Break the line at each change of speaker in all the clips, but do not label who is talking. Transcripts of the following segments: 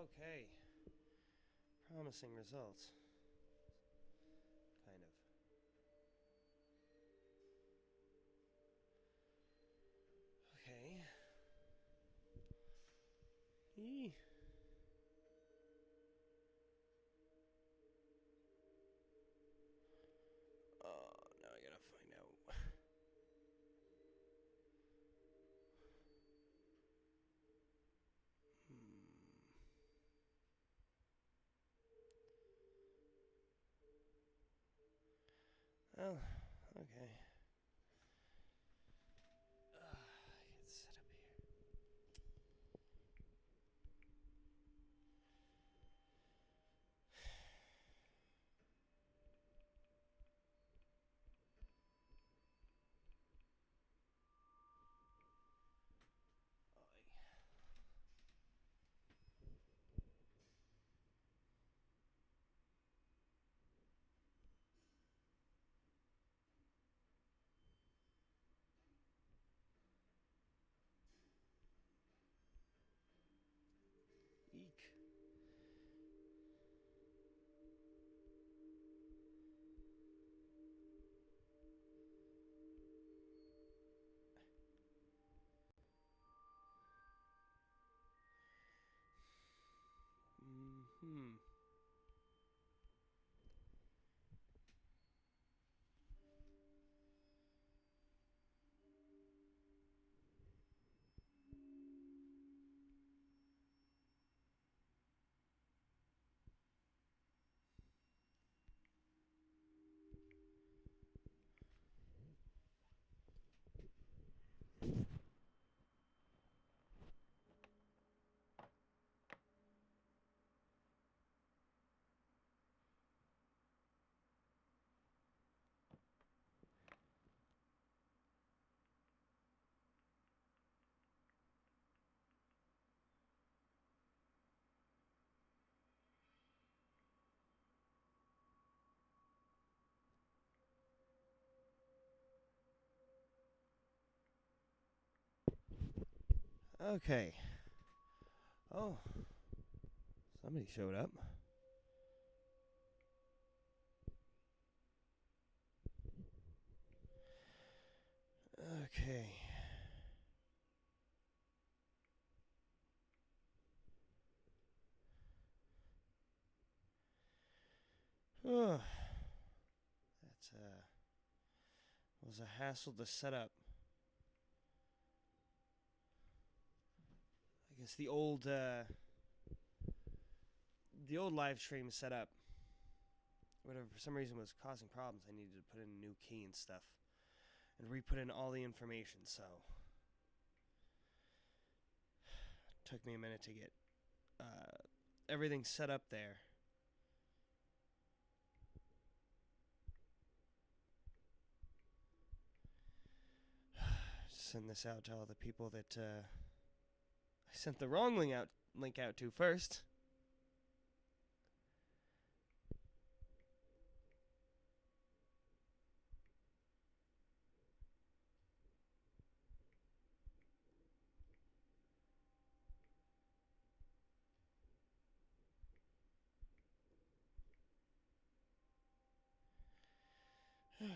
Okay. Promising results. Kind of. Okay. Eee. Oh, now I gotta find out. Oh, okay. Get set up here. Eek. Hmm. Okay. Oh, somebody showed up. Okay. Oh, that's was a hassle to set up. I guess the old live stream setup, whatever, for some reason was causing problems. I needed to put in a new key and stuff, and re-put in all the information. So it took me a minute to get everything set up there. Send this out to all the people that I sent the wrong link out to first. Okay.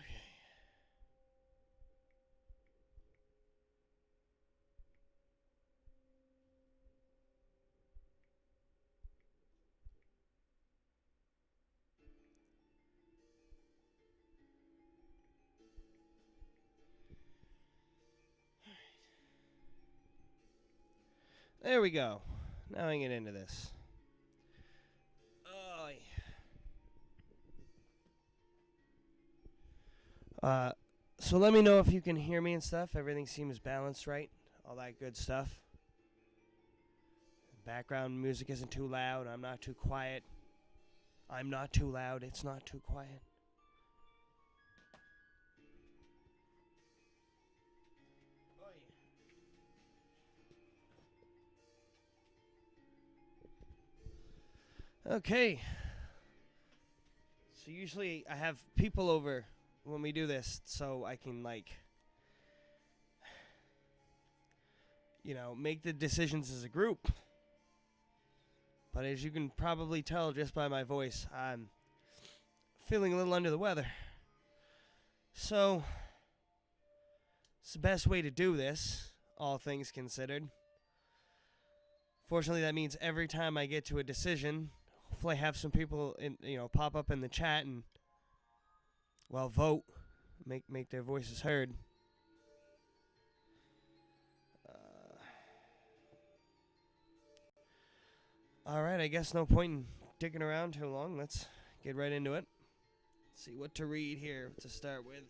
There we go. Now I can get into this. Oh, yeah. So let me know if you can hear me and stuff. Everything seems balanced, right? All that good stuff. Background music isn't too loud. I'm not too quiet. I'm not too loud. It's not too quiet. Okay. So usually I have people over when we do this so I can, like, make the decisions as a group. But as you can probably tell just by my voice, I'm feeling a little under the weather. So, it's the best way to do this, all things considered. Fortunately, that means every time I get to a decision, hopefully I have some people pop up in the chat and, well, vote, make their voices heard. All right, I guess no point in dicking around too long. Let's get right into it. Let's see what to read here to start with.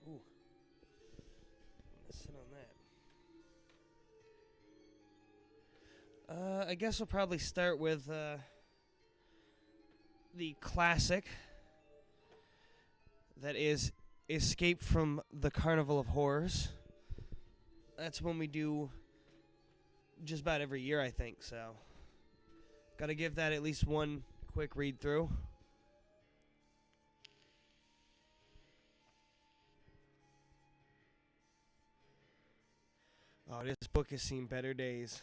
Ooh. I'm gonna sit on that. I guess we'll probably start with the classic that is Escape from the Carnival of Horrors. That's one we do just about every year, I think, so gotta give that at least one quick read through. Oh, this book has seen better days.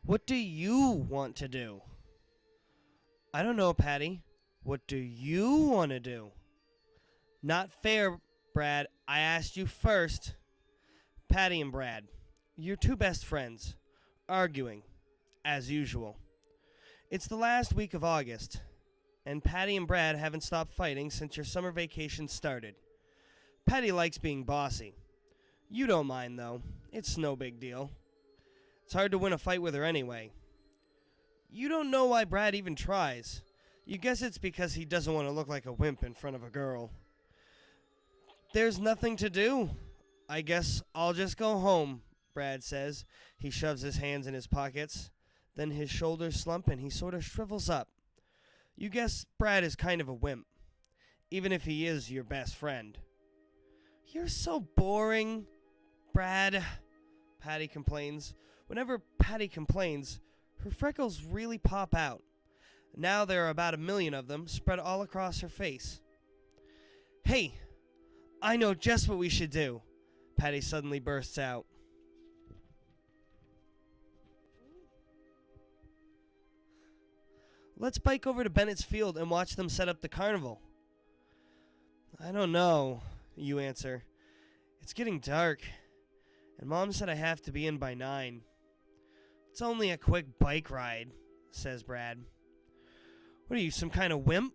What do you want to do? I don't know, Patty. What do you want to do? Not fair, Brad. I asked you first. Patty and Brad, your two best friends, arguing, as usual. It's the last week of August, and Patty and Brad haven't stopped fighting since your summer vacation started. Patty likes being bossy. You don't mind, though. It's no big deal. It's hard to win a fight with her anyway. You don't know why Brad even tries. You guess it's because he doesn't want to look like a wimp in front of a girl. There's nothing to do. I guess I'll just go home, Brad says. He shoves his hands in his pockets. Then his shoulders slump and he sort of shrivels up. You guess Brad is kind of a wimp, even if he is your best friend. You're so boring, Brad, Patty complains. Whenever Patty complains, her freckles really pop out. Now there are about 1 million of them spread all across her face. Hey, I know just what we should do, Patty suddenly bursts out. Let's bike over to Bennett's Field and watch them set up the carnival. I don't know, you answer. It's getting dark, and Mom said I have to be in by 9. It's only a quick bike ride, says Brad. What are you, some kind of wimp?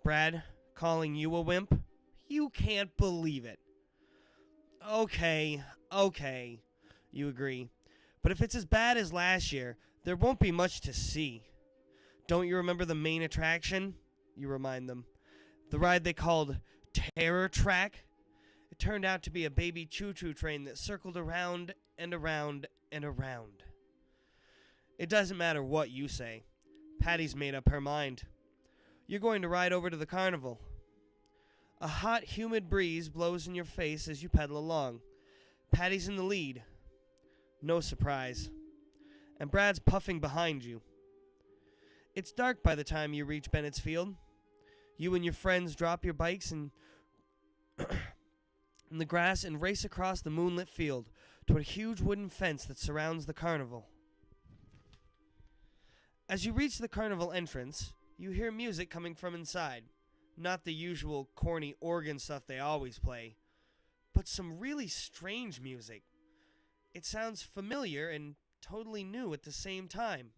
Brad, calling you a wimp? You can't believe it. Okay, you agree. But if it's as bad as last year, there won't be much to see. Don't you remember the main attraction? You remind them. The ride they called Terror Track? It turned out to be a baby choo-choo train that circled around and around and around. It doesn't matter what you say. Patty's made up her mind. You're going to ride over to the carnival. A hot, humid breeze blows in your face as you pedal along. Patty's in the lead. No surprise. And Brad's puffing behind you. It's dark by the time you reach Bennett's Field. You and your friends drop your bikes in the grass and race across the moonlit field toward a huge wooden fence that surrounds the carnival. As you reach the carnival entrance, you hear music coming from inside. Not the usual corny organ stuff they always play, but some really strange music. It sounds familiar and totally new at the same time.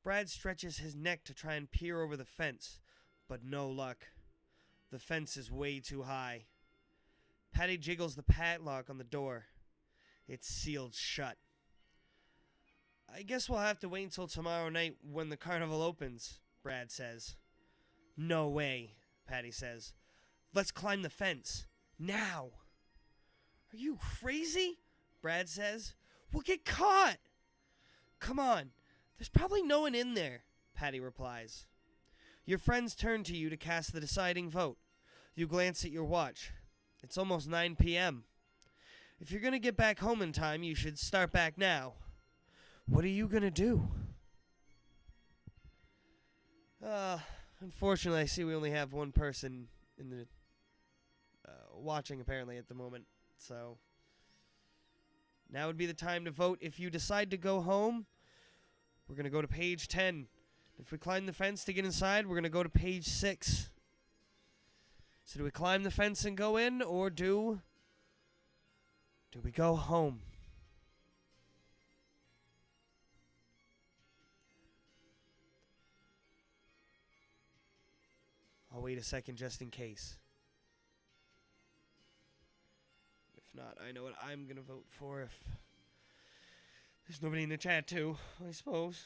Brad stretches his neck to try and peer over the fence, but no luck. The fence is way too high. Patty jiggles the padlock on the door. It's sealed shut. I guess we'll have to wait until tomorrow night when the carnival opens, Brad says. No way, Patty says. Let's climb the fence. Now. Are you crazy? Brad says. We'll get caught. Come on. There's probably no one in there, Patty replies. Your friends turn to you to cast the deciding vote. You glance at your watch. It's almost 9 p.m. If you're going to get back home in time, you should start back now. What are you going to do? Unfortunately, I see we only have one person in the watching apparently at the moment. So now would be the time to vote. If you decide to go home, we're going to go to page 10. If we climb the fence to get inside, we're going to go to page 6. So do we climb the fence and go in, or do we go home? I'll wait a second just in case. If not, I know what I'm going to vote for if there's nobody in the chat too, I suppose.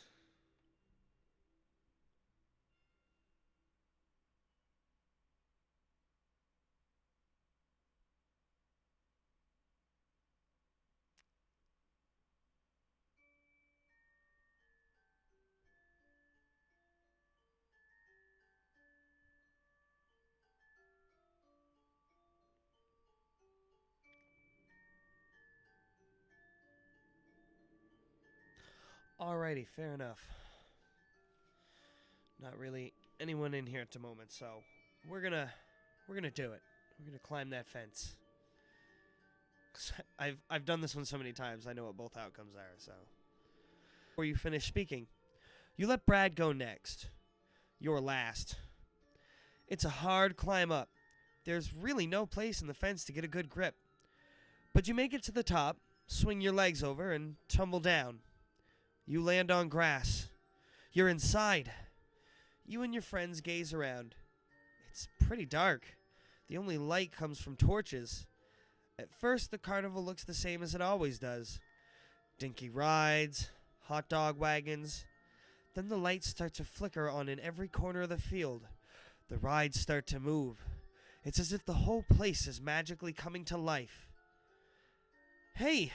Alrighty, fair enough. Not really anyone in here at the moment, so we're gonna do it. We're gonna climb that fence. I've done this one so many times. I know what both outcomes are. So before you finish speaking, you let Brad go next. You're last. It's a hard climb up. There's really no place in the fence to get a good grip. But you make it to the top, swing your legs over, and tumble down. You land on grass. You're inside. You and your friends gaze around. It's pretty dark. The only light comes from torches. At first, the carnival looks the same as it always does. Dinky rides, hot dog wagons. Then the lights start to flicker on in every corner of the field. The rides start to move. It's as if the whole place is magically coming to life. Hey,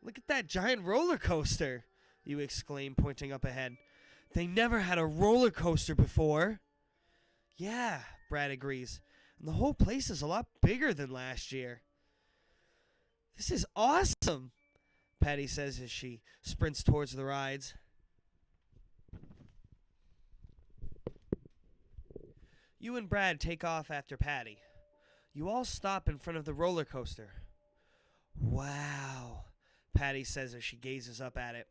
look at that giant roller coaster, you exclaim, pointing up ahead. They never had a roller coaster before. Yeah, Brad agrees. And the whole place is a lot bigger than last year. This is awesome, Patty says as she sprints towards the rides. You and Brad take off after Patty. You all stop in front of the roller coaster. Wow, Patty says as she gazes up at it.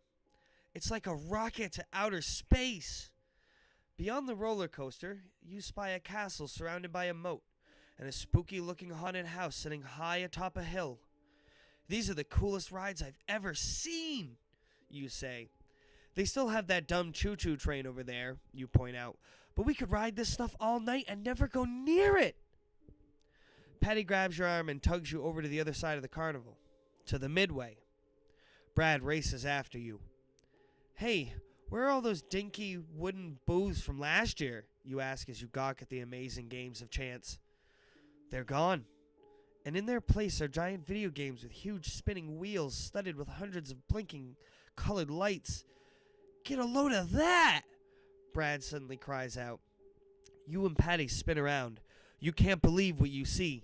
It's like a rocket to outer space. Beyond the roller coaster, you spy a castle surrounded by a moat and a spooky-looking haunted house sitting high atop a hill. These are the coolest rides I've ever seen, you say. They still have that dumb choo-choo train over there, you point out, but we could ride this stuff all night and never go near it. Patty grabs your arm and tugs you over to the other side of the carnival, to the midway. Brad races after you. Hey, where are all those dinky wooden booths from last year? You ask as you gawk at the amazing games of chance. They're gone. And in their place are giant video games with huge spinning wheels studded with hundreds of blinking colored lights. Get a load of that! Brad suddenly cries out. You and Patty spin around. You can't believe what you see.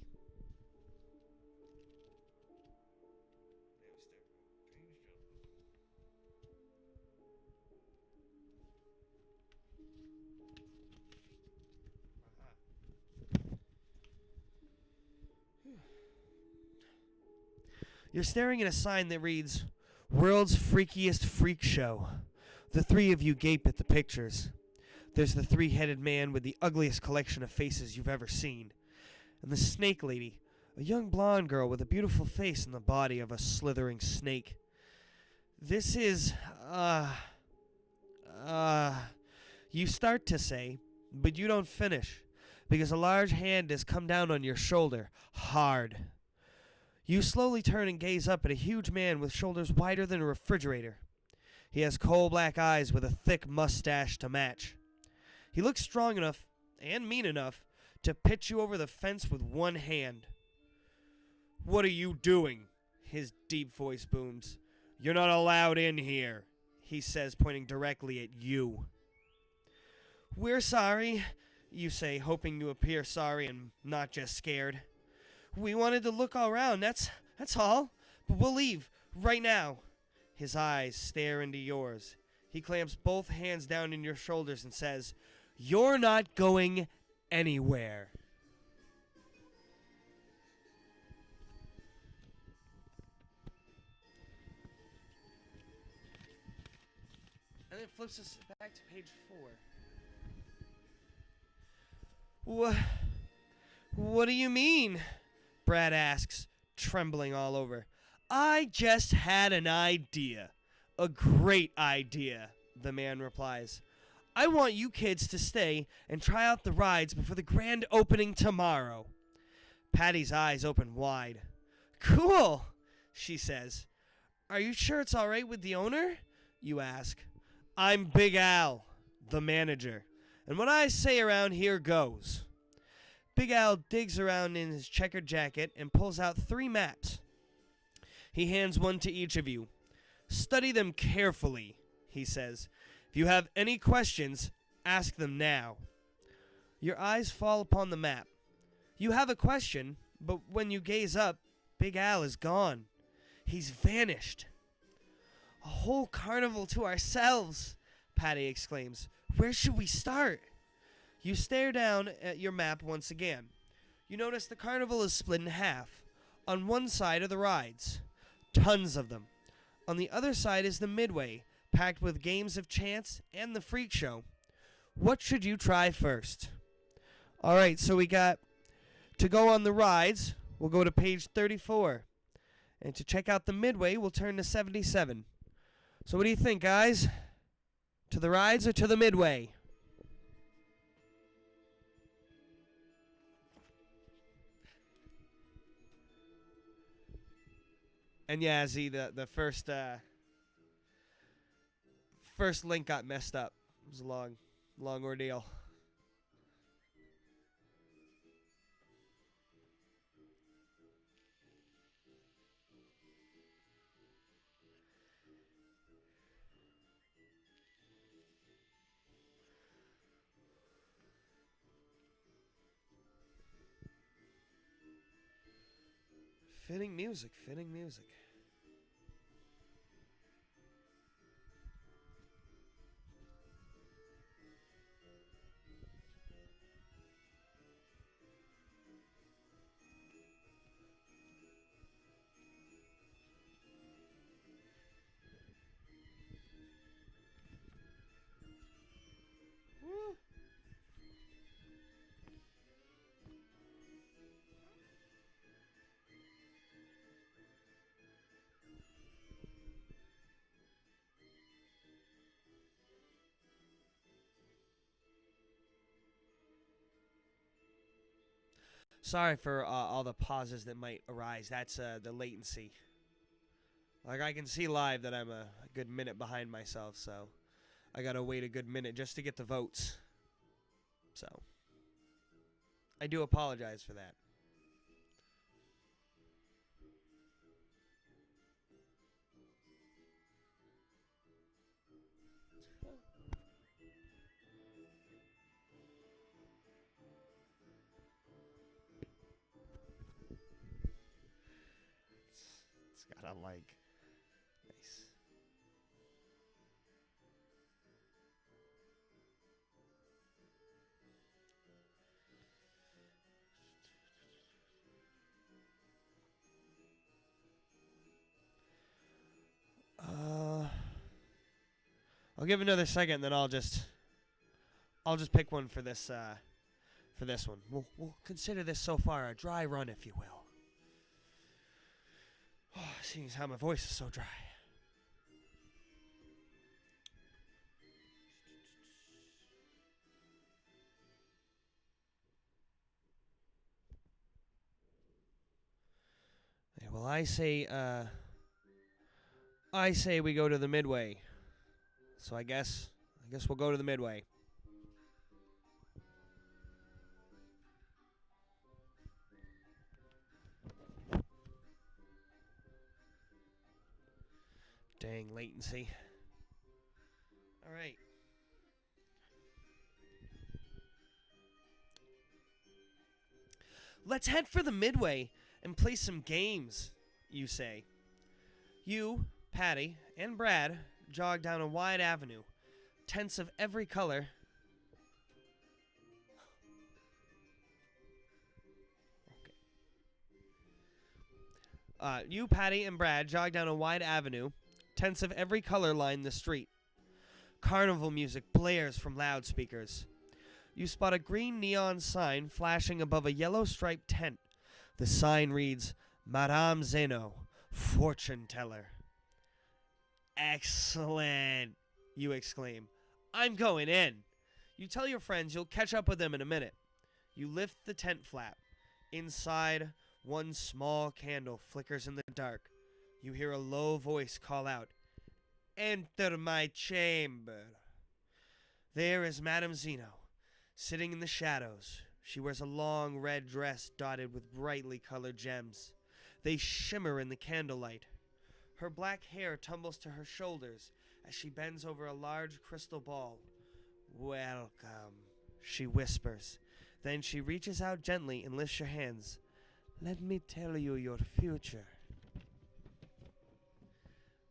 You're staring at a sign that reads, World's Freakiest Freak Show. The three of you gape at the pictures. There's the three-headed man with the ugliest collection of faces you've ever seen. And the snake lady, a young blonde girl with a beautiful face and the body of a slithering snake. This is, you start to say, but you don't finish, because a large hand has come down on your shoulder, hard. You slowly turn and gaze up at a huge man with shoulders wider than a refrigerator. He has coal-black eyes with a thick mustache to match. He looks strong enough, and mean enough, to pitch you over the fence with one hand. What are you doing? His deep voice booms. You're not allowed in here, he says, pointing directly at you. We're sorry, you say, hoping to appear sorry and not just scared. We wanted to look all around, that's all. But we'll leave, right now. His eyes stare into yours. He clamps both hands down in your shoulders and says, You're not going anywhere. And then flips us back to page 4. What do you mean? Brad asks, trembling all over. I just had an idea. A great idea, the man replies. I want you kids to stay and try out the rides before the grand opening tomorrow. Patty's eyes open wide. Cool, she says. Are you sure it's all right with the owner? You ask. I'm Big Al, the manager, and what I say around here goes. Big Al digs around in his checkered jacket and pulls out 3 maps. He hands one to each of you. Study them carefully, he says. If you have any questions, ask them now. Your eyes fall upon the map. You have a question, but when you gaze up, Big Al is gone. He's vanished. A whole carnival to ourselves, Patty exclaims. Where should we start? You stare down at your map once again. You notice the carnival is split in half. On one side are the rides. Tons of them. On the other side is the midway, packed with games of chance and the freak show. What should you try first? All right, so we got to go on the rides. We'll go to page 34. And to check out the midway, we'll turn to 77. So what do you think, guys? To the rides or to the midway? And yeah, Z, the first link got messed up. It was a long ordeal. Fitting music, fitting music. Woo. Sorry for all the pauses that might arise. That's the latency. Like, I can see live that I'm a good minute behind myself, so I gotta wait a good minute just to get the votes. So, I do apologize for that. It's gotta, like, nice. I'll give another second, then I'll just pick one for this one. We'll consider this so far a dry run, if you will. Oh, seeing as how my voice is so dry. Okay, well, I say we go to the midway. So I guess we'll go to the midway. Dang latency. All right. Let's head for the midway and play some games, you say. You, Patty, and Brad jog down a wide avenue. Tents of every color You, Patty, and Brad jog down a wide avenue. Tents of every color line the street. Carnival music blares from loudspeakers. You spot a green neon sign flashing above a yellow striped tent. The sign reads, Madame Zeno, fortune teller. Excellent, you exclaim. I'm going in. You tell your friends you'll catch up with them in a minute. You lift the tent flap. Inside, one small candle flickers in the dark. You hear a low voice call out, Enter my chamber. There is Madame Zeno, sitting in the shadows. She wears a long red dress dotted with brightly colored gems. They shimmer in the candlelight. Her black hair tumbles to her shoulders as she bends over a large crystal ball. Welcome, she whispers. Then she reaches out gently and lifts your hands. Let me tell you your future.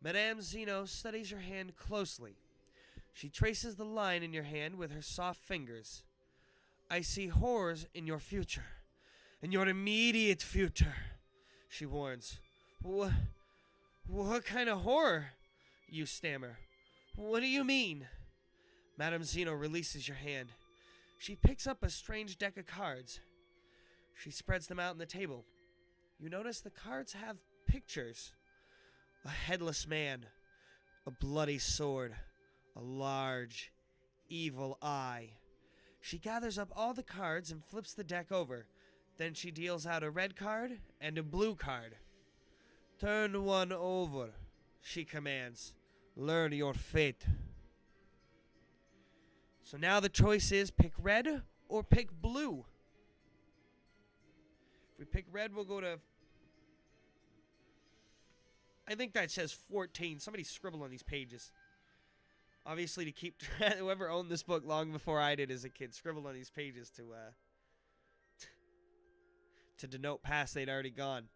Madame Zeno studies your hand closely. She traces the line in your hand with her soft fingers. I see horrors in your future. In your immediate future, she warns. What kind of horror? You stammer. What do you mean? Madame Zeno releases your hand. She picks up a strange deck of cards. She spreads them out on the table. You notice the cards have pictures. A headless man, a bloody sword, a large, evil eye. She gathers up all the cards and flips the deck over. Then she deals out a red card and a blue card. Turn one over, she commands. Learn your fate. So now the choice is pick red or pick blue. If we pick red, we'll go to... I think that says 14. Somebody scribbled on these pages. Obviously, to keep whoever owned this book long before I did as a kid scribbled on these pages to denote past they'd already gone.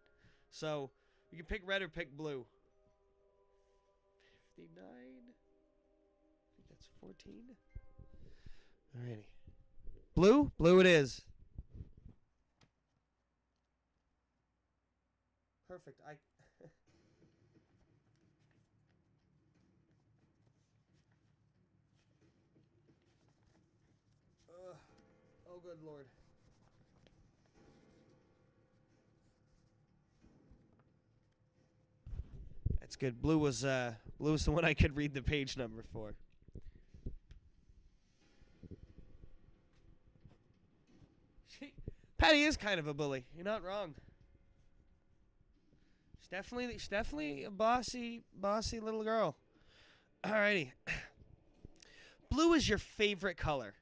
So you can pick red or pick blue. 59. I think that's 14. Alrighty. Blue? Blue it is. Perfect. Oh, good Lord. That's good. Blue was the one I could read the page number for. Patty is kind of a bully. You're not wrong. She's definitely a bossy little girl. Alrighty. Blue is your favorite color.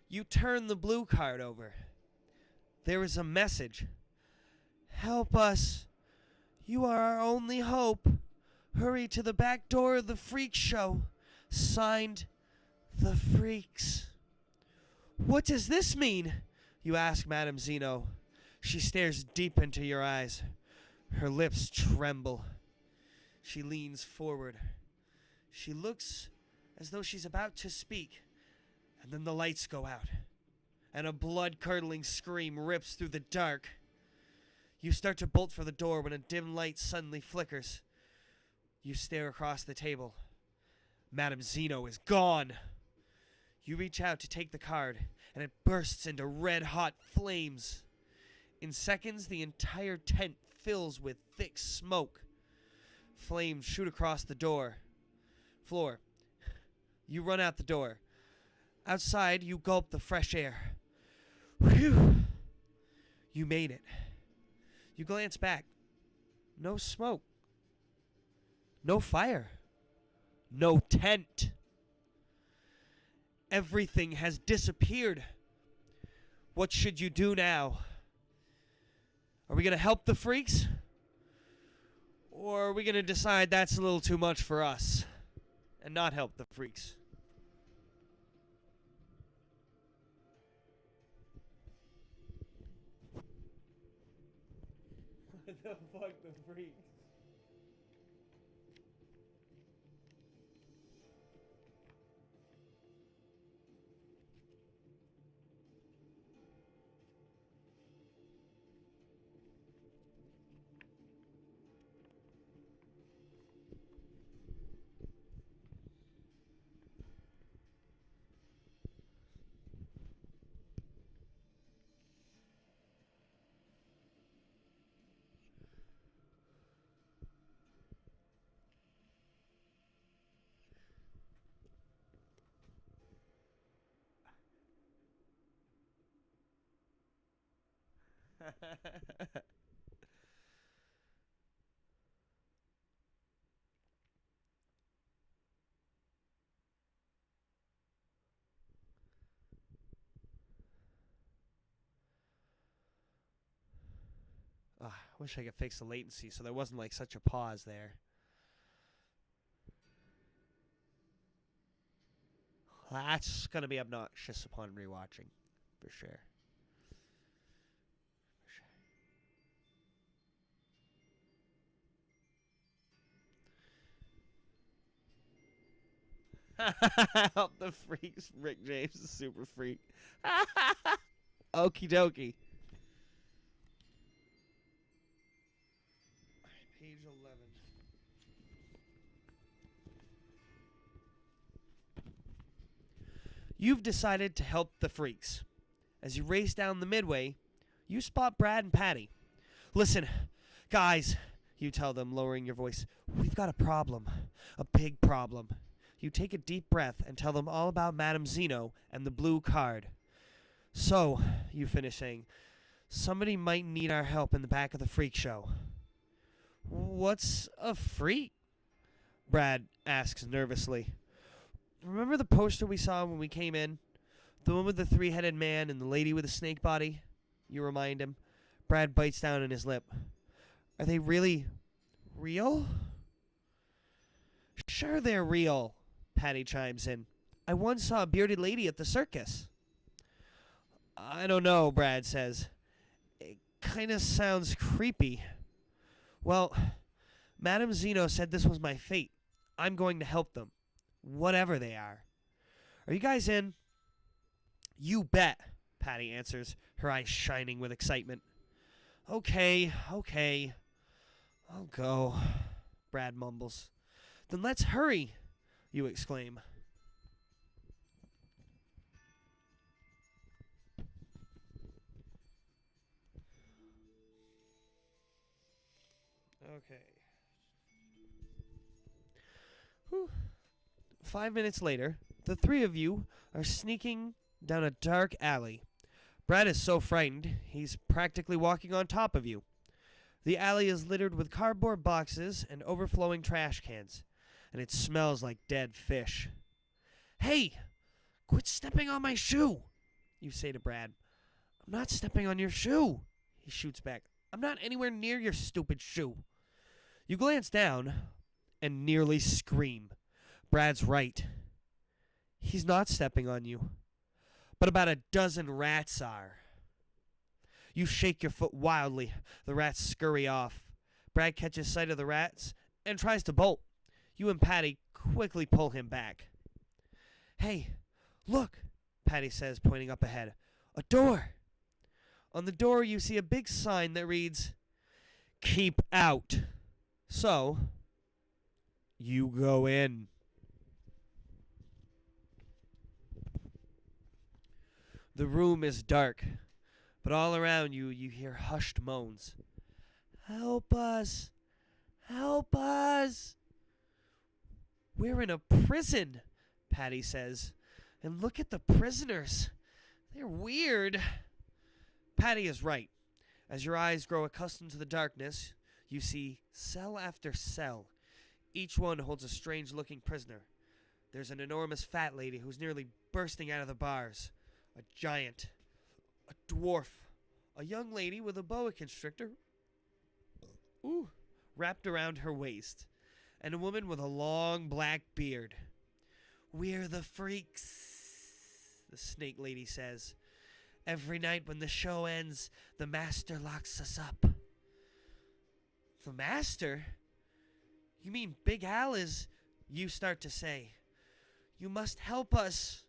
You turn the blue card over. There is a message. Help us. You are our only hope. Hurry to the back door of the freak show. Signed, The Freaks. What does this mean? You ask Madame Zeno. She stares deep into your eyes. Her lips tremble. She leans forward. She looks as though she's about to speak. And then the lights go out. And a blood-curdling scream rips through the dark. You start to bolt for the door when a dim light suddenly flickers. You stare across the table. Madame Zeno is gone. You reach out to take the card, and it bursts into red-hot flames. In seconds, the entire tent fills with thick smoke. Flames shoot across the floor. You run out the door. Outside, you gulp the fresh air. Whew! You made it. You glance back. No smoke. No fire. No tent. Everything has disappeared. What should you do now? Are we going to help the freaks? Or are we going to decide that's a little too much for us and not help the freaks? What the fuck, the freaks? I wish I could fix the latency so there wasn't like such a pause there. That's going to be obnoxious upon rewatching, for sure. Help the freaks. Rick James is super freak. Okie dokie. Page 11. You've decided to help the freaks. As you race down the midway, you spot Brad and Patty. Listen, guys, you tell them, lowering your voice. We've got a problem. A big problem. You take a deep breath and tell them all about Madame Zeno and the blue card. So, you finish saying, somebody might need our help in the back of the freak show. What's a freak? Brad asks nervously. Remember the poster we saw when we came in? The one with the three-headed man and the lady with a snake body? You remind him. Brad bites down on his lip. Are they really real? Sure they're real, Patty chimes in. I once saw a bearded lady at the circus. I don't know, Brad says. It kind of sounds creepy. Well, Madame Zeno said this was my fate. I'm going to help them, whatever they are. Are you guys in? You bet, Patty answers, her eyes shining with excitement. Okay. I'll go, Brad mumbles. Then let's hurry, you exclaim. Okay. Whew. 5 minutes later, the three of you are sneaking down a dark alley. Brad is so frightened, he's practically walking on top of you. The alley is littered with cardboard boxes and overflowing trash cans, and it smells like dead fish. Hey, quit stepping on my shoe, you say to Brad. I'm not stepping on your shoe, he shoots back. I'm not anywhere near your stupid shoe. You glance down and nearly scream. Brad's right. He's not stepping on you, but about a dozen rats are. You shake your foot wildly. The rats scurry off. Brad catches sight of the rats and tries to bolt. You and Patty quickly pull him back. Hey, look, Patty says, pointing up ahead. A door. On the door, you see a big sign that reads, Keep out. So, you go in. The room is dark, but all around you, you hear hushed moans. Help us! Help us! We're in a prison, Patty says. And look at the prisoners. They're weird. Patty is right. As your eyes grow accustomed to the darkness, you see cell after cell. Each one holds a strange-looking prisoner. There's an enormous fat lady who's nearly bursting out of the bars. A giant. A dwarf. A young lady with a boa constrictor wrapped around her waist. And a woman with a long black beard. We're the freaks, the snake lady says. Every night when the show ends, the master locks us up. The master? You mean Big Al is... You start to say. You must help us,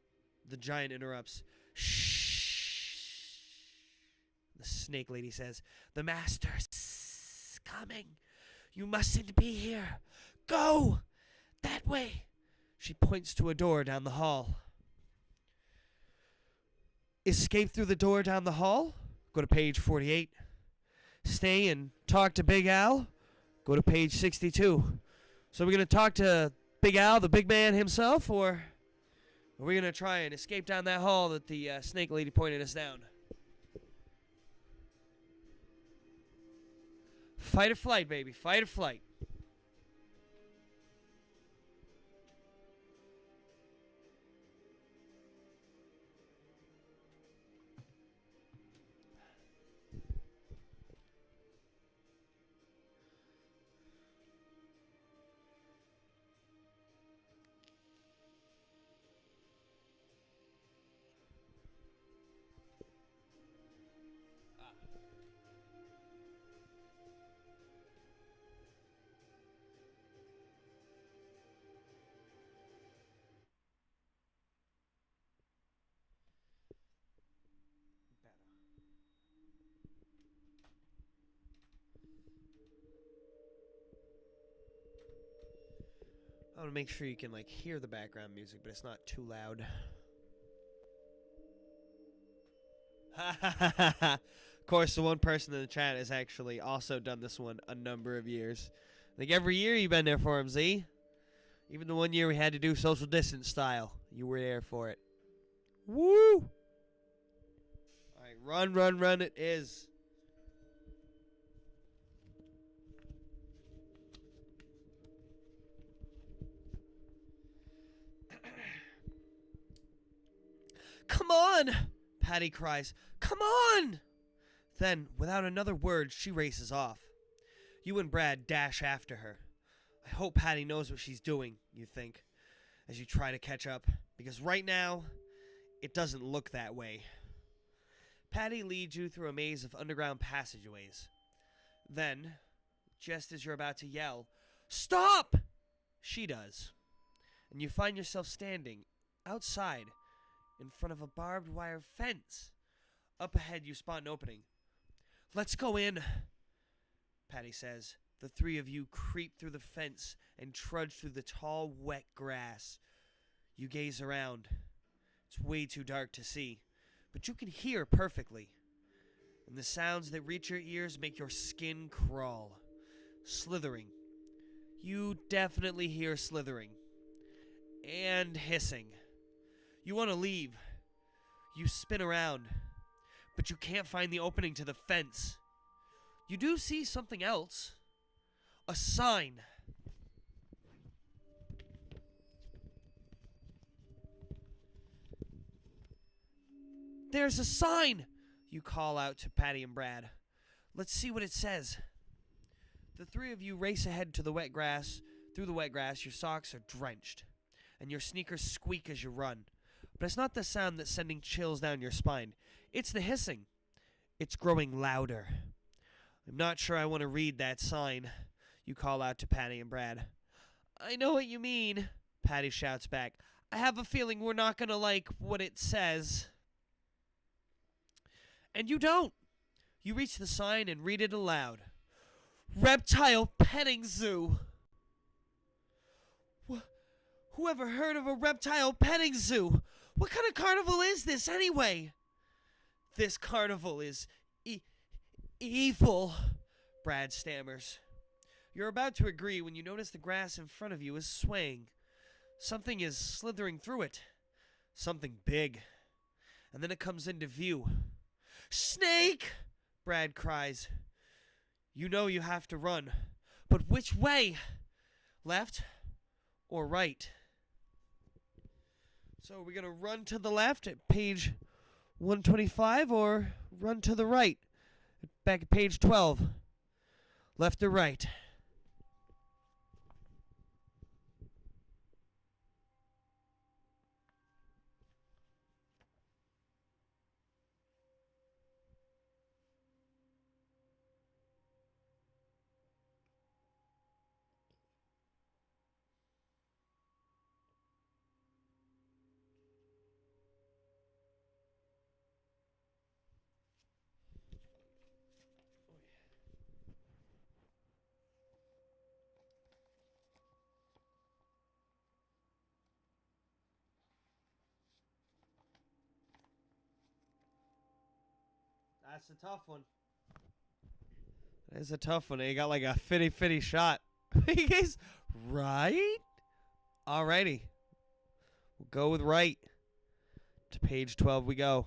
the giant interrupts. Shh, the snake lady says. The master's coming. You mustn't be here. Go! That way. She points to a door down the hall. Escape through the door down the hall? Go to page 48. Stay and talk to Big Al? Go to page 62. So we're going to talk to Big Al, the big man himself, or are we going to try and escape down that hall that the snake lady pointed us down? Fight or flight, baby. Fight or flight. I want to make sure you can like hear the background music, but it's not too loud. Of course, the one person in the chat has actually also done this one a number of years. I think every year you've been there for him, Z. Even the one year we had to do social distance style, you were there for it. Woo! All right, run, run, run! It is. Come on! Patty cries. Come on! Then, without another word, she races off. You and Brad dash after her. I hope Patty knows what she's doing, you think, as you try to catch up, because right now, it doesn't look that way. Patty leads you through a maze of underground passageways. Then, just as you're about to yell, "Stop!" she does. And you find yourself standing outside in front of a barbed wire fence. Up ahead, you spot an opening. "Let's go in," Patty says. The three of you creep through the fence and trudge through the tall, wet grass. You gaze around. It's way too dark to see, but you can hear perfectly. And the sounds that reach your ears make your skin crawl. Slithering. You definitely hear slithering. And hissing. You want to leave. You spin around, but you can't find the opening to the fence. You do see something else. A sign. There's a sign, you call out to Patty and Brad. Let's see what it says. The three of you race ahead to the wet grass. Through the wet grass, your socks are drenched, and your sneakers squeak as you run. But it's not the sound that's sending chills down your spine. It's the hissing. It's growing louder. I'm not sure I want to read that sign, you call out to Patty and Brad. I know what you mean, Patty shouts back. I have a feeling we're not going to like what it says. And you don't. You reach the sign and read it aloud. Reptile Petting Zoo. Who ever heard of a reptile petting zoo? What kind of carnival is this anyway? This carnival is evil, Brad stammers. You're about to agree when you notice the grass in front of you is swaying. Something is slithering through it. Something big. And then it comes into view. Snake! Brad cries. You know you have to run. But which way? Left or right? So we're going to run to the left at page 125 or run to the right back at page 12? Left or right? That's a tough one. That is a tough one. You got like a fitty shot. You guys, right? Alrighty. We'll go with right. To page 12 we go.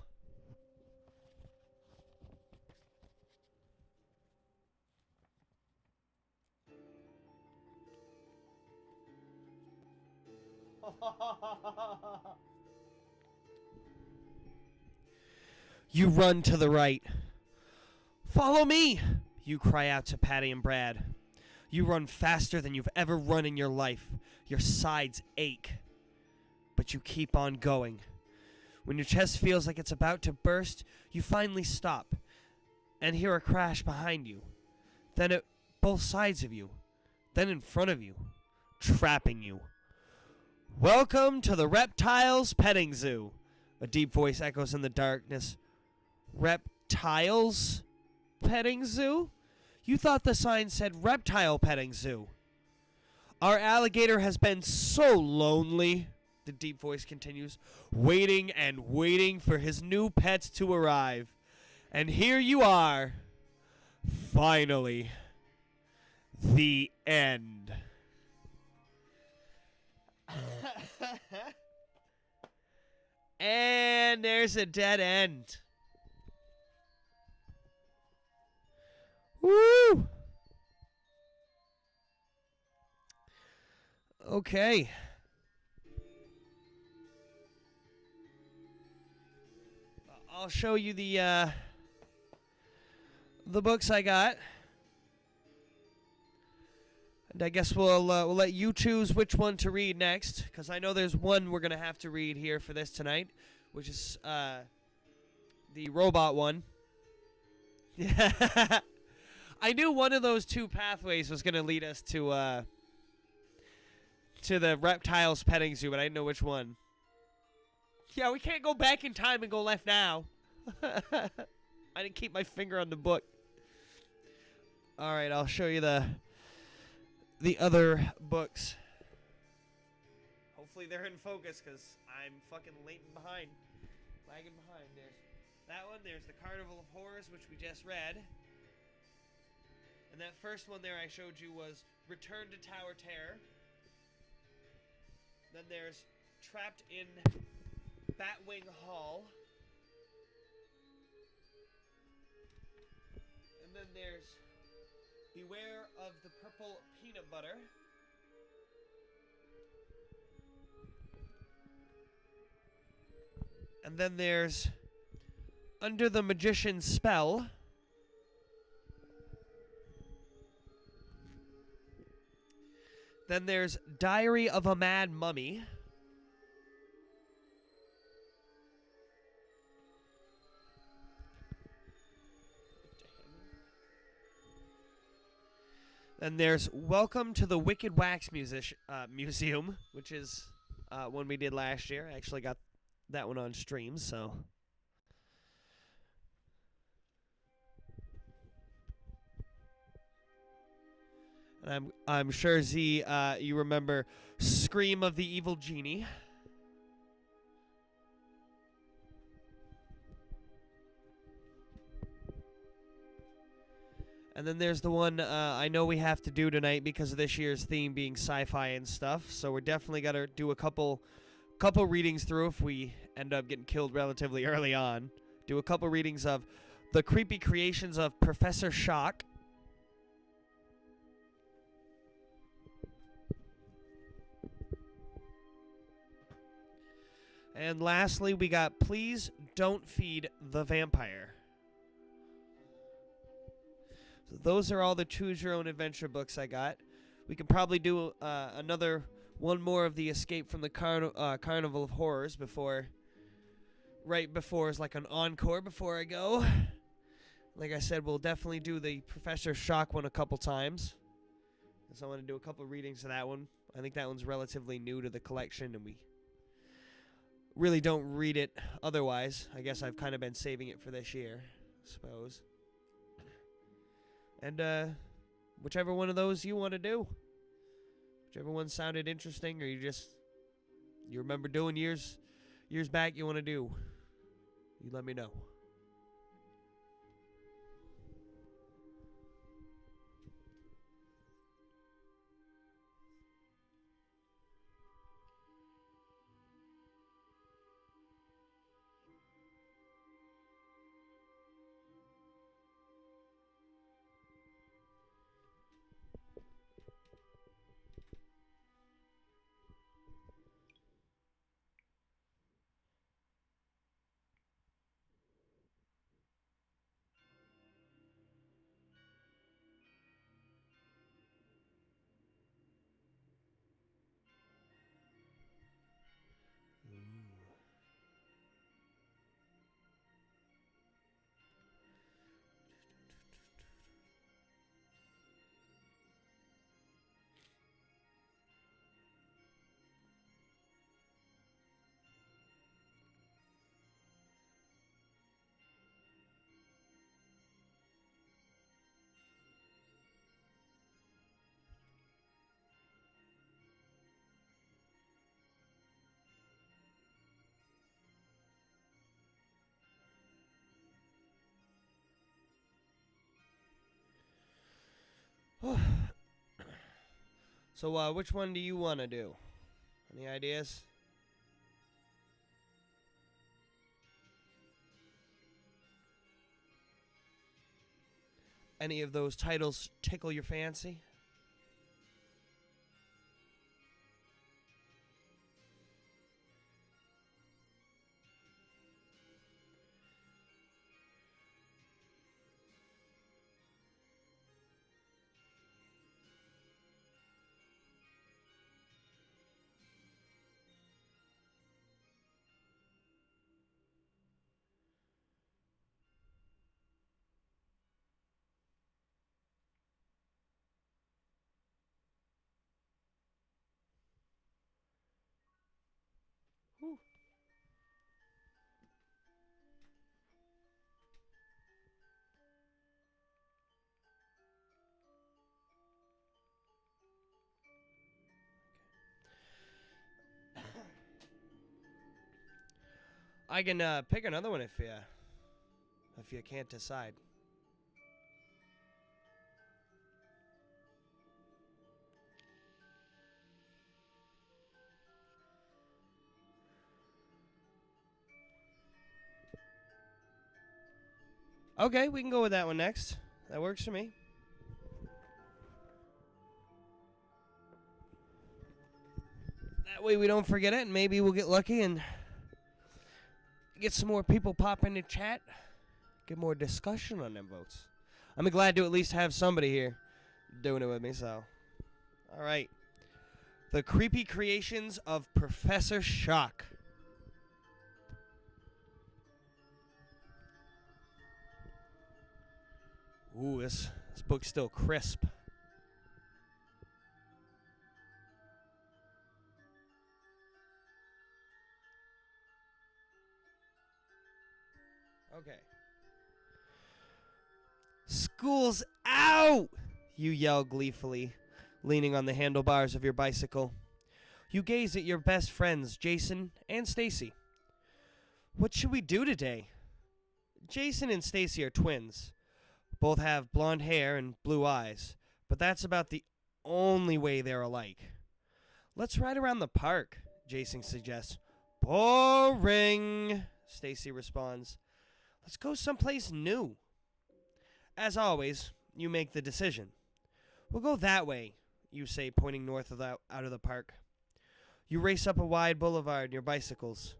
You run to the right. Follow me, you cry out to Patty and Brad. You run faster than you've ever run in your life. Your sides ache, but you keep on going. When your chest feels like it's about to burst, you finally stop and hear a crash behind you. Then at both sides of you. Then in front of you, trapping you. Welcome to the Reptiles Petting Zoo. A deep voice echoes in the darkness. Reptiles Petting Zoo? You thought the sign said Reptile Petting Zoo. Our alligator has been so lonely, the deep voice continues, waiting and waiting for his new pets to arrive. And here you are. Finally. The end. And there's a dead end. Woo! Okay. I'll show you the books I got. And I guess we'll let you choose which one to read next, because I know there's one we're going to have to read here for this tonight, which is the robot one. Yeah. I knew one of those two pathways was going to lead us to the Reptiles Petting Zoo, but I didn't know which one. Yeah, we can't go back in time and go left now. I didn't keep my finger on the book. All right, I'll show you the other books. Hopefully they're in focus, because I'm fucking lagging behind. There's that one. There's the Carnival of Horrors, which we just read. And that first one there I showed you was Return to Tower Terror. Then there's Trapped in Batwing Hall. And then there's Beware of the Purple Peanut Butter. And then there's Under the Magician's Spell. Then there's Diary of a Mad Mummy. Then there's Welcome to the Wicked Wax Museum, which is one we did last year. I actually got that one on stream, so. And I'm sure Z, you remember Scream of the Evil Genie. And then there's the one I know we have to do tonight because of this year's theme being sci-fi and stuff. So we're definitely got to do a couple readings through if we end up getting killed relatively early on. Do a couple readings of The Creepy Creations of Professor Shock. And lastly, we got Please Don't Feed the Vampire. So those are all the Choose Your Own Adventure books I got. We could probably do one more of the Escape from the Carnival of Horrors right before is like an encore before I go. Like I said, we'll definitely do the Professor Shock one a couple times. So I want to do a couple readings of that one. I think that one's relatively new to the collection, and we really don't read it otherwise. I guess I've kind of been saving it for this year, I suppose. And whichever one of those you want to do. Whichever one sounded interesting or you remember doing years back you want to do. You let me know. So, which one do you want to do? Any ideas? Any of those titles tickle your fancy? Whew. I can pick another one if you can't decide. Okay, we can go with that one next. That works for me. That way we don't forget it, and maybe we'll get lucky and get some more people pop into chat. Get more discussion on them votes. I'm glad to at least have somebody here doing it with me, so. All right. The Creepy Creations of Professor Shock. Ooh, this book's still crisp. Okay. School's out! You yell gleefully, leaning on the handlebars of your bicycle. You gaze at your best friends, Jason and Stacy. What should we do today? Jason and Stacy are twins. Both have blonde hair and blue eyes, but that's about the only way they're alike. Let's ride around the park, Jason suggests. Boring, Stacy responds. Let's go someplace new. As always, you make the decision. We'll go that way, you say, pointing north out of the park. You race up a wide boulevard in your bicycles.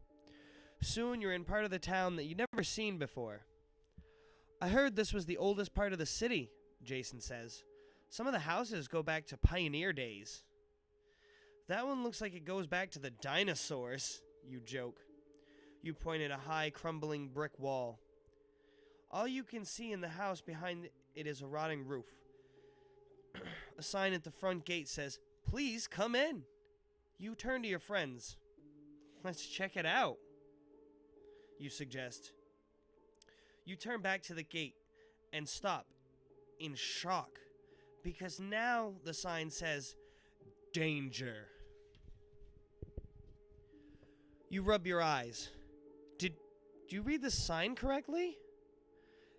Soon you're in part of the town that you've never seen before. I heard this was the oldest part of the city, Jason says. Some of the houses go back to pioneer days. That one looks like it goes back to the dinosaurs, you joke. You point at a high, crumbling brick wall. All you can see in the house behind it is a rotting roof. A sign at the front gate says, "Please come in." You turn to your friends. Let's check it out, you suggest. You turn back to the gate and stop in shock because now the sign says, "Danger." You rub your eyes. Did you read the sign correctly?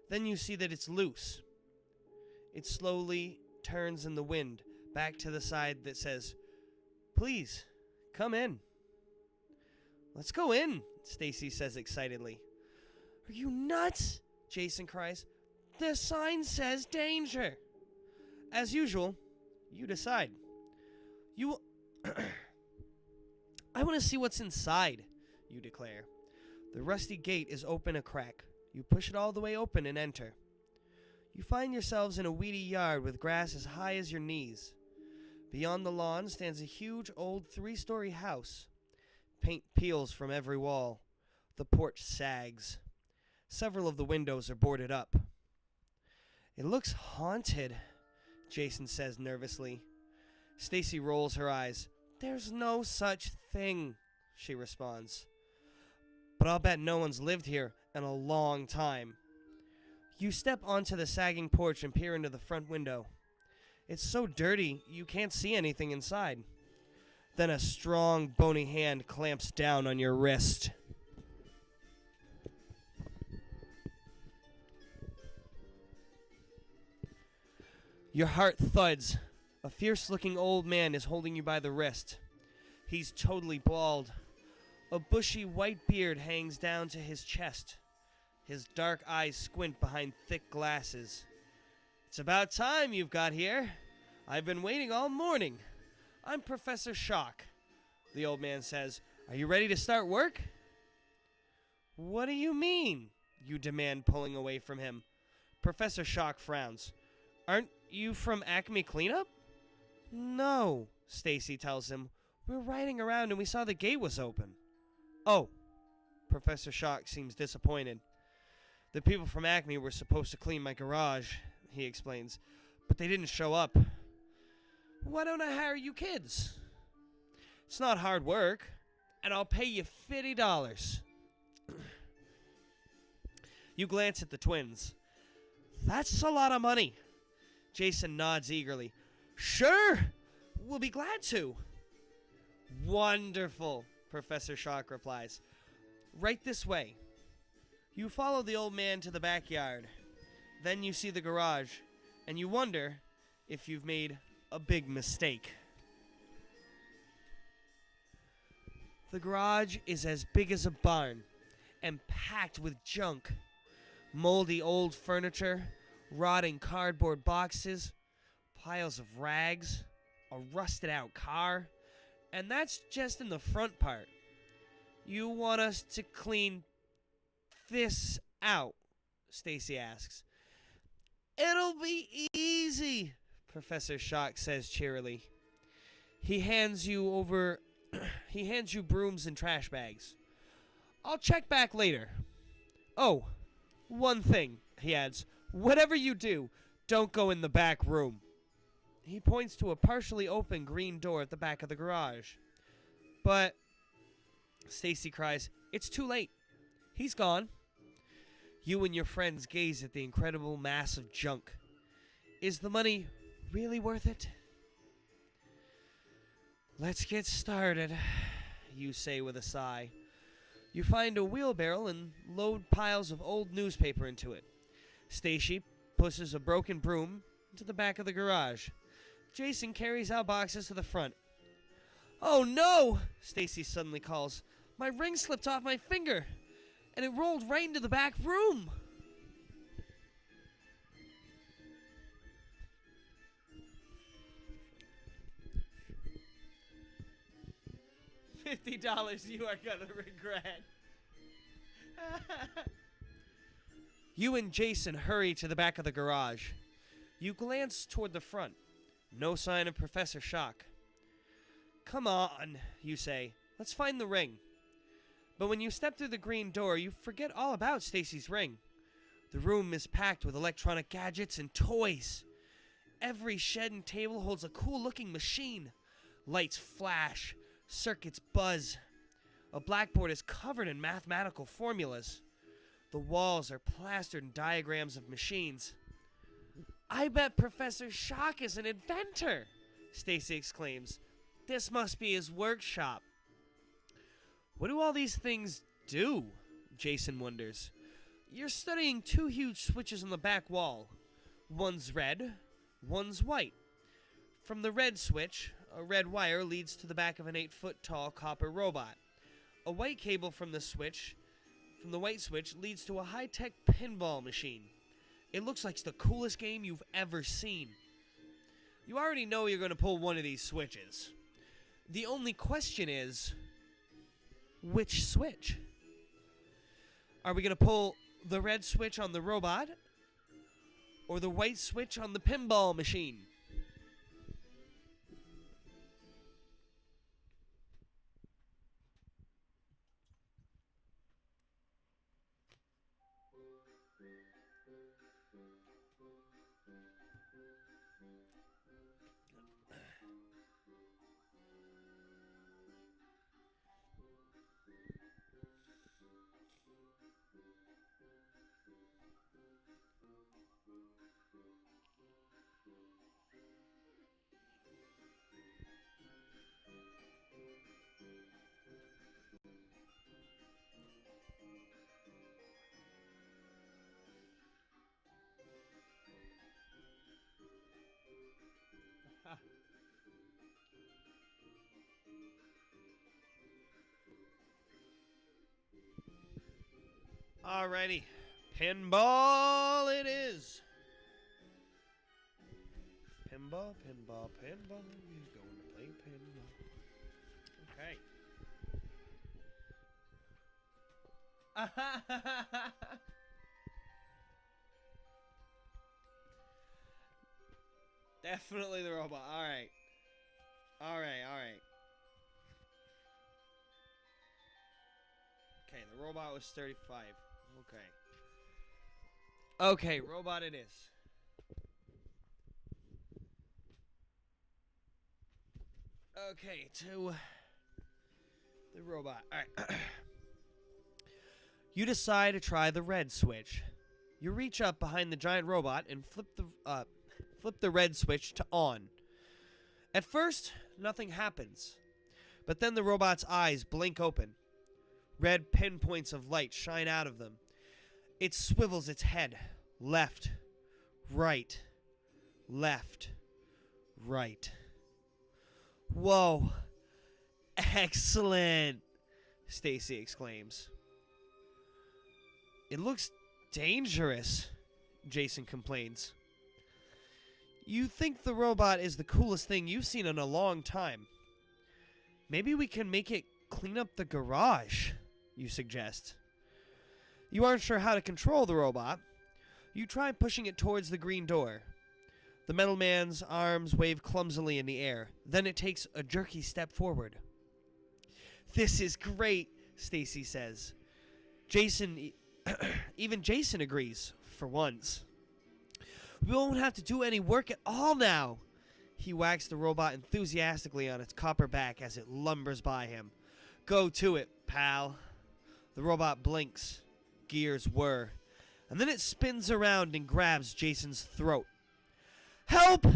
Then you see that it's loose. It slowly turns in the wind back to the side that says, "Please, come in." "Let's go in," Stacy says excitedly. "Are you nuts?" Jason cries. "The sign says danger." As usual, you decide. I want to see what's inside, you declare. The rusty gate is open a crack. You push it all the way open and enter. You find yourselves in a weedy yard with grass as high as your knees. Beyond the lawn stands a huge old 3-story house. Paint peels from every wall. The porch sags. Several of the windows are boarded up. "It looks haunted," Jason says nervously. Stacy rolls her eyes. "There's no such thing," she responds. "But I'll bet no one's lived here in a long time." You step onto the sagging porch and peer into the front window. It's so dirty you can't see anything inside. Then a strong, bony hand clamps down on your wrist. Your heart thuds. A fierce-looking old man is holding you by the wrist. He's totally bald. A bushy white beard hangs down to his chest. His dark eyes squint behind thick glasses. It's about time you've got here. I've been waiting all morning. I'm Professor Shock, the old man says. Are you ready to start work? What do you mean? You demand, pulling away from him. Professor Shock frowns. Aren't you from Acme Cleanup? No, Stacy tells him. We were riding around and we saw the gate was open. Oh, Professor Shock seems disappointed. The people from Acme were supposed to clean my garage, he explains, but they didn't show up. Why don't I hire you kids? It's not hard work, and I'll pay you $50. You glance at the twins. That's a lot of money. Jason nods eagerly. Sure, we'll be glad to. Wonderful, Professor Shock replies. Right this way. You follow the old man to the backyard. Then you see the garage, and you wonder if you've made a big mistake. The garage is as big as a barn and packed with junk. Moldy old furniture, rotting cardboard boxes, piles of rags, a rusted out car, and that's just in the front part. You want us to clean this out? Stacy asks. It'll be easy, Professor Shock says cheerily. He hands you brooms and trash bags. I'll check back later. Oh, one thing, he adds. Whatever you do, don't go in the back room. He points to a partially open green door at the back of the garage. But, Stacy cries, it's too late. He's gone. You and your friends gaze at the incredible mass of junk. Is the money really worth it? Let's get started, you say with a sigh. You find a wheelbarrow and load piles of old newspaper into it. Stacy pushes a broken broom into the back of the garage. Jason carries out boxes to the front. Oh no, Stacy suddenly calls. My ring slipped off my finger, and it rolled right into the back room. $50 you are gonna regret. You and Jason hurry to the back of the garage. You glance toward the front. No sign of Professor Shock. Come on, you say. Let's find the ring. But when you step through the green door, you forget all about Stacy's ring. The room is packed with electronic gadgets and toys. Every shed and table holds a cool-looking machine. Lights flash. Circuits buzz. A blackboard is covered in mathematical formulas. The walls are plastered in diagrams of machines. I bet Professor Shock is an inventor, Stacy exclaims. This must be his workshop. What do all these things do? Jason wonders. You're studying two huge switches on the back wall. One's red, one's white. From the red switch, a red wire leads to the back of an 8-foot-tall copper robot. A white cable from the white switch leads to a high-tech pinball machine. It looks like the coolest game you've ever seen. You already know you're going to pull one of these switches. The only question is, which switch? Are we going to pull the red switch on the robot or the white switch on the pinball machine? Alrighty. Pinball it is. Pinball, pinball, pinball. We're going to play pinball. Okay. Definitely the robot. Alright. Alright. Okay, the robot was 35. Okay, robot it is. Okay, to the robot. Alright. You decide to try the red switch. You reach up behind the giant robot and flip the red switch to on. At first, nothing happens. But then the robot's eyes blink open. Red pinpoints of light shine out of them. It swivels its head. Left. Right. Left. Right. Whoa. Excellent, Stacy exclaims. It looks dangerous, Jason complains. You think the robot is the coolest thing you've seen in a long time. Maybe we can make it clean up the garage, you suggest. You aren't sure how to control the robot. You try pushing it towards the green door. The metal man's arms wave clumsily in the air. Then it takes a jerky step forward. This is great, Stacy says. Even Jason agrees, for once. We won't have to do any work at all now. He whacks the robot enthusiastically on its copper back as it lumbers by him. Go to it, pal. The robot blinks. Gears whir. And then it spins around and grabs Jason's throat. Help!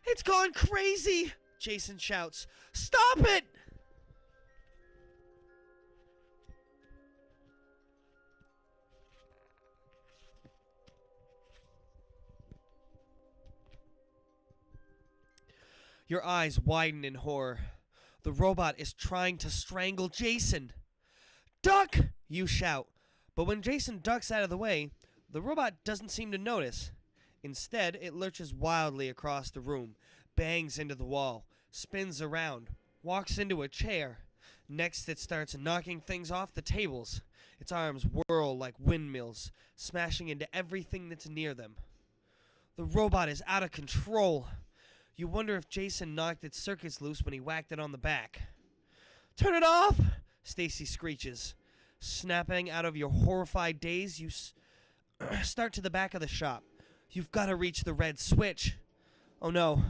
It's gone crazy! Jason shouts. Stop it! Your eyes widen in horror. The robot is trying to strangle Jason. Duck! You shout. But when Jason ducks out of the way, the robot doesn't seem to notice. Instead, it lurches wildly across the room, bangs into the wall, spins around, walks into a chair. Next, it starts knocking things off the tables. Its arms whirl like windmills, smashing into everything that's near them. The robot is out of control. You wonder if Jason knocked its circuits loose when he whacked it on the back. Turn it off! Stacy screeches. Snapping out of your horrified daze, you start to the back of the shop. You've got to reach the red switch. Oh no,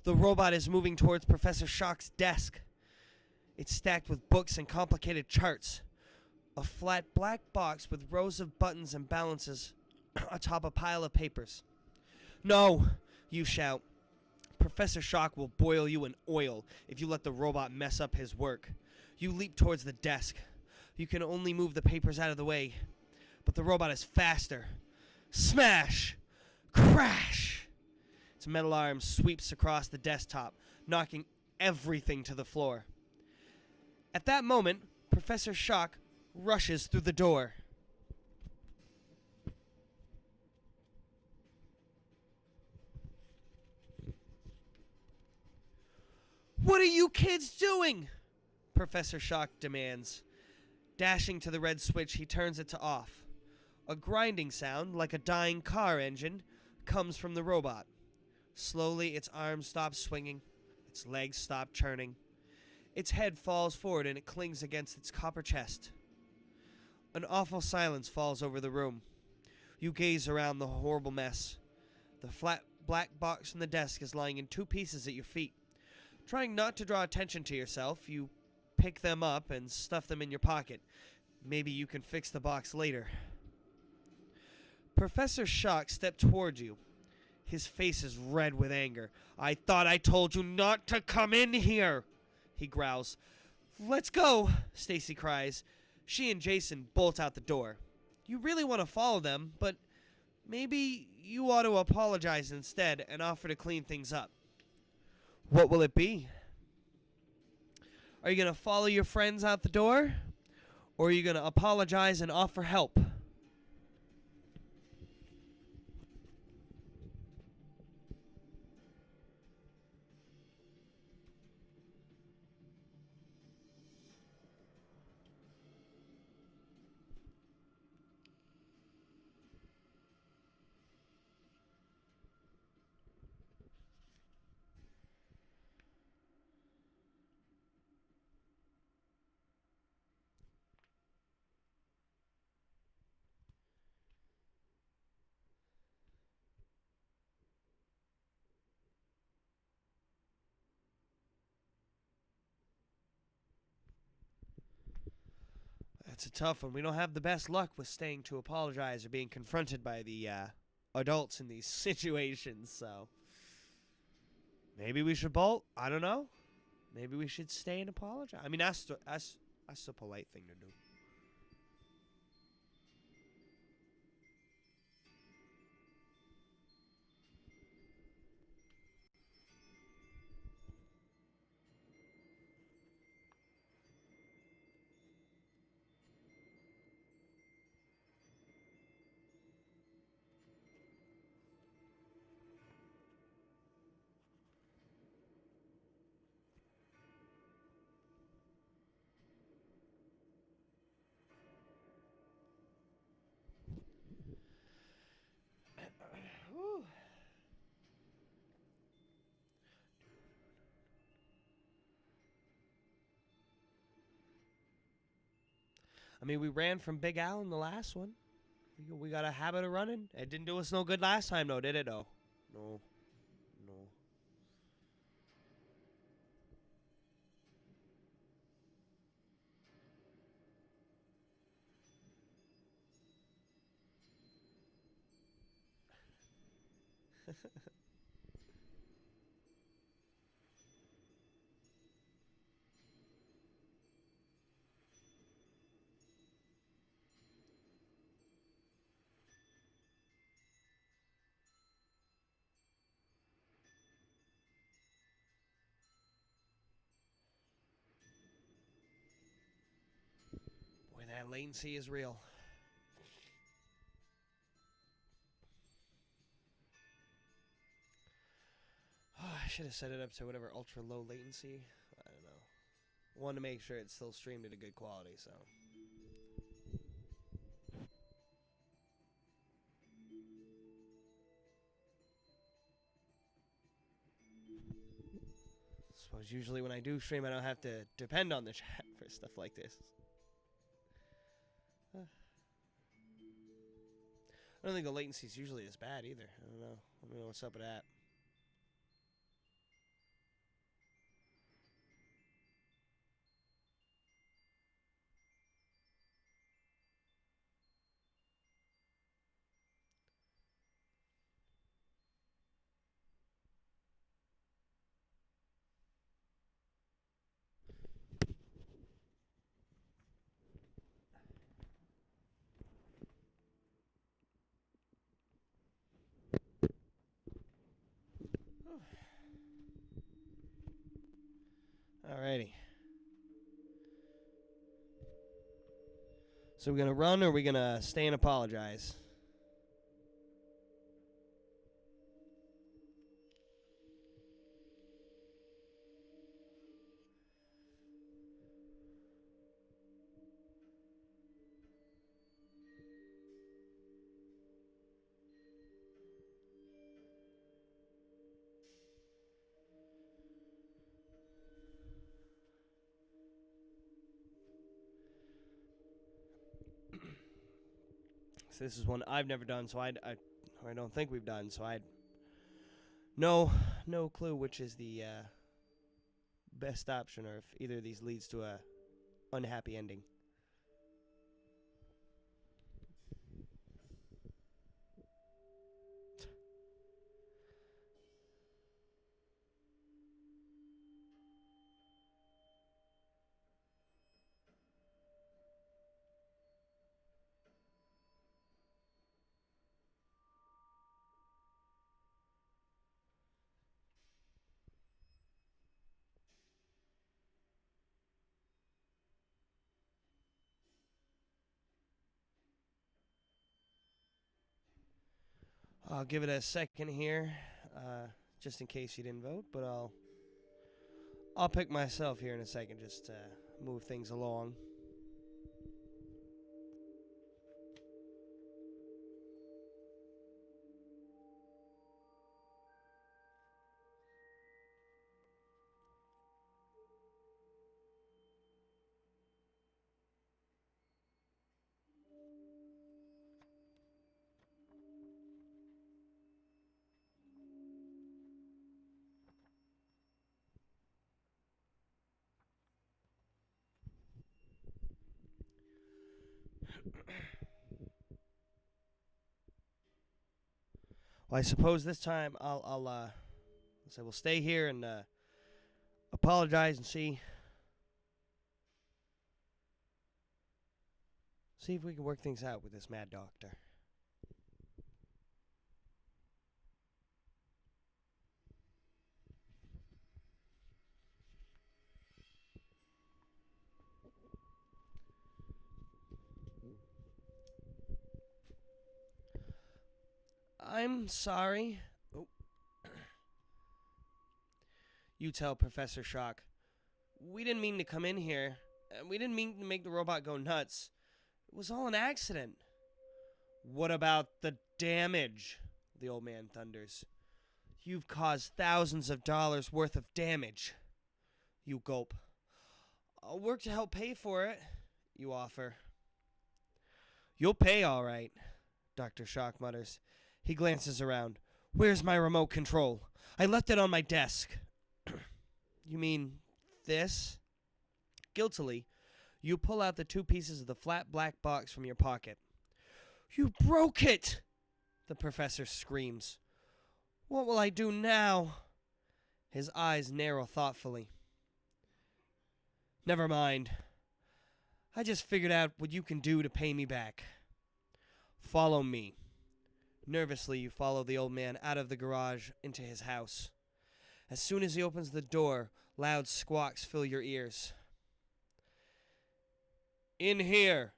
the robot is moving towards Professor Shock's desk. It's stacked with books and complicated charts. A flat black box with rows of buttons and balances atop a pile of papers. No, you shout. Professor Shock will boil you in oil if you let the robot mess up his work. You leap towards the desk. You can only move the papers out of the way, but the robot is faster. Smash! Crash! Its metal arm sweeps across the desktop, knocking everything to the floor. At that moment, Professor Shock rushes through the door. What are you kids doing? Professor Shock demands. Dashing to the red switch, he turns it to off. A grinding sound, like a dying car engine, comes from the robot. Slowly, its arms stop swinging. Its legs stop churning. Its head falls forward and it clings against its copper chest. An awful silence falls over the room. You gaze around the horrible mess. The flat black box on the desk is lying in two pieces at your feet. Trying not to draw attention to yourself, you pick them up and stuff them in your pocket. Maybe you can fix the box later. Professor Shock stepped toward you. His face is red with anger. I thought I told you not to come in here, he growls. Let's go, Stacy cries. She and Jason bolt out the door. You really want to follow them, but maybe you ought to apologize instead and offer to clean things up. What will it be? Are you going to follow your friends out the door? Or are you going to apologize and offer help? That's a tough one. We don't have the best luck with staying to apologize or being confronted by the adults in these situations, so maybe we should bolt. I don't know. Maybe we should stay and apologize. I mean, that's a polite thing to do. I mean, we ran from Big Al in the last one. We got a habit of running. It didn't do us no good last time, though, did it? No. No. No. Boy, that latency is real. Oh, I should have set it up to whatever ultra low latency. I don't know. I wanted to make sure it's still streamed at a good quality, so. Suppose usually when I do stream, I don't have to depend on the chat for stuff like this. I don't think the latency is usually as bad either. I don't know. Let me know what's up with that. Alrighty. So we're gonna run or we're gonna stay and apologize? So this is one I've never done, so I don't think we've done, so I no clue which is the best option or if either of these leads to a unhappy ending. I'll give it a second here, just in case you didn't vote, but I'll pick myself here in a second just to move things along. Well, I suppose this time I'll say we'll stay here and apologize and see if we can work things out with this mad doctor. I'm sorry. Oh. You tell Professor Shock. We didn't mean to come in here. We didn't mean to make the robot go nuts. It was all an accident. What about the damage? The old man thunders. You've caused thousands of dollars worth of damage. You gulp. I'll work to help pay for it, you offer. You'll pay all right, Dr. Shock mutters. He glances around. Where's my remote control? I left it on my desk. You mean this? Guiltily, you pull out the two pieces of the flat black box from your pocket. You broke it! The professor screams. What will I do now? His eyes narrow thoughtfully. Never mind. I just figured out what you can do to pay me back. Follow me. Nervously, you follow the old man out of the garage into his house. As soon as he opens the door, loud squawks fill your ears. In here,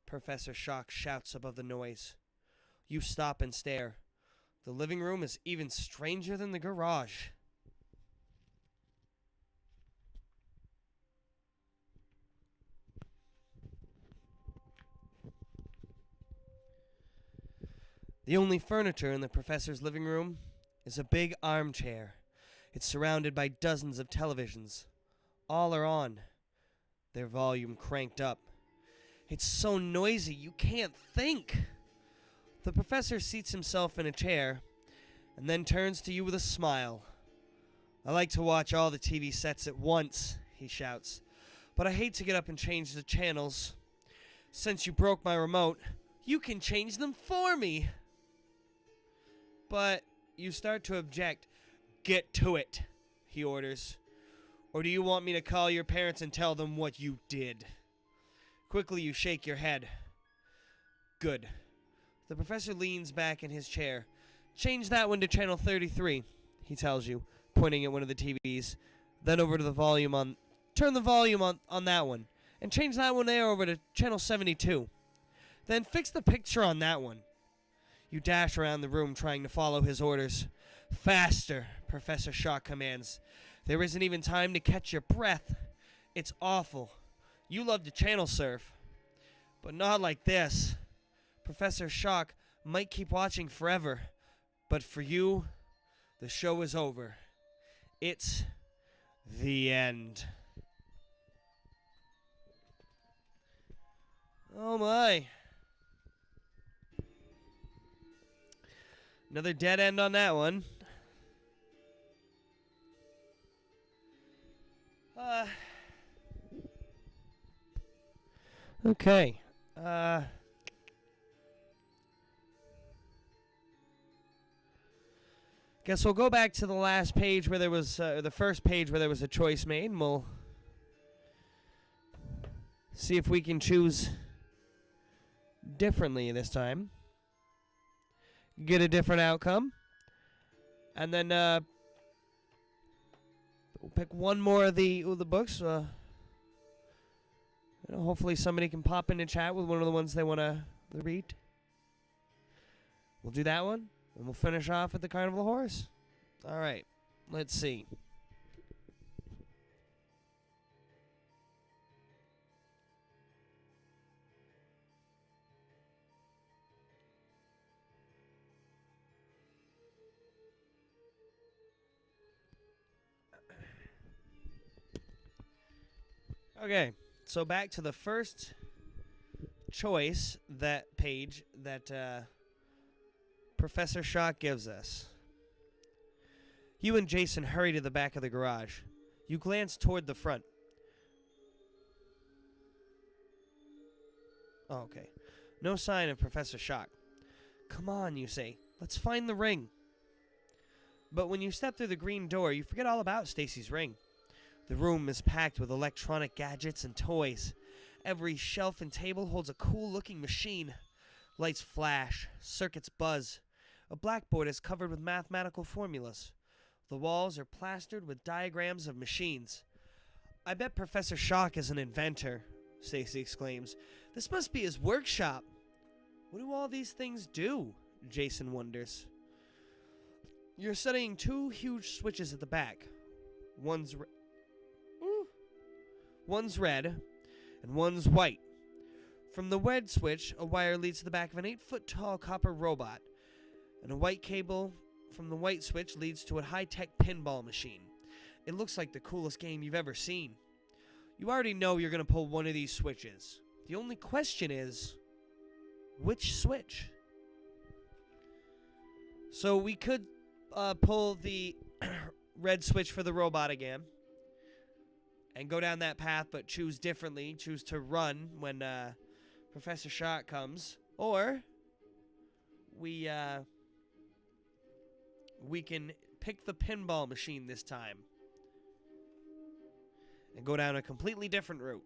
Professor Shock shouts above the noise. You stop and stare. The living room is even stranger than the garage. The only furniture in the professor's living room is a big armchair. It's surrounded by dozens of televisions. All are on, their volume cranked up. It's so noisy you can't think. The professor seats himself in a chair and then turns to you with a smile. I like to watch all the TV sets at once, he shouts, but I hate to get up and change the channels. Since you broke my remote, you can change them for me. But you start to object. Get to it, he orders. Or do you want me to call your parents and tell them what you did? Quickly you shake your head. Good. The professor leans back in his chair. Change that one to channel 33, he tells you, pointing at one of the TVs. Then over to the volume on... Turn the volume on that one. And change that one there over to channel 72. Then fix the picture on that one. You dash around the room trying to follow his orders. Faster, Professor Shock commands. There isn't even time to catch your breath. It's awful. You love to channel surf. But not like this. Professor Shock might keep watching forever. But for you, the show is over. It's the end. Oh my. Another dead end on that one. Okay. Guess we'll go back to the last page where there was, the first page where there was a choice made, and we'll see if we can choose differently this time. Get a different outcome. And then we'll pick one more of the books. Hopefully somebody can pop in and chat with one of the ones they want to read. We'll do that one. And we'll finish off with the carnival horse. All right. Let's see. Okay. So back to the first choice, that page that Professor Shock gives us. You and Jason hurry to the back of the garage. You glance toward the front. Oh, okay. No sign of Professor Shock. Come on, you say. Let's find the ring. But when you step through the green door, you forget all about Stacy's ring. The room is packed with electronic gadgets and toys. Every shelf and table holds a cool-looking machine. Lights flash, circuits buzz. A blackboard is covered with mathematical formulas. The walls are plastered with diagrams of machines. I bet Professor Shock is an inventor, Stacy exclaims. This must be his workshop. What do all these things do? Jason wonders. You're studying two huge switches at the back. One's red and one's white. From the red switch, a wire leads to the back of an 8-foot-tall copper robot, and a white cable from the white switch leads to a high-tech pinball machine. It looks like the coolest game you've ever seen. You already know you're going to pull one of these switches. The only question is, which switch? So we could pull the red switch for the robot again and go down that path, but choose differently. Choose to run when Professor Shock comes. Or we can pick the pinball machine this time and go down a completely different route.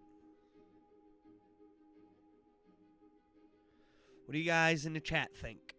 What do you guys in the chat think?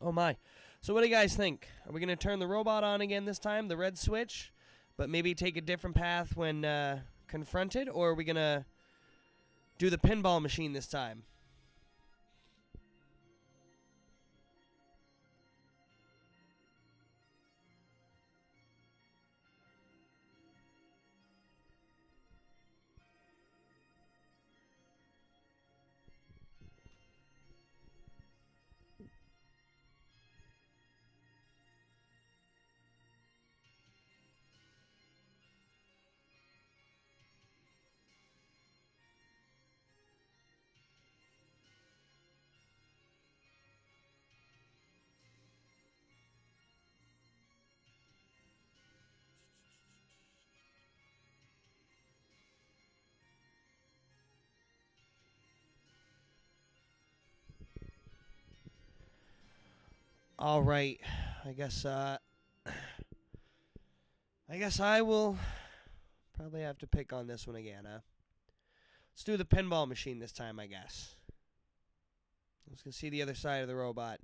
Oh my. So what do you guys think? Are we going to turn the robot on again this time, the red switch, but maybe take a different path when confronted? Or are we going to do the pinball machine this time? All right. I guess I will probably have to pick on this one again, huh? Let's do the pinball machine this time, I guess. Let's go see the other side of the robot.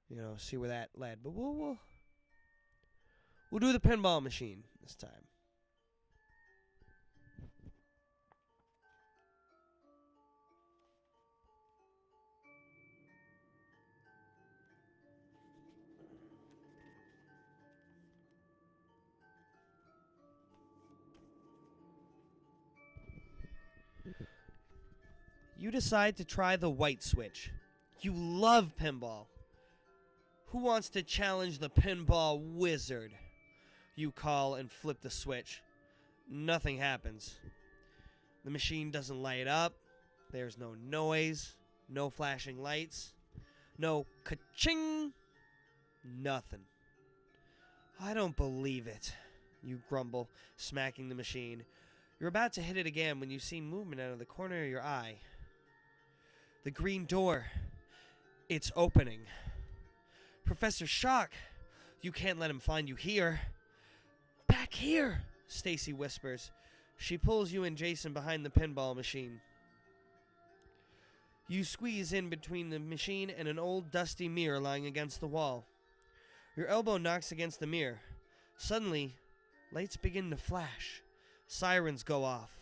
You know, see where that led. But we'll do the pinball machine this time. You decide to try the white switch. You love pinball. Who wants to challenge the pinball wizard? You call and flip the switch. Nothing happens. The machine doesn't light up. There's no noise, no flashing lights, no ka-ching, nothing. I don't believe it, you grumble, smacking the machine. You're about to hit it again when you see movement out of the corner of your eye. The green door. It's opening. Professor Shock, you can't let him find you here. Back here, Stacy whispers. She pulls you and Jason behind the pinball machine. You squeeze in between the machine and an old dusty mirror lying against the wall. Your elbow knocks against the mirror. Suddenly, lights begin to flash. Sirens go off.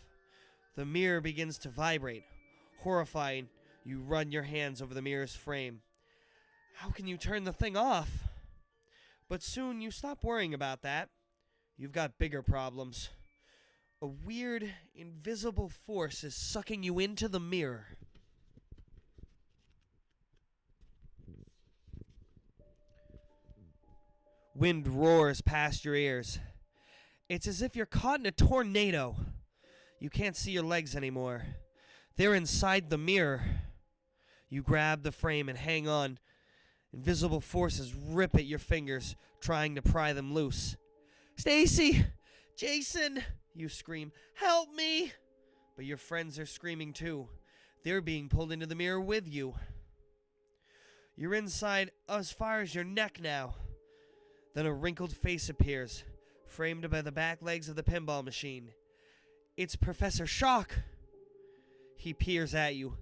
The mirror begins to vibrate. Horrified, you run your hands over the mirror's frame. How can you turn the thing off? But soon you stop worrying about that. You've got bigger problems. A weird, invisible force is sucking you into the mirror. Wind roars past your ears. It's as if you're caught in a tornado. You can't see your legs anymore. They're inside the mirror. You grab the frame and hang on. Invisible forces rip at your fingers, trying to pry them loose. Stacy! Jason! You scream. Help me! But your friends are screaming too. They're being pulled into the mirror with you. You're inside as far as your neck now. Then a wrinkled face appears, framed by the back legs of the pinball machine. It's Professor Shock. He peers at you.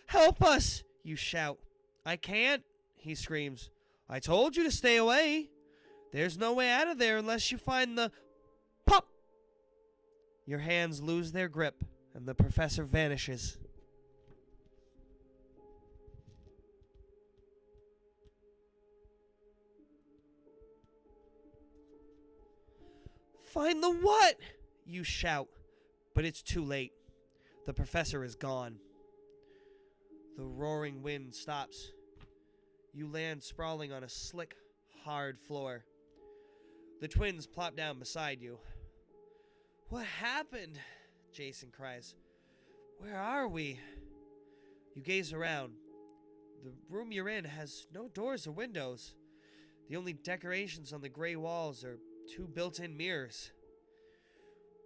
Help us! You shout. I can't, he screams. I told you to stay away. There's no way out of there unless you find the... Pop! Your hands lose their grip, and the professor vanishes. Find the what? You shout, but it's too late. The professor is gone. The roaring wind stops. You land sprawling on a slick, hard floor. The twins plop down beside you. What happened? Jason cries. Where are we? You gaze around. The room you're in has no doors or windows. The only decorations on the gray walls are 2 built-in mirrors.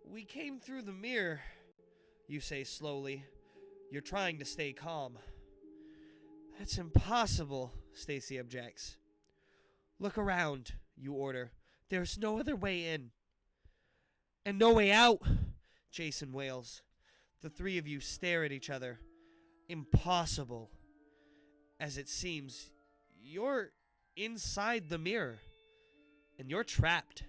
We came through the mirror, you say slowly. You're trying to stay calm. That's impossible, Stacy objects. Look around, you order. There's no other way in. And no way out, Jason wails. The 3 of you stare at each other. Impossible. As it seems, you're inside the mirror. And you're trapped.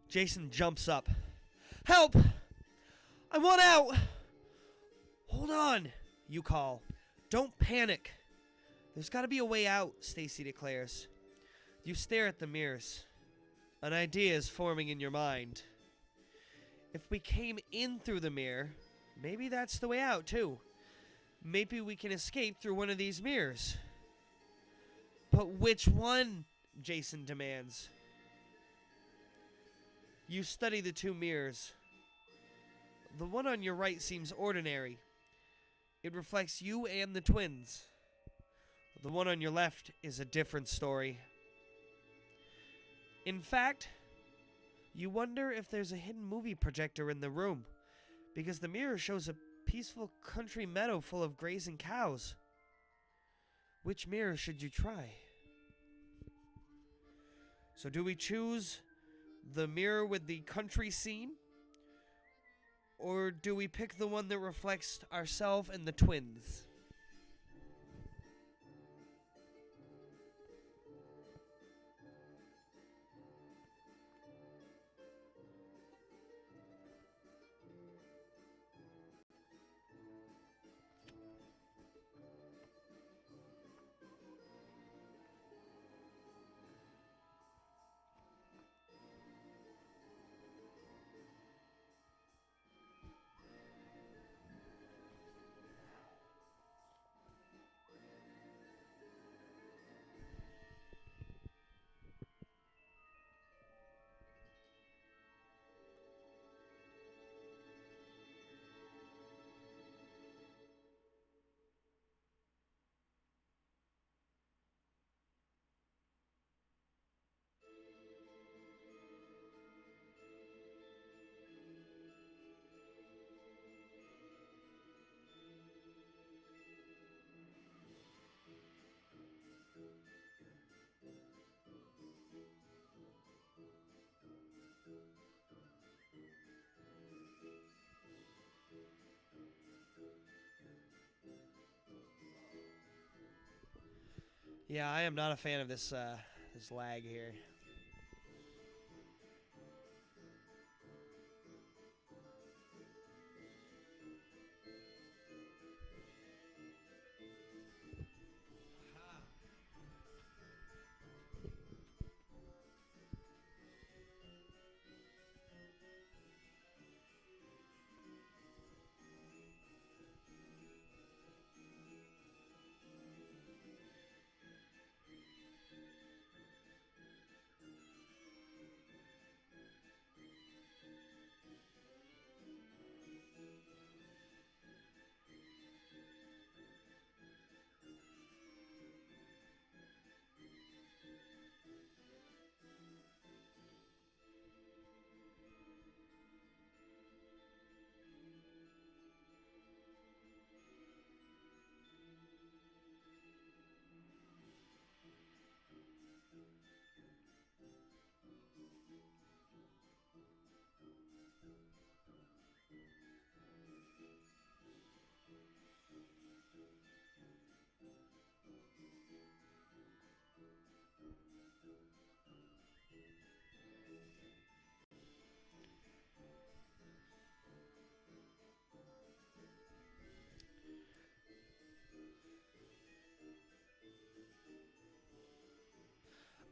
Jason jumps up. Help! I want out! Hold on, you call. Don't panic. There's got to be a way out, Stacy declares. You stare at the mirrors. An idea is forming in your mind. If we came in through the mirror, maybe that's the way out, too. Maybe we can escape through one of these mirrors. But which one? Jason demands. You study the 2 mirrors. The one on your right seems ordinary. It reflects you and the twins. The one on your left is a different story. In fact, you wonder if there's a hidden movie projector in the room, because the mirror shows a peaceful country meadow full of grazing cows. Which mirror should you try? So do we choose the mirror with the country scene? Or do we pick the one that reflects ourselves and the twins? Yeah, I am not a fan of this this lag here.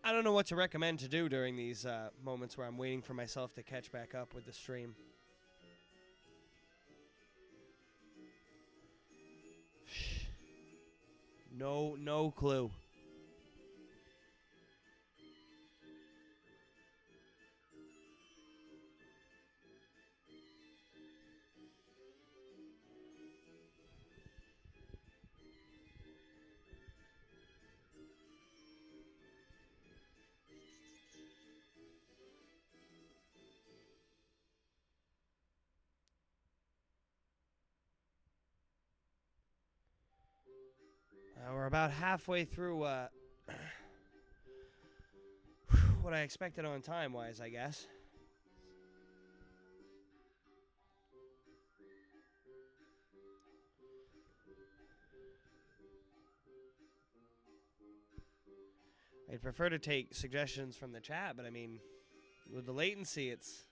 I don't know what to recommend to do during these moments where I'm waiting for myself to catch back up with the stream. No clue. We're about halfway through what I expected on time-wise, I guess. I'd prefer to take suggestions from the chat, but I mean, with the latency, it's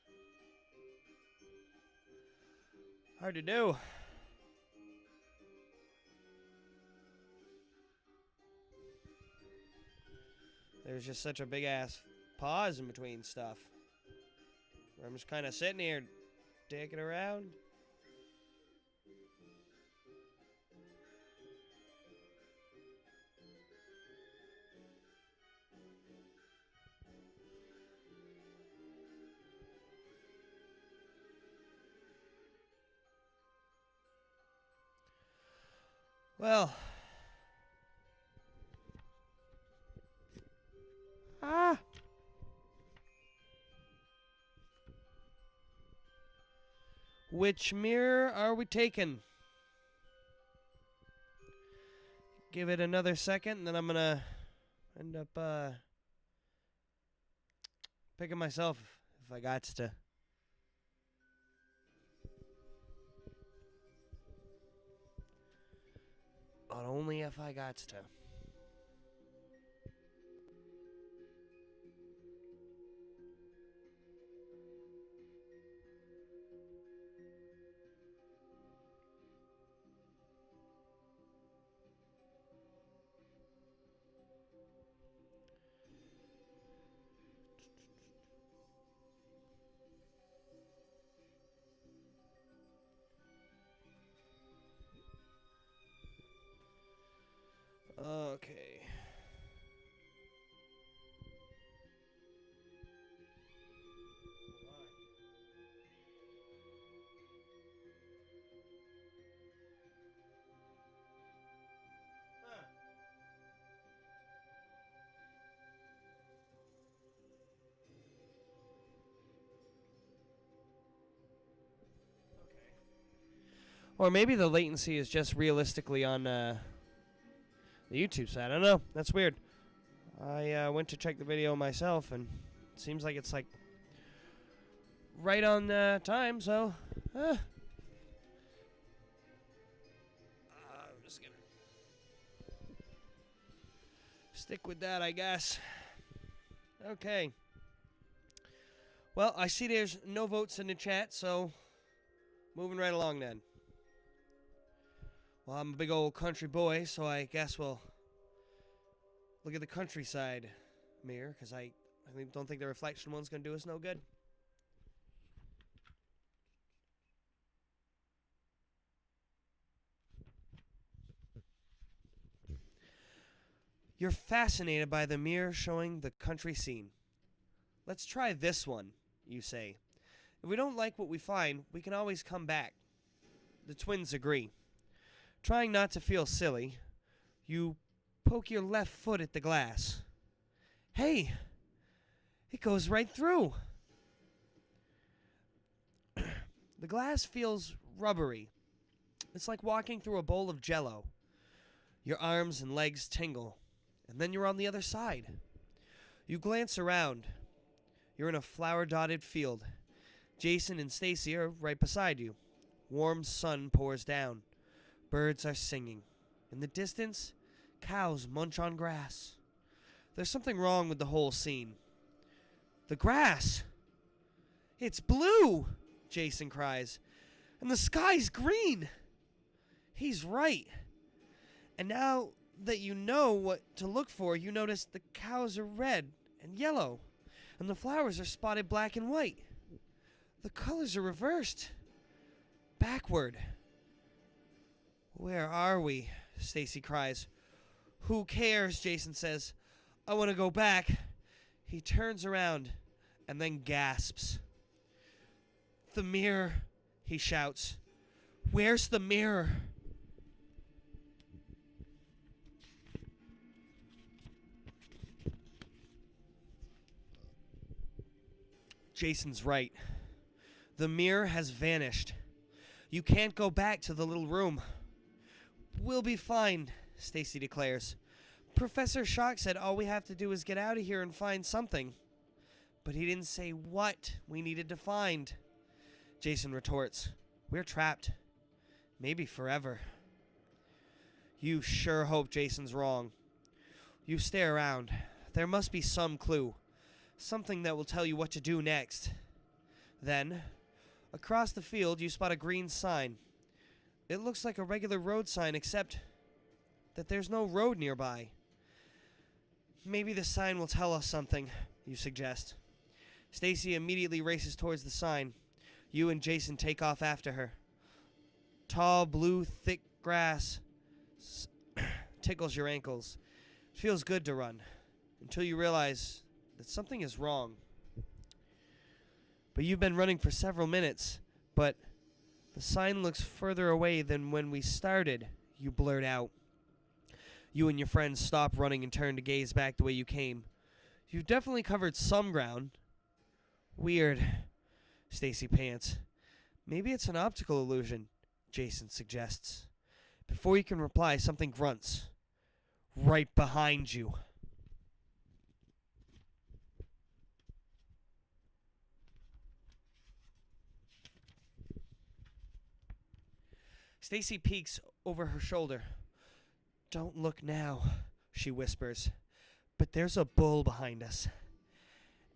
hard to do. There's just such a big-ass pause in between stuff. Where I'm just kind of sitting here, dicking around. Well. Which mirror are we taking? Give it another second, and then I'm going to end up picking myself if I got to. But only if I got to. Okay. Or maybe the latency is just realistically on the YouTube side. I don't know. That's weird. I went to check the video myself, and it seems like it's like right on time. So, I'm just gonna Stick with that, I guess. Okay. Well, I see there's no votes in the chat, so moving right along then. Well, I'm a big old country boy, so I guess we'll look at the countryside mirror, because I don't think the reflection one's going to do us no good. You're fascinated by the mirror showing the country scene. Let's try this one, you say. If we don't like what we find, we can always come back. The twins agree. Trying not to feel silly, you poke your left foot at the glass. Hey, it goes right through. The glass feels rubbery. It's like walking through a bowl of jello. Your arms and legs tingle, and then you're on the other side. You glance around. You're in a flower-dotted field. Jason and Stacy are right beside you. Warm sun pours down. Birds are singing. In the distance, cows munch on grass. There's something wrong with the whole scene. The grass! It's blue! Jason cries. And the sky's green! He's right. And now that you know what to look for, you notice the cows are red and yellow, and the flowers are spotted black and white. The colors are reversed. Backward. Where are we? Stacy cries. Who cares? Jason says. I want to go back. He turns around and then gasps. The mirror, he shouts. Where's the mirror? Jason's right. The mirror has vanished. You can't go back to the little room. We'll be fine, Stacy declares. Professor Shock said all we have to do is get out of here and find something. But he didn't say what we needed to find. Jason retorts. We're trapped. Maybe forever. You sure hope Jason's wrong. You stare around. There must be some clue. Something that will tell you what to do next. Then, across the field, you spot a green sign. It looks like a regular road sign, except that there's no road nearby. Maybe the sign will tell us something, you suggest. Stacy immediately races towards the sign. You and Jason take off after her. Tall, blue, thick grass tickles your ankles. It feels good to run, until you realize that something is wrong. But you've been running for several minutes, but the sign looks further away than when we started, you blurt out. You and your friends stop running and turn to gaze back the way you came. You've definitely covered some ground. Weird, Stacy pants. Maybe it's an optical illusion, Jason suggests. Before you can reply, something grunts. Right behind you. Stacy peeks over her shoulder. Don't look now, she whispers. But there's a bull behind us.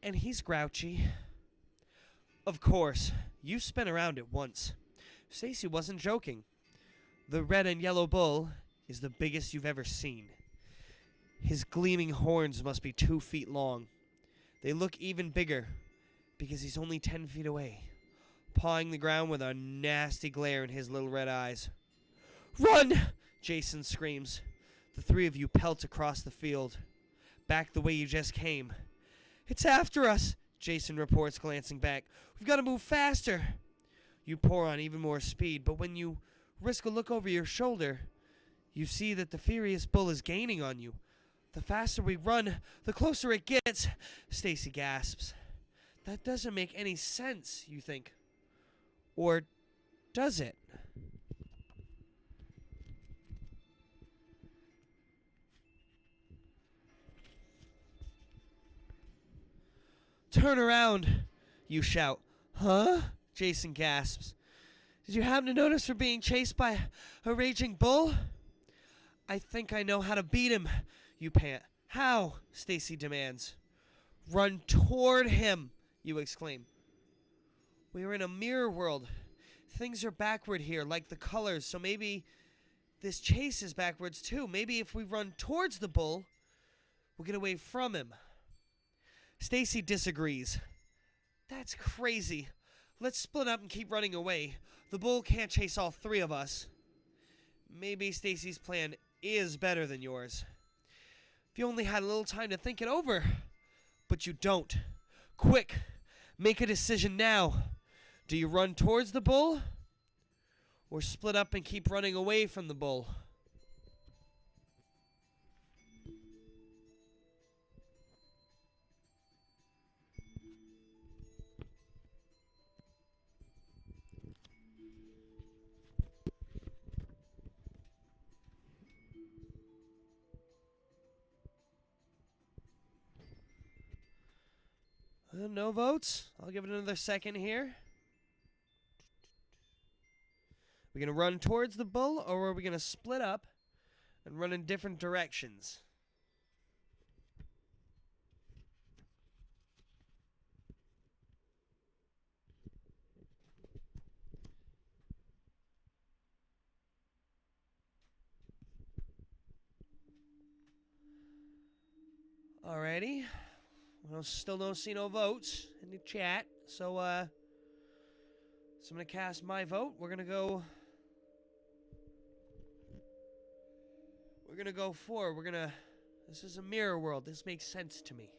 And he's grouchy. Of course, you spin around it once. Stacy wasn't joking. The red and yellow bull is the biggest you've ever seen. His gleaming horns must be 2 feet long. They look even bigger because he's only 10 feet away, pawing the ground with a nasty glare in his little red eyes. Run! Jason screams. The three of you pelt across the field, back the way you just came. It's after us, Jason reports, glancing back. We've got to move faster. You pour on even more speed, but when you risk a look over your shoulder, you see that the furious bull is gaining on you. The faster we run, the closer it gets, Stacy gasps. That doesn't make any sense, you think. Or does it? Turn around, you shout. Huh? Jason gasps. Did you happen to notice we're being chased by a raging bull? I think I know how to beat him, you pant. How? Stacy demands. Run toward him, you exclaim. We are in a mirror world. Things are backward here, like the colors, so maybe this chase is backwards too. Maybe if we run towards the bull, we'll get away from him. Stacy disagrees. That's crazy. Let's split up and keep running away. The bull can't chase all three of us. Maybe Stacy's plan is better than yours. If you only had a little time to think it over. But you don't. Quick, make a decision now. Do you run towards the bull? Or split up and keep running away from the bull? No votes. I'll give it another second here. We're going to run towards the bull, or are we going to split up and run in different directions? Alrighty. Well, still don't see no votes in the chat, so I'm going to cast my vote. We're going to go for, this is a mirror world. This makes sense to me.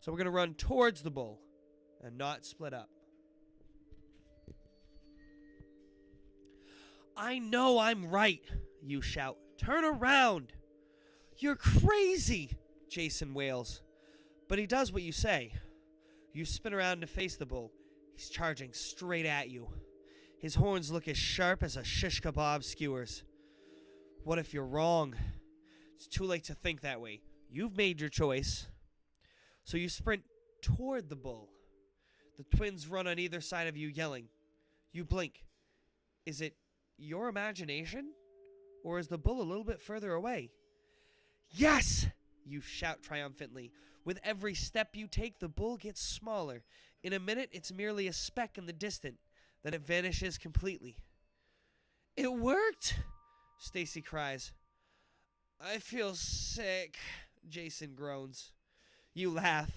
So we're going to run towards the bull and not split up. I know I'm right, you shout. Turn around. You're crazy, Jason wails. But he does what you say. You spin around to face the bull. He's charging straight at you. His horns look as sharp as a shish kebab skewers. What if you're wrong? It's too late to think that way. You've made your choice. So you sprint toward the bull. The twins run on either side of you, yelling. You blink. Is it your imagination? Or is the bull a little bit further away? Yes! You shout triumphantly. With every step you take, the bull gets smaller. In a minute, it's merely a speck in the distance. Then it vanishes completely. It worked! Stacy cries. I feel sick, Jason groans. You laugh.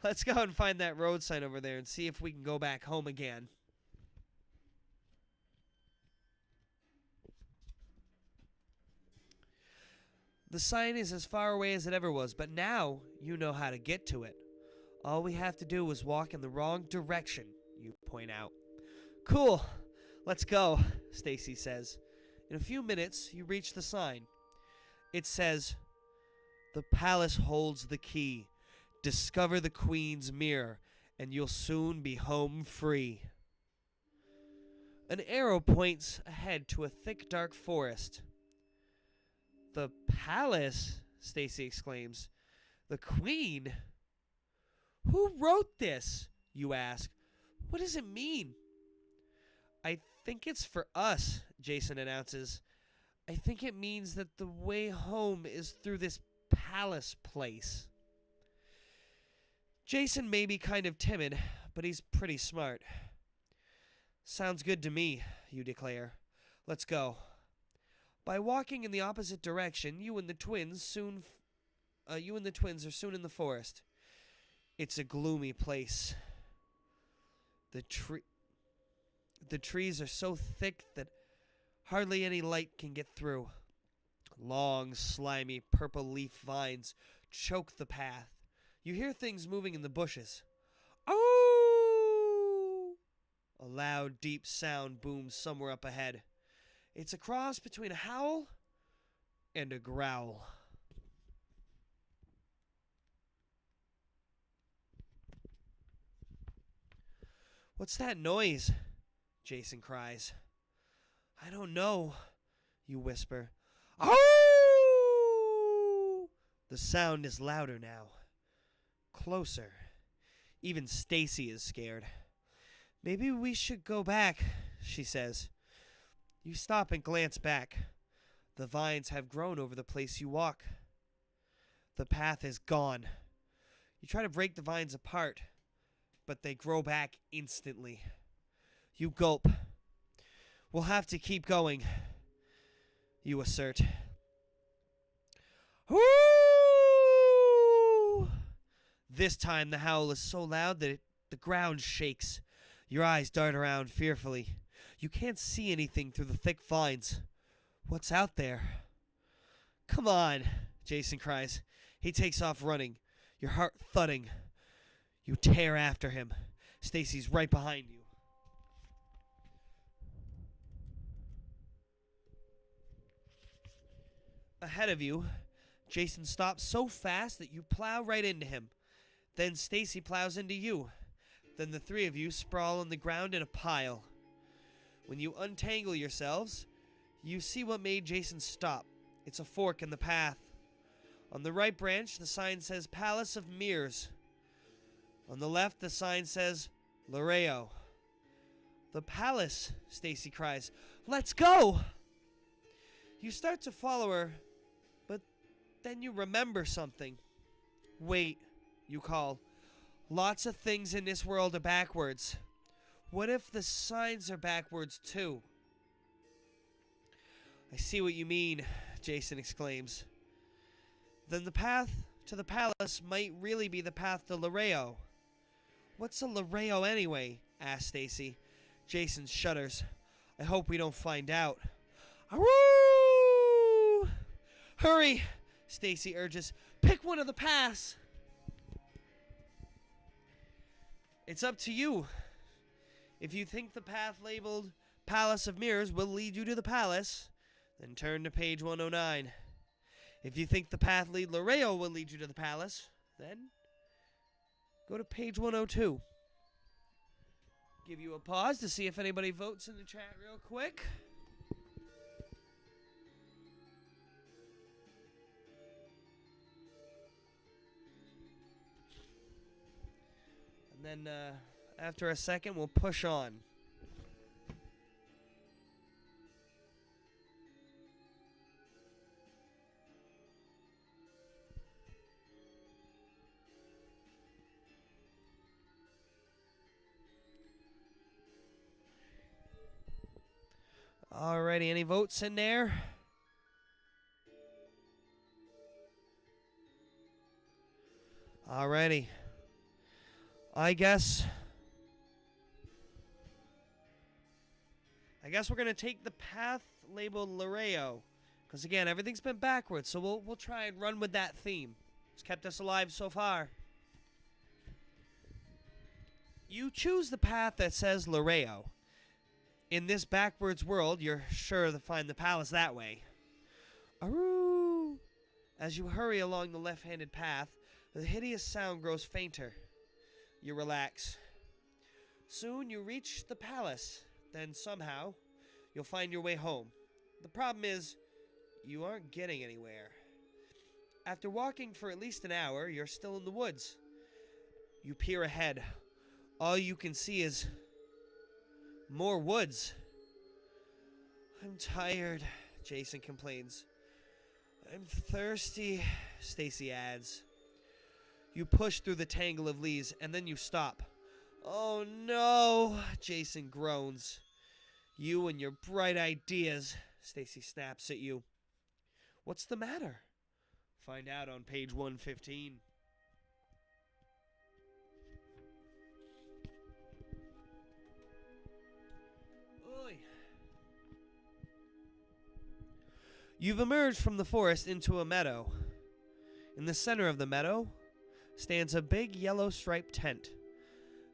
Let's go and find that road sign over there and see if we can go back home again. The sign is as far away as it ever was, but now you know how to get to it. All we have to do is walk in the wrong direction, you point out. Cool. Let's go, Stacy says. In a few minutes, you reach the sign. It says, "The palace holds the key. Discover the queen's mirror, and you'll soon be home free." An arrow points ahead to a thick, dark forest. The palace? Stacy exclaims. The queen? Who wrote this? You ask. What does it mean? I think it's for us, Jason announces. I think it means that the way home is through this palace place. Jason may be kind of timid, but he's pretty smart. Sounds good to me, you declare. Let's go. By walking in the opposite direction, you and the twins are soon in the forest. It's a gloomy place. The trees are so thick that hardly any light can get through. Long, slimy, purple leaf vines choke the path. You hear things moving in the bushes. Oh! A loud, deep sound booms somewhere up ahead. It's a cross between a howl and a growl. What's that noise? Jason cries. I don't know, you whisper. Oh! The sound is louder now. Closer. Even Stacy is scared. Maybe we should go back, she says. You stop and glance back. The vines have grown over the place you walk. The path is gone. You try to break the vines apart, but they grow back instantly. You gulp. We'll have to keep going, you assert. Woo! This time the howl is so loud that the ground shakes. Your eyes dart around fearfully. You can't see anything through the thick vines. What's out there? Come on, Jason cries. He takes off running, your heart thudding. You tear after him. Stacy's right behind you. Ahead of you, Jason stops so fast that you plow right into him. Then Stacy plows into you. Then the three of you sprawl on the ground in a pile. When you untangle yourselves, you see what made Jason stop. It's a fork in the path. On the right branch, the sign says Palace of Mirrors. On the left, the sign says Loreo. The palace, Stacy cries. Let's go! You start to follow her, but then you remember something. Wait, you call. Lots of things in this world are backwards. What if the signs are backwards too? I see what you mean, Jason exclaims. Then the path to the palace might really be the path to Loreo. What's a Loreo anyway? Asks Stacy. Jason shudders. I hope we don't find out. Aroo! Hurry, Stacy urges. Pick one of the paths. It's up to you. If you think the path labeled Palace of Mirrors will lead you to the palace, then turn to page 109. If you think the path lead Loreo will lead you to the palace, then go to page 102. Give you a pause to see if anybody votes in the chat real quick. And then after a second, we'll push on. Alrighty, any votes in there? Alrighty. I guess we're gonna take the path labeled Loreo, because again, everything's been backwards. So we'll try and run with that theme. It's kept us alive so far. You choose the path that says Loreo. In this backwards world, you're sure to find the palace that way. Aroo! As you hurry along the left-handed path, the hideous sound grows fainter. You relax. Soon you reach the palace. Then somehow, you'll find your way home. The problem is, you aren't getting anywhere. After walking for at least an hour, you're still in the woods. You peer ahead. All you can see is more woods. I'm tired, Jason complains. I'm thirsty, Stacy adds. You push through the tangle of leaves, and then you stop. Oh no, Jason groans. You and your bright ideas, Stacy snaps at you. What's the matter? Find out on page 115. Oi. You've emerged from the forest into a meadow. In the center of the meadow stands a big yellow striped tent.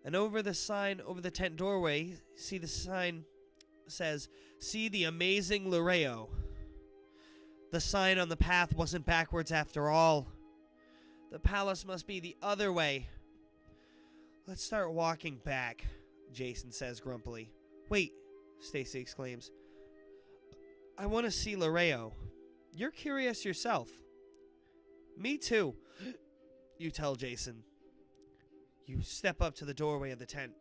And over the sign over the tent doorway, see the sign says, "See the amazing Loreo." The sign on the path wasn't backwards after all. The palace must be the other way. Let's start walking back, Jason says grumpily. Wait, Stacy exclaims. I want to see Loreo. You're curious yourself. Me too, you tell Jason. You step up to the doorway of the tent.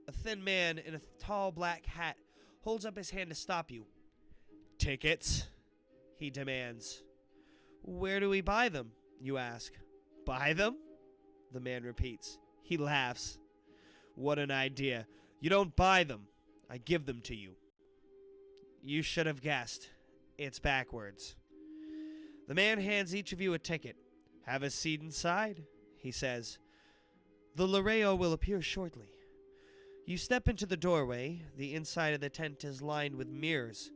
A thin man in a tall black hat holds up his hand to stop you. Tickets, he demands. Where do we buy them? you ask. Buy them? The man repeats. He laughs. What an idea. You don't buy them. I give them to you. You should have guessed. It's backwards. The man hands each of you a ticket. Have a seat inside, he says. The Laureo will appear shortly. You step into the doorway. The inside of the tent is lined with mirrors,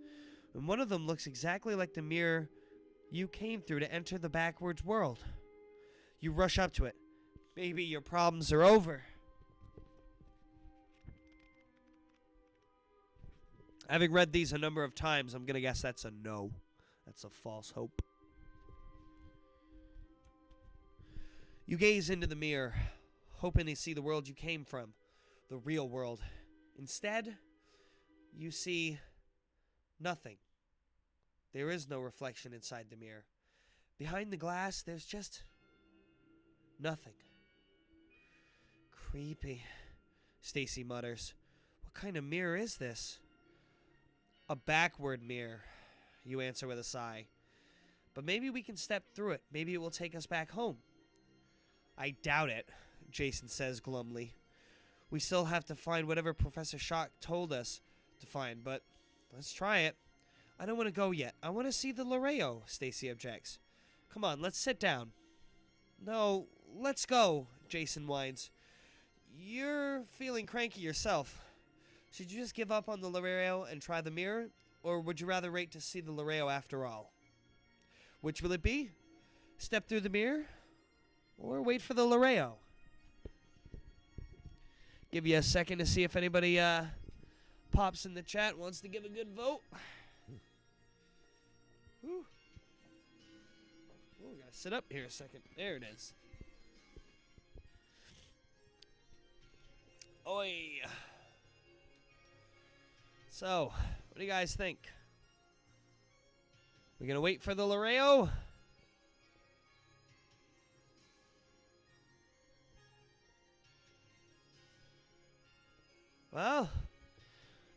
and one of them looks exactly like the mirror you came through to enter the backwards world. You rush up to it. Maybe your problems are over. Having read these a number of times, I'm going to guess that's a no. That's a false hope. You gaze into the mirror, hoping to see the world you came from, the real world. Instead, you see nothing. There is no reflection inside the mirror. Behind the glass, there's just nothing. Creepy, Stacy mutters. What kind of mirror is this? A backward mirror, you answer with a sigh. But maybe we can step through it. Maybe it will take us back home. I doubt it, Jason says glumly. We still have to find whatever Professor Shock told us to find, but let's try it. I don't want to go yet. I want to see the Laureo, Stacy objects. Come on, let's sit down. No, let's go, Jason whines. You're feeling cranky yourself. Should you just give up on the Laureo and try the mirror, or would you rather wait to see the Laureo after all? Which will it be? Step through the mirror, or wait for the Laureo? Give you a second to see if anybody pops in the chat, wants to give a good vote. Ooh, gotta sit up here a second. There it is. Oi. So, what do you guys think? We gonna wait for the Laureo? Well,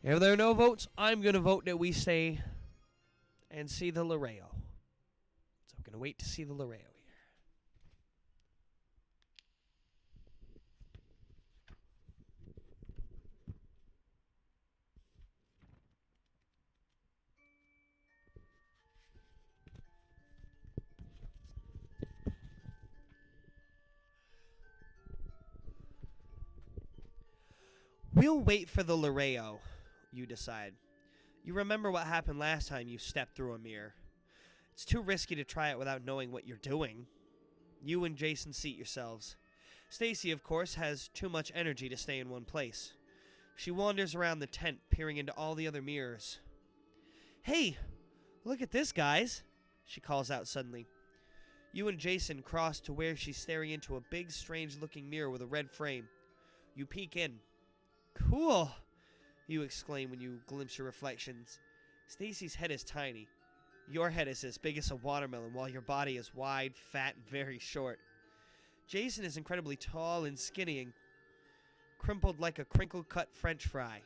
if there are no votes, I'm gonna vote that we stay and see the Laureo. So I'm gonna wait to see the Laureo here. We'll wait for the Laureo, you decide. You remember what happened last time you stepped through a mirror. It's too risky to try it without knowing what you're doing. You and Jason seat yourselves. Stacy, of course, has too much energy to stay in one place. She wanders around the tent, peering into all the other mirrors. Hey, look at this, guys, she calls out suddenly. You and Jason cross to where she's staring into a big, strange-looking mirror with a red frame. You peek in. Cool, you exclaim when you glimpse your reflections. Stacy's head is tiny. Your head is as big as a watermelon, while your body is wide, fat, and very short. Jason is incredibly tall and skinny and crumpled like a crinkle-cut French fry.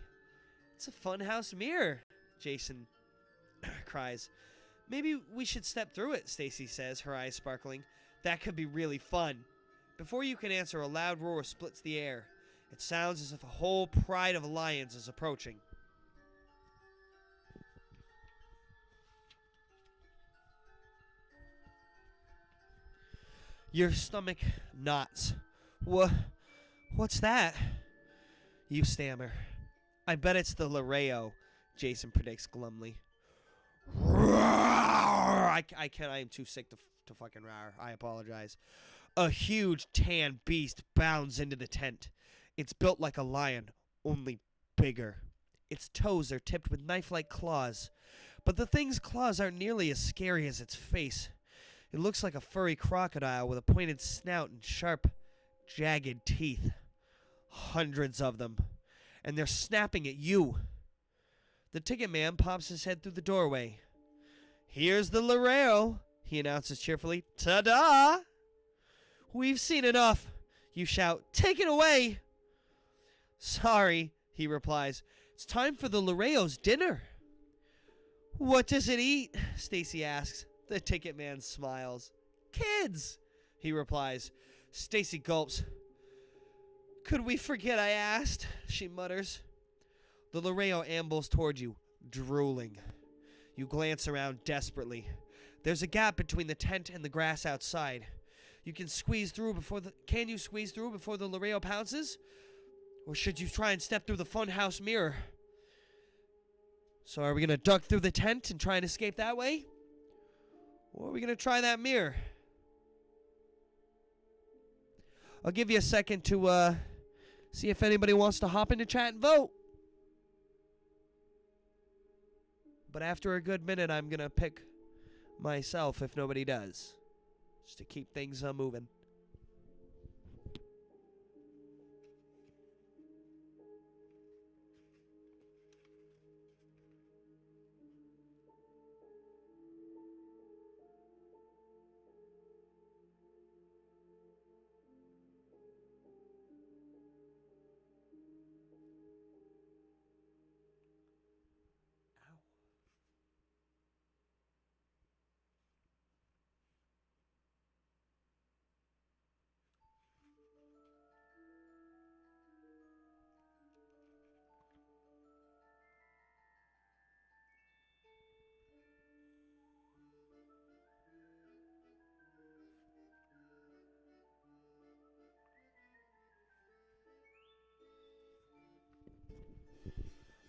It's a funhouse mirror, Jason cries. Maybe we should step through it, Stacy says, her eyes sparkling. That could be really fun. Before you can answer, a loud roar splits the air. It sounds as if a whole pride of lions is approaching. Your stomach knots. What's that? You stammer. I bet it's the Laureo, Jason predicts glumly. I can't. I am too sick to fucking roar. I apologize. A huge tan beast bounds into the tent. It's built like a lion, only bigger. Its toes are tipped with knife-like claws, but the thing's claws aren't nearly as scary as its face. It looks like a furry crocodile with a pointed snout and sharp, jagged teeth. Hundreds of them, and they're snapping at you. The ticket man pops his head through the doorway. Here's the Laureo, he announces cheerfully. Ta-da! We've seen enough, you shout. Take it away! Sorry, he replies. It's time for the Laureo's dinner. What does it eat? Stacy asks. The ticket man smiles. Kids, he replies. Stacy gulps. Could we forget I asked? She mutters. The Laredo ambles toward you, drooling. You glance around desperately. There's a gap between the tent and the grass outside. You can squeeze through before the... Can you squeeze through before the Laredo pounces? Or should you try and step through the funhouse mirror? So are we going to duck through the tent and try and escape that way? Or are we going to try that mirror? I'll give you a second to see if anybody wants to hop into chat and vote. But after a good minute, I'm going to pick myself if nobody does. Just to keep things moving.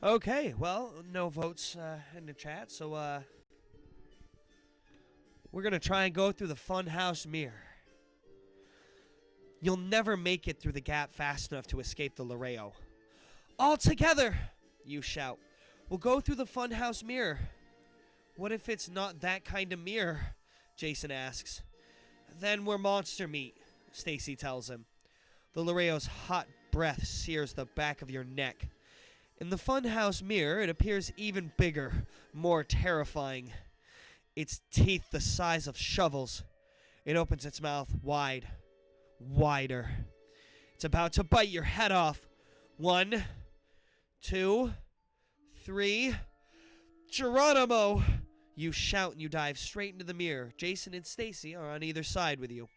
Okay, well, no votes in the chat, so we're going to try and go through the funhouse mirror. You'll never make it through the gap fast enough to escape the Laredo. All together, you shout. We'll go through the funhouse mirror. What if it's not that kind of mirror? Jason asks. Then we're monster meat, Stacy tells him. The Laredo's hot breath sears the back of your neck. In the funhouse mirror, it appears even bigger, more terrifying. Its teeth the size of shovels. It opens its mouth wide, wider. It's about to bite your head off. 1, 2, 3. Geronimo! You shout and you dive straight into the mirror. Jason and Stacy are on either side with you.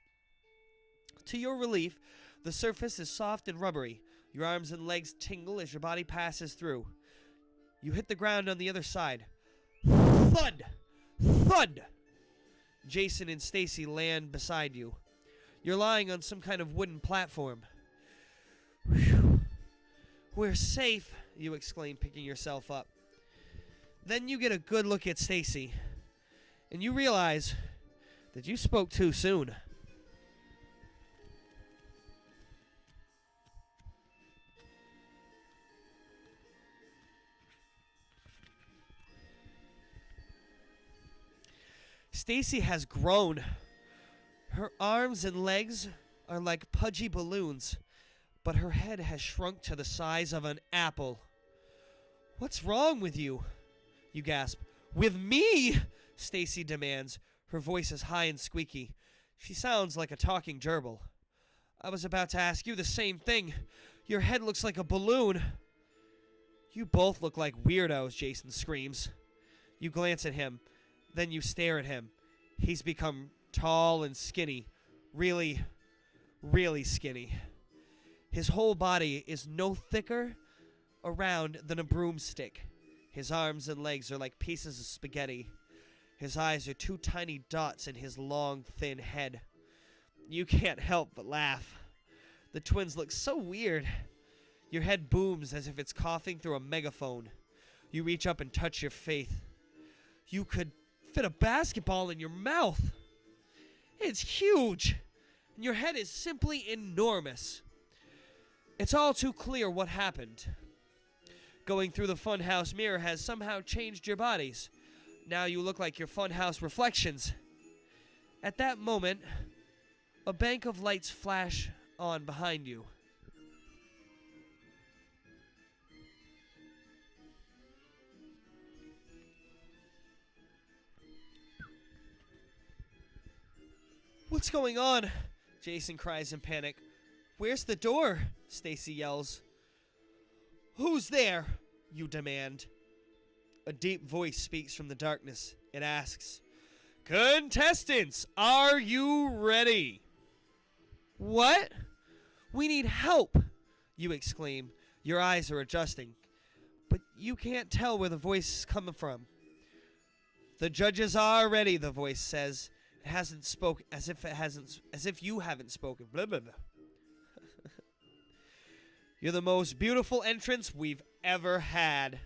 To your relief, the surface is soft and rubbery. Your arms and legs tingle as your body passes through. You hit the ground on the other side. Thud! Thud! Jason and Stacy land beside you. You're lying on some kind of wooden platform. Whew. We're safe, you exclaim, picking yourself up. Then you get a good look at Stacy, and you realize that you spoke too soon. Stacy has grown. Her arms and legs are like pudgy balloons, but her head has shrunk to the size of an apple. What's wrong with you? You gasp. With me? Stacy demands. Her voice is high and squeaky. She sounds like a talking gerbil. I was about to ask you the same thing. Your head looks like a balloon. You both look like weirdos, Jason screams. You glance at him. Then you stare at him. He's become tall and skinny. Really, really skinny. His whole body is no thicker around than a broomstick. His arms and legs are like pieces of spaghetti. His eyes are 2 tiny dots in his long, thin head. You can't help but laugh. The twins look so weird. Your head booms as if it's coughing through a megaphone. You reach up and touch your face. You could fit a basketball in your mouth. It's huge, and your head is simply enormous. It's all too clear what happened. Going through the funhouse mirror has somehow changed your bodies. Now you look like your funhouse reflections. At that moment, a bank of lights flash on behind you. What's going on? Jason cries in panic. Where's the door? Stacy yells. Who's there? You demand. A deep voice speaks from the darkness. It asks, Contestants, are you ready? What? We need help, you exclaim. Your eyes are adjusting, but you can't tell where the voice is coming from. The judges are ready, the voice says. It hasn't spoken as if you haven't spoken. Blah, blah, blah. You're the most beautiful entrance we've ever had.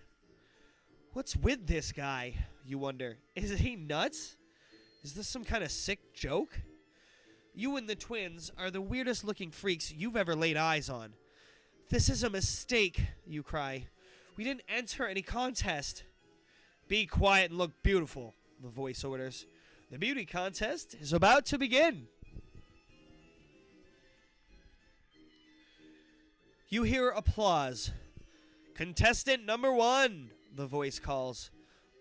What's with this guy, you wonder? Is he nuts? Is this some kind of sick joke? You and the twins are the weirdest looking freaks you've ever laid eyes on. This is a mistake, you cry. We didn't enter any contest. Be quiet and look beautiful, the voice orders. The beauty contest is about to begin. You hear applause. Contestant number 1, the voice calls.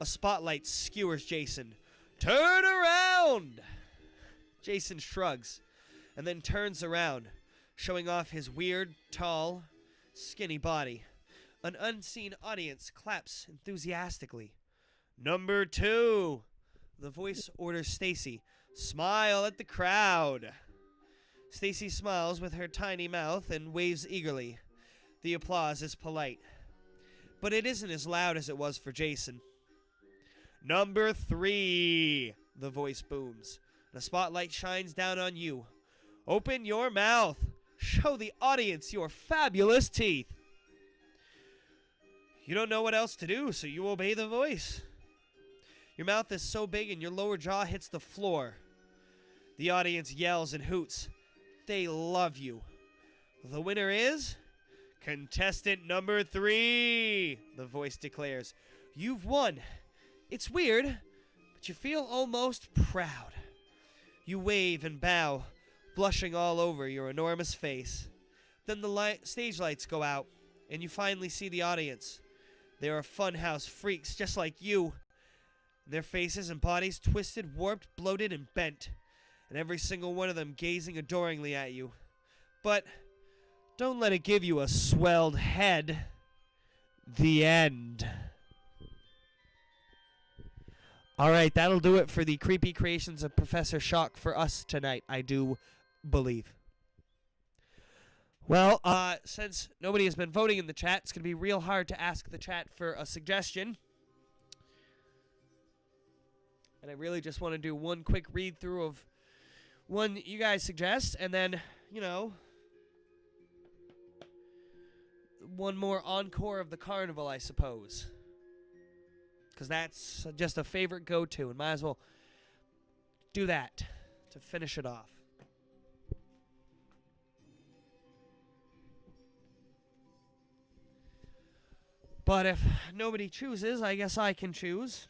A spotlight skewers Jason. Turn around! Jason shrugs and then turns around, showing off his weird, tall, skinny body. An unseen audience claps enthusiastically. Number 2, the voice orders Stacy. Smile at the crowd. Stacy smiles with her tiny mouth and waves eagerly. The applause is polite, but it isn't as loud as it was for Jason. Number 3, the voice booms. The spotlight shines down on you. Open your mouth. Show the audience your fabulous teeth. You don't know what else to do, so you obey the voice. Your mouth is so big and your lower jaw hits the floor. The audience yells and hoots. They love you. The winner is contestant number 3, the voice declares. You've won. It's weird, but you feel almost proud. You wave and bow, blushing all over your enormous face. Then the stage lights go out, and you finally see the audience. They are funhouse freaks just like you. Their faces and bodies twisted, warped, bloated, and bent, and every single one of them gazing adoringly at you. But don't let it give you a swelled head. The end. All right, that'll do it for the creepy creations of Professor Shock for us tonight, I do believe. Well, since nobody has been voting in the chat, it's going to be real hard to ask the chat for a suggestion. And I really just want to do one quick read-through of one you guys suggest, and then, you know, one more encore of the carnival, I suppose. Because that's just a favorite go-to, and might as well do that to finish it off. But if nobody chooses, I guess I can choose.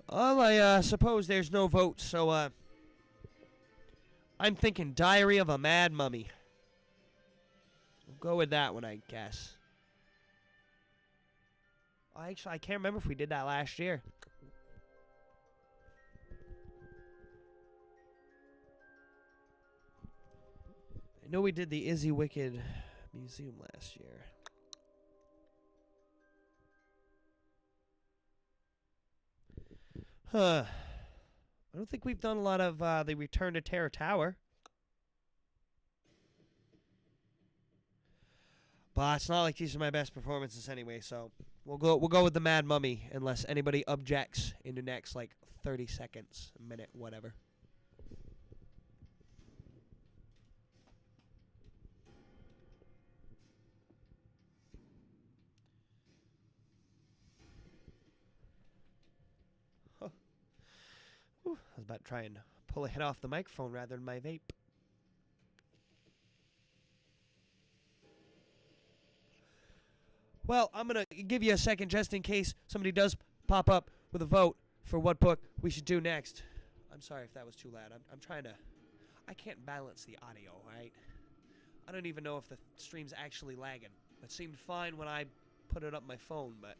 Well, I suppose there's no vote, so I'm thinking Diary of a Mad Mummy. We'll go with that one, I guess. Actually, I can't remember if we did that last year. I know we did the Izzy Wicked Museum last year. I don't think we've done a lot of the Return to Terror Tower. But it's not like these are my best performances anyway, so we'll go with the Mad Mummy unless anybody objects in the next like 30 seconds, a minute, whatever. Ooh, I was about to try and pull a hit off the microphone rather than my vape. Well, I'm going to give you a second just in case somebody does pop up with a vote for what book we should do next. I'm sorry if that was too loud. I'm trying to... I can't balance the audio, right? I don't even know if the stream's actually lagging. It seemed fine when I put it up my phone, but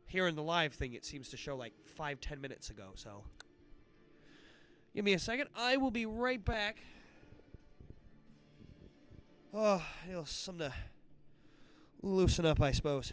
here in the live thing, it seems to show like 5-10 minutes ago, so... Give me a second. I will be right back. Oh, it'll something to loosen up, I suppose.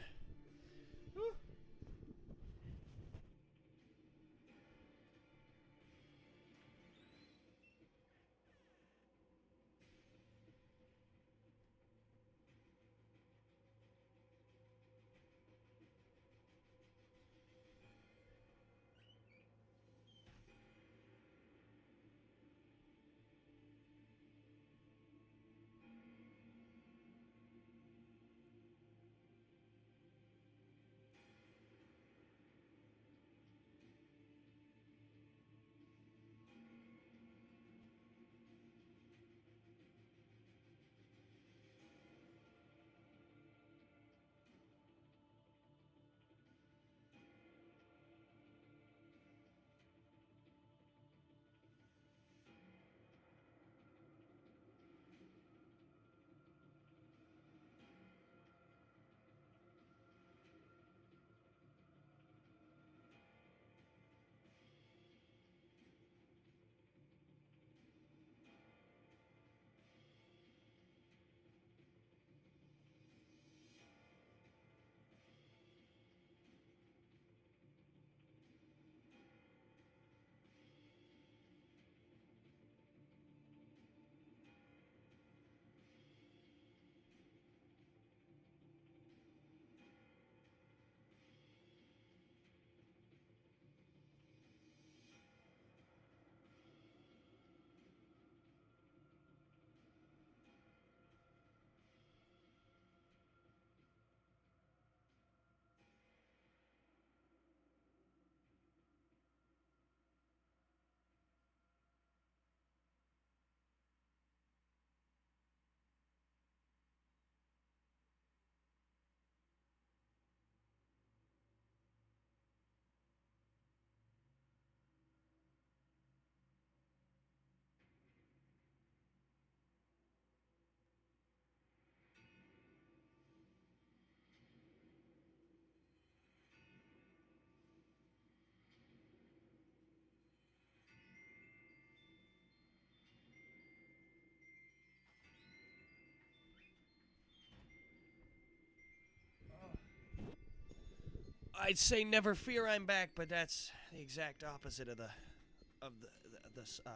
I'd say never fear I'm back, but that's the exact opposite of the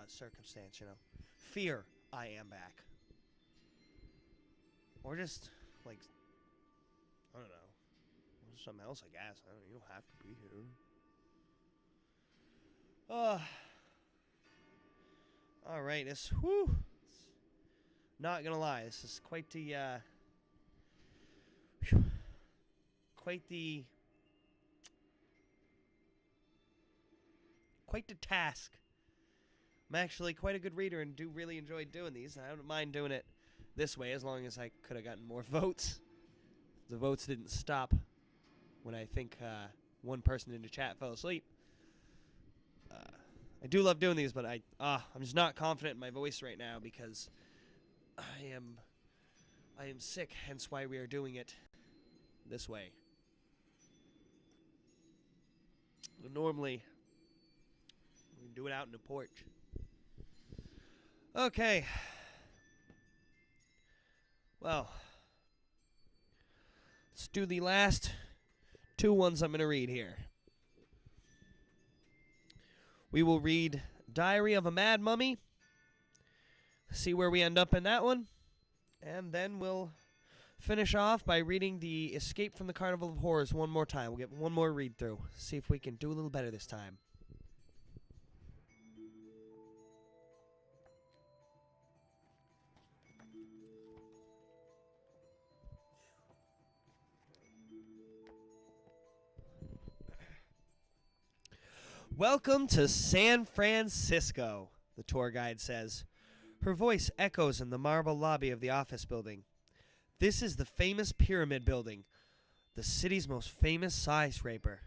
circumstance, you know. Fear I am back. Or just, like, I don't know. Something else, I guess. I don't know, you don't have to be here. Alright, not gonna lie, this is quite the, quite the task. I'm actually quite a good reader and do really enjoy doing these. I don't mind doing it this way as long as I could have gotten more votes. The votes didn't stop when I think one person in the chat fell asleep. I do love doing these, but I'm just not confident in my voice right now because I am sick, hence why we are doing it this way. Normally, we do it out in the porch. Okay. Well, let's do the last two ones I'm going to read here. We will read Diary of a Mad Mummy, see where we end up in that one, and then we'll finish off by reading the Escape from the Carnival of Horrors one more time. We'll get one more read through, see if we can do a little better this time. Welcome to San Francisco, the tour guide says. Her voice echoes in the marble lobby of the office building. This is the famous Pyramid Building, the city's most famous skyscraper.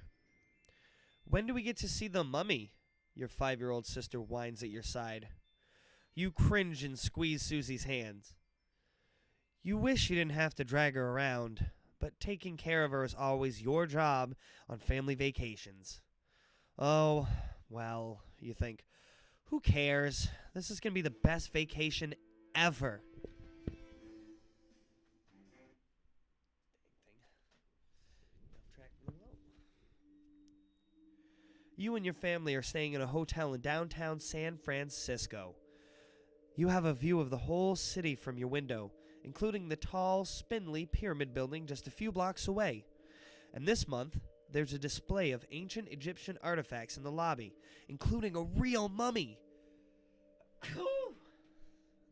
When do we get to see the mummy? Your 5-year-old sister whines at your side. You cringe and squeeze Susie's hands. You wish you didn't have to drag her around, but taking care of her is always your job on family vacations. Oh, well, you think, who cares? This is going to be the best vacation ever. You and your family are staying in a hotel in downtown San Francisco. You have a view of the whole city from your window, including the tall, spindly pyramid building just a few blocks away. And this month, there's a display of ancient Egyptian artifacts in the lobby, including a real mummy.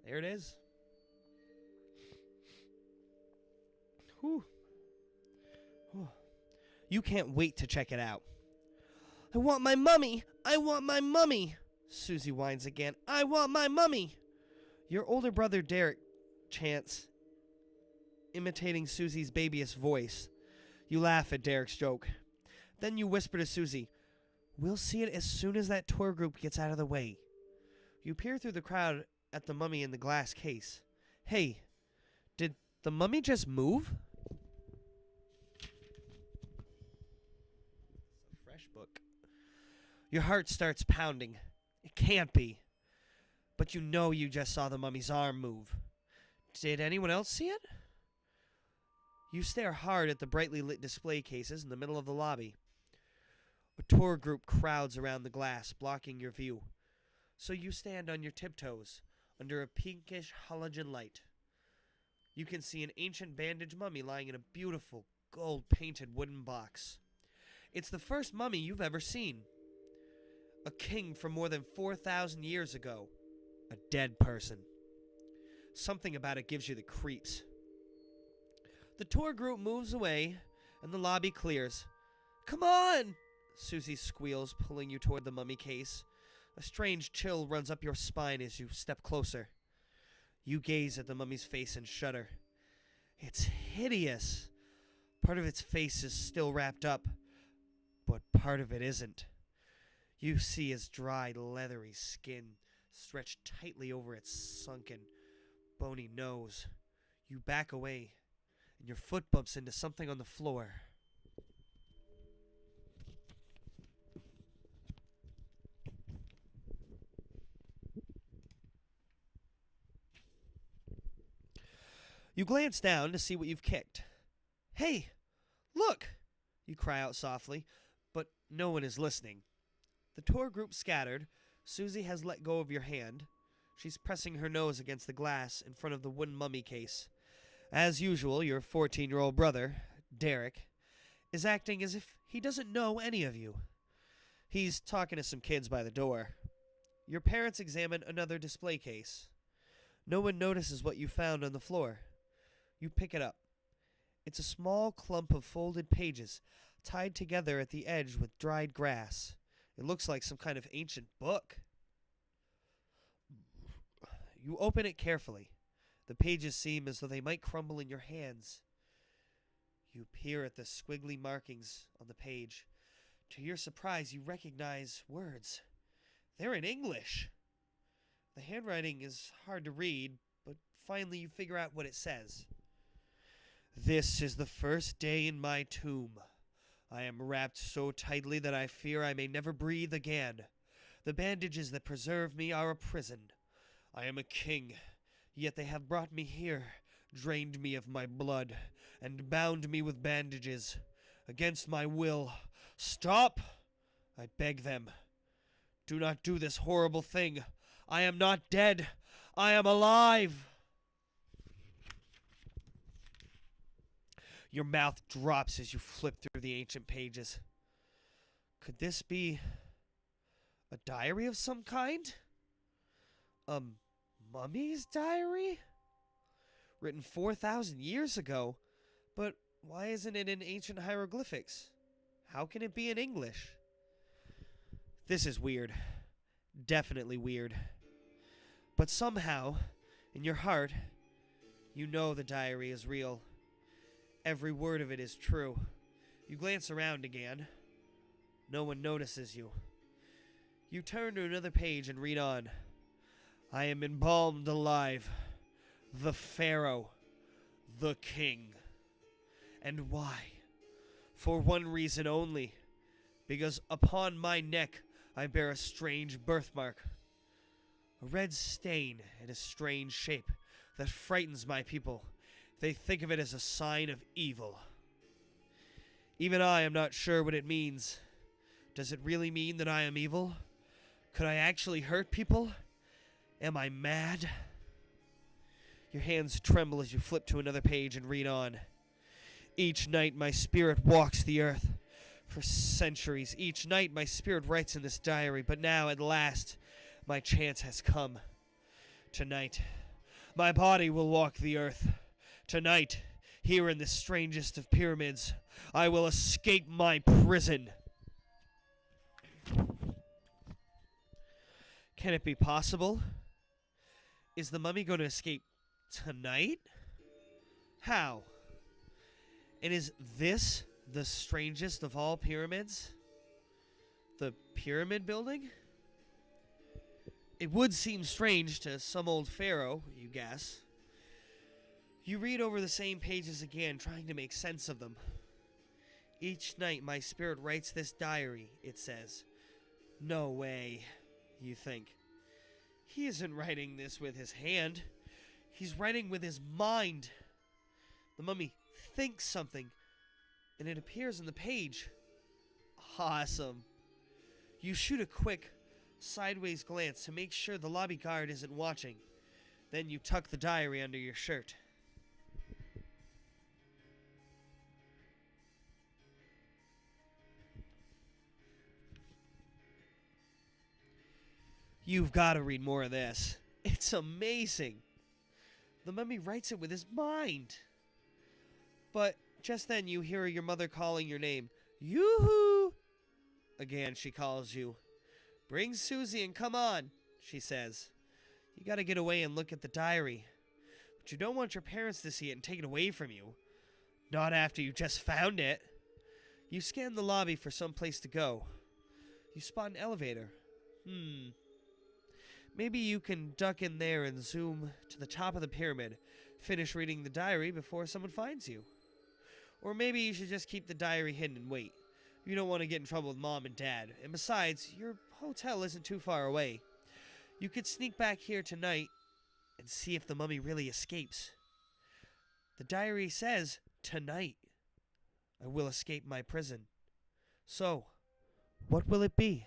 There it is. Whew. You can't wait to check it out. I want my mummy! I want my mummy! Susie whines again. I want my mummy! Your older brother Derek chants, imitating Susie's babyish voice. You laugh at Derek's joke. Then you whisper to Susie, we'll see it as soon as that tour group gets out of the way. You peer through the crowd at the mummy in the glass case. Hey, did the mummy just move? It's a fresh book. Your heart starts pounding. It can't be. But you know you just saw the mummy's arm move. Did anyone else see it? You stare hard at the brightly lit display cases in the middle of the lobby. A tour group crowds around the glass, blocking your view. So you stand on your tiptoes, under a pinkish halogen light. You can see an ancient bandaged mummy lying in a beautiful, gold-painted wooden box. It's the first mummy you've ever seen. A king from more than 4,000 years ago. A dead person. Something about it gives you the creeps. The tour group moves away, and the lobby clears. Come on! Susie squeals, pulling you toward the mummy case. A strange chill runs up your spine as you step closer. You gaze at the mummy's face and shudder. It's hideous. Part of its face is still wrapped up, but part of it isn't. You see its dry, leathery skin stretched tightly over its sunken, bony nose. You back away, and your foot bumps into something on the floor. You glance down to see what you've kicked. Hey, look! You cry out softly, but no one is listening. The tour group scattered. Susie has let go of your hand. She's pressing her nose against the glass in front of the wooden mummy case. As usual, your 14-year-old brother, Derek, is acting as if he doesn't know any of you. He's talking to some kids by the door. Your parents examine another display case. No one notices what you found on the floor. You pick it up. It's a small clump of folded pages, tied together at the edge with dried grass. It looks like some kind of ancient book. You open it carefully. The pages seem as though they might crumble in your hands. You peer at the squiggly markings on the page. To your surprise, you recognize words. They're in English. The handwriting is hard to read, but finally you figure out what it says. This is the first day in my tomb. I am wrapped so tightly that I fear I may never breathe again. The bandages that preserve me are a prison. I am a king, yet they have brought me here, drained me of my blood, and bound me with bandages. Against my will. Stop! I beg them. Do not do this horrible thing. I am not dead. I am alive. Your mouth drops as you flip through the ancient pages. Could this be a diary of some kind? A mummy's diary? Written 4,000 years ago? But why isn't it in ancient hieroglyphics? How can it be in English? This is weird. Definitely weird. But somehow, in your heart, you know the diary is real. Every word of it is true. You glance around again. No one notices you. You turn to another page and read on. I am embalmed alive. The Pharaoh. The King. And why? For one reason only. Because upon my neck I bear a strange birthmark. A red stain in a strange shape that frightens my people. They think of it as a sign of evil. Even I am not sure what it means. Does it really mean that I am evil? Could I actually hurt people? Am I mad? Your hands tremble as you flip to another page and read on. Each night my spirit walks the earth. For centuries, each night my spirit writes in this diary, but now, at last, my chance has come. Tonight, my body will walk the earth. Tonight, here in the strangest of pyramids, I will escape my prison. Can it be possible? Is the mummy going to escape tonight? How? And is this the strangest of all pyramids? The pyramid building? It would seem strange to some old pharaoh, you guess. You read over the same pages again, trying to make sense of them. Each night my spirit writes this diary, it says. No way, you think. He isn't writing this with his hand. He's writing with his mind. The mummy thinks something, and it appears on the page. Awesome. You shoot a quick, sideways glance to make sure the lobby guard isn't watching. Then you tuck the diary under your shirt. You've got to read more of this. It's amazing. The mummy writes it with his mind. But just then you hear your mother calling your name. Yoo-hoo! Again she calls you. Bring Susie and come on, she says. You gotta get away and look at the diary. But you don't want your parents to see it and take it away from you. Not after you just found it. You scan the lobby for some place to go. You spot an elevator. Maybe you can duck in there and zoom to the top of the pyramid. Finish reading the diary before someone finds you. Or maybe you should just keep the diary hidden and wait. You don't want to get in trouble with Mom and Dad. And besides, your hotel isn't too far away. You could sneak back here tonight and see if the mummy really escapes. The diary says, tonight, I will escape my prison. So, what will it be?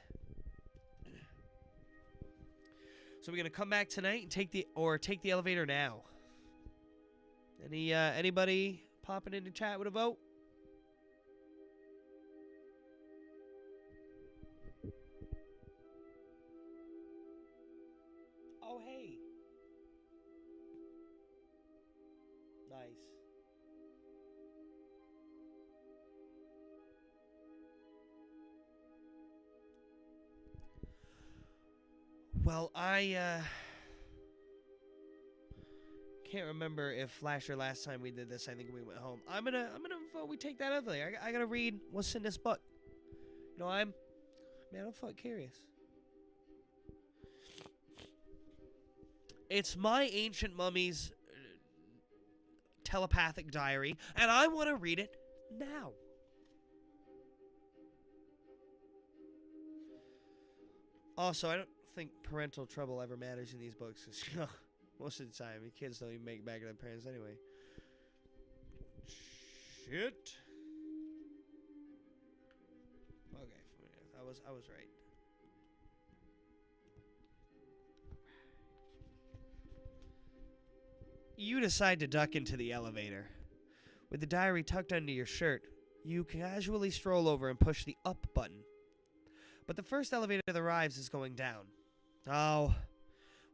So we're going to come back tonight and take the elevator now. Anybody popping into chat with a vote? Oh, hey. Nice. Well, I can't remember if Flasher last time we did this, I think we went home. I'm gonna vote we take that out there. I gotta read what's in this book. You know, I'm fucking curious. It's my ancient mummy's telepathic diary, and I want to read it now. Also, I don't think parental trouble ever matters in these books. Cause, most of the time, the kids don't even make back to their parents anyway. Shit. Okay, I was right. You decide to duck into the elevator. With the diary tucked under your shirt, you casually stroll over and push the up button. But the first elevator that arrives is going down. Oh,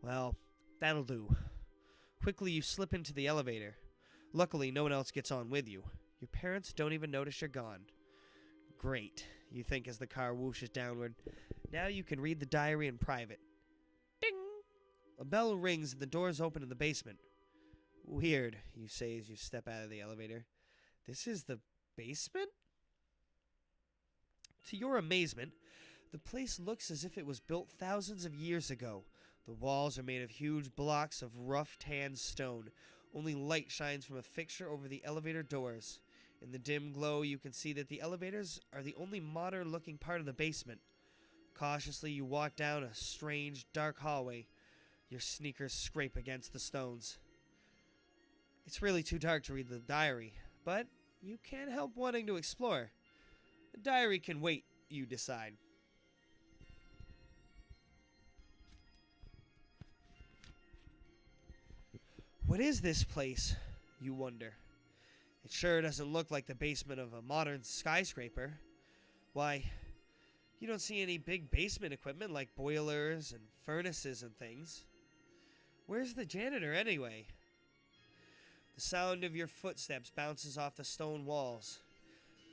well, that'll do. Quickly, you slip into the elevator. Luckily, no one else gets on with you. Your parents don't even notice you're gone. Great, you think as the car whooshes downward. Now you can read the diary in private. Ding! A bell rings and the doors open in the basement. Weird, you say as you step out of the elevator. This is the basement? To your amazement, the place looks as if it was built thousands of years ago. The walls are made of huge blocks of rough tan stone. Only light shines from a fixture over the elevator doors. In the dim glow, you can see that the elevators are the only modern-looking part of the basement. Cautiously, you walk down a strange, dark hallway. Your sneakers scrape against the stones. It's really too dark to read the diary, but you can't help wanting to explore. The diary can wait, you decide. What is this place, you wonder? It sure doesn't look like the basement of a modern skyscraper. Why, you don't see any big basement equipment like boilers and furnaces and things. Where's the janitor anyway? The sound of your footsteps bounces off the stone walls.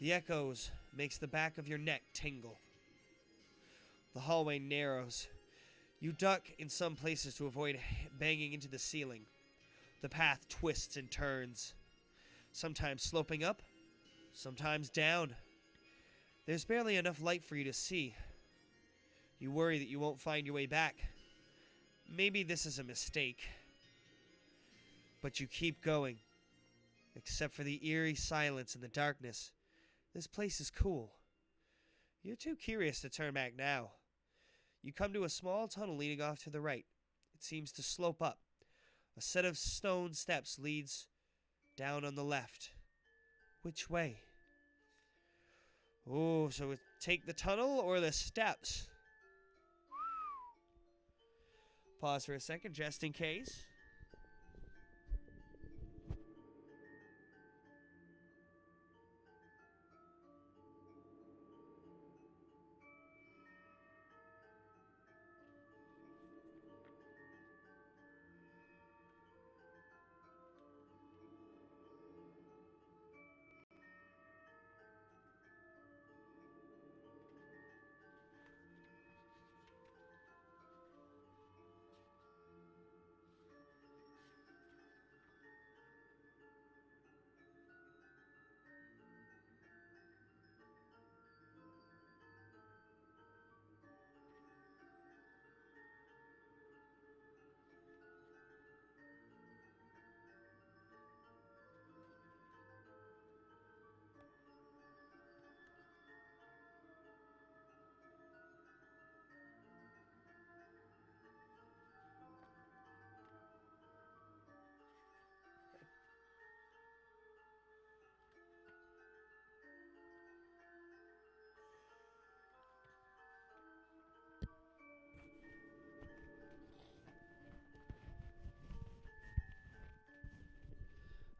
The echoes makes the back of your neck tingle. The hallway narrows. You duck in some places to avoid banging into the ceiling. The path twists and turns, sometimes sloping up, sometimes down. There's barely enough light for you to see. You worry that you won't find your way back. Maybe this is a mistake. But you keep going. Except for the eerie silence and the darkness, this place is cool. You're too curious to turn back now. You come to a small tunnel leading off to the right. It seems to slope up. A set of stone steps leads down on the left. Which way? Oh, so take the tunnel or the steps? Pause for a second, just in case.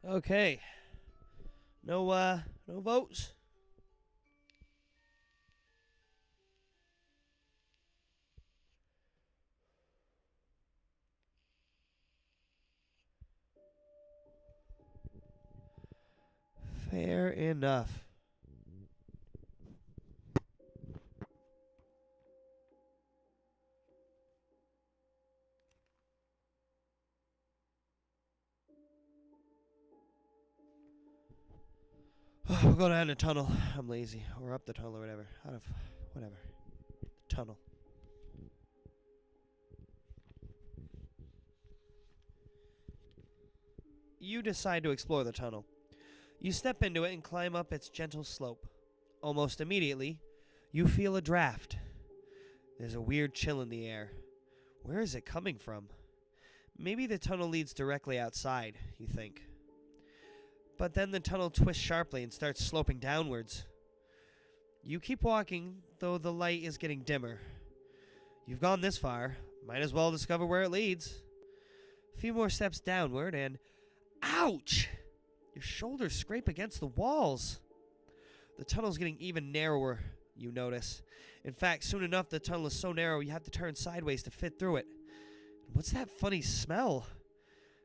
Okay. No votes? Fair enough. We'll go down the tunnel. I'm lazy. Or up the tunnel or whatever. Whatever. Tunnel. You decide to explore the tunnel. You step into it and climb up its gentle slope. Almost immediately, you feel a draft. There's a weird chill in the air. Where is it coming from? Maybe the tunnel leads directly outside, you think. But then the tunnel twists sharply and starts sloping downwards. You keep walking, though the light is getting dimmer. You've gone this far. Might as well discover where it leads. A few more steps downward and... Ouch! Your shoulders scrape against the walls. The tunnel's getting even narrower, you notice. In fact, soon enough, the tunnel is so narrow you have to turn sideways to fit through it. What's that funny smell?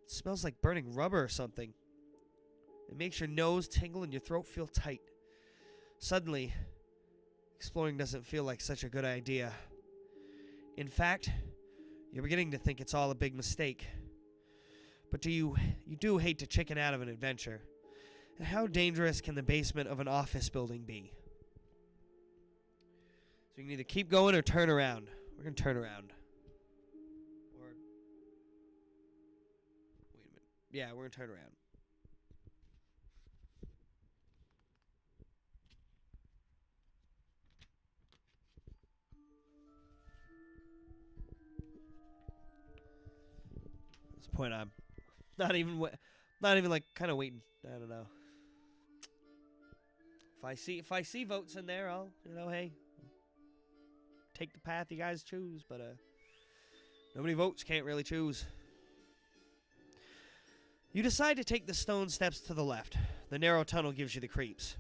It smells like burning rubber or something. It makes your nose tingle and your throat feel tight. Suddenly, exploring doesn't feel like such a good idea. In fact, you're beginning to think it's all a big mistake. But you do hate to chicken out of an adventure. And how dangerous can the basement of an office building be? So you can either keep going or turn around. We're going to turn around. Or, wait a minute. Yeah, we're going to turn around. At this point, I'm not even like kind of waiting. I don't know. If I see votes in there, I'll, hey, take the path you guys choose, but nobody votes, can't really choose. You decide to take the stone steps to the left. The narrow tunnel gives you the creeps.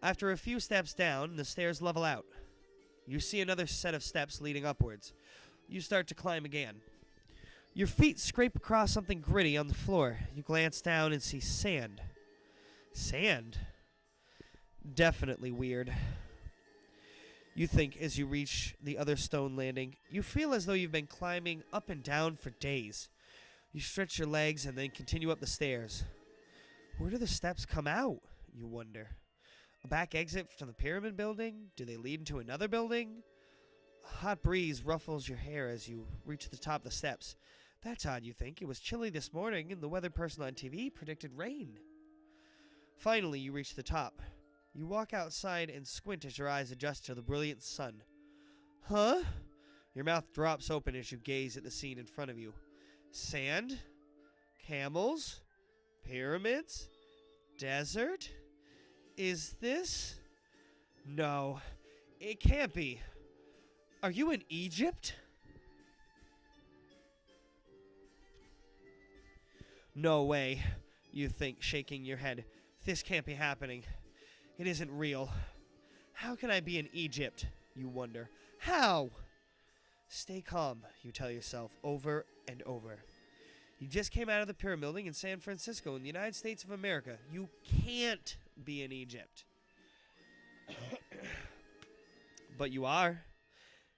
After a few steps down, the stairs level out. You see another set of steps leading upwards. You start to climb again. Your feet scrape across something gritty on the floor. You glance down and see sand. Sand? Definitely weird. You think as you reach the other stone landing. You feel as though you've been climbing up and down for days. You stretch your legs and then continue up the stairs. Where do the steps come out? You wonder. A back exit from the pyramid building? Do they lead into another building? A hot breeze ruffles your hair as you reach the top of the steps. That's odd, you think. It was chilly this morning and the weather person on TV predicted rain. Finally, you reach the top. You walk outside and squint as your eyes adjust to the brilliant sun. Huh? Your mouth drops open as you gaze at the scene in front of you. Sand? Camels? Pyramids? Desert? Is this? No, it can't be. Are you in Egypt? No way, you think, shaking your head. This can't be happening. It isn't real. How can I be in Egypt? You wonder. How? Stay calm, you tell yourself over and over. You just came out of the pyramid building in San Francisco in the United States of America. You can't be in Egypt. But you are.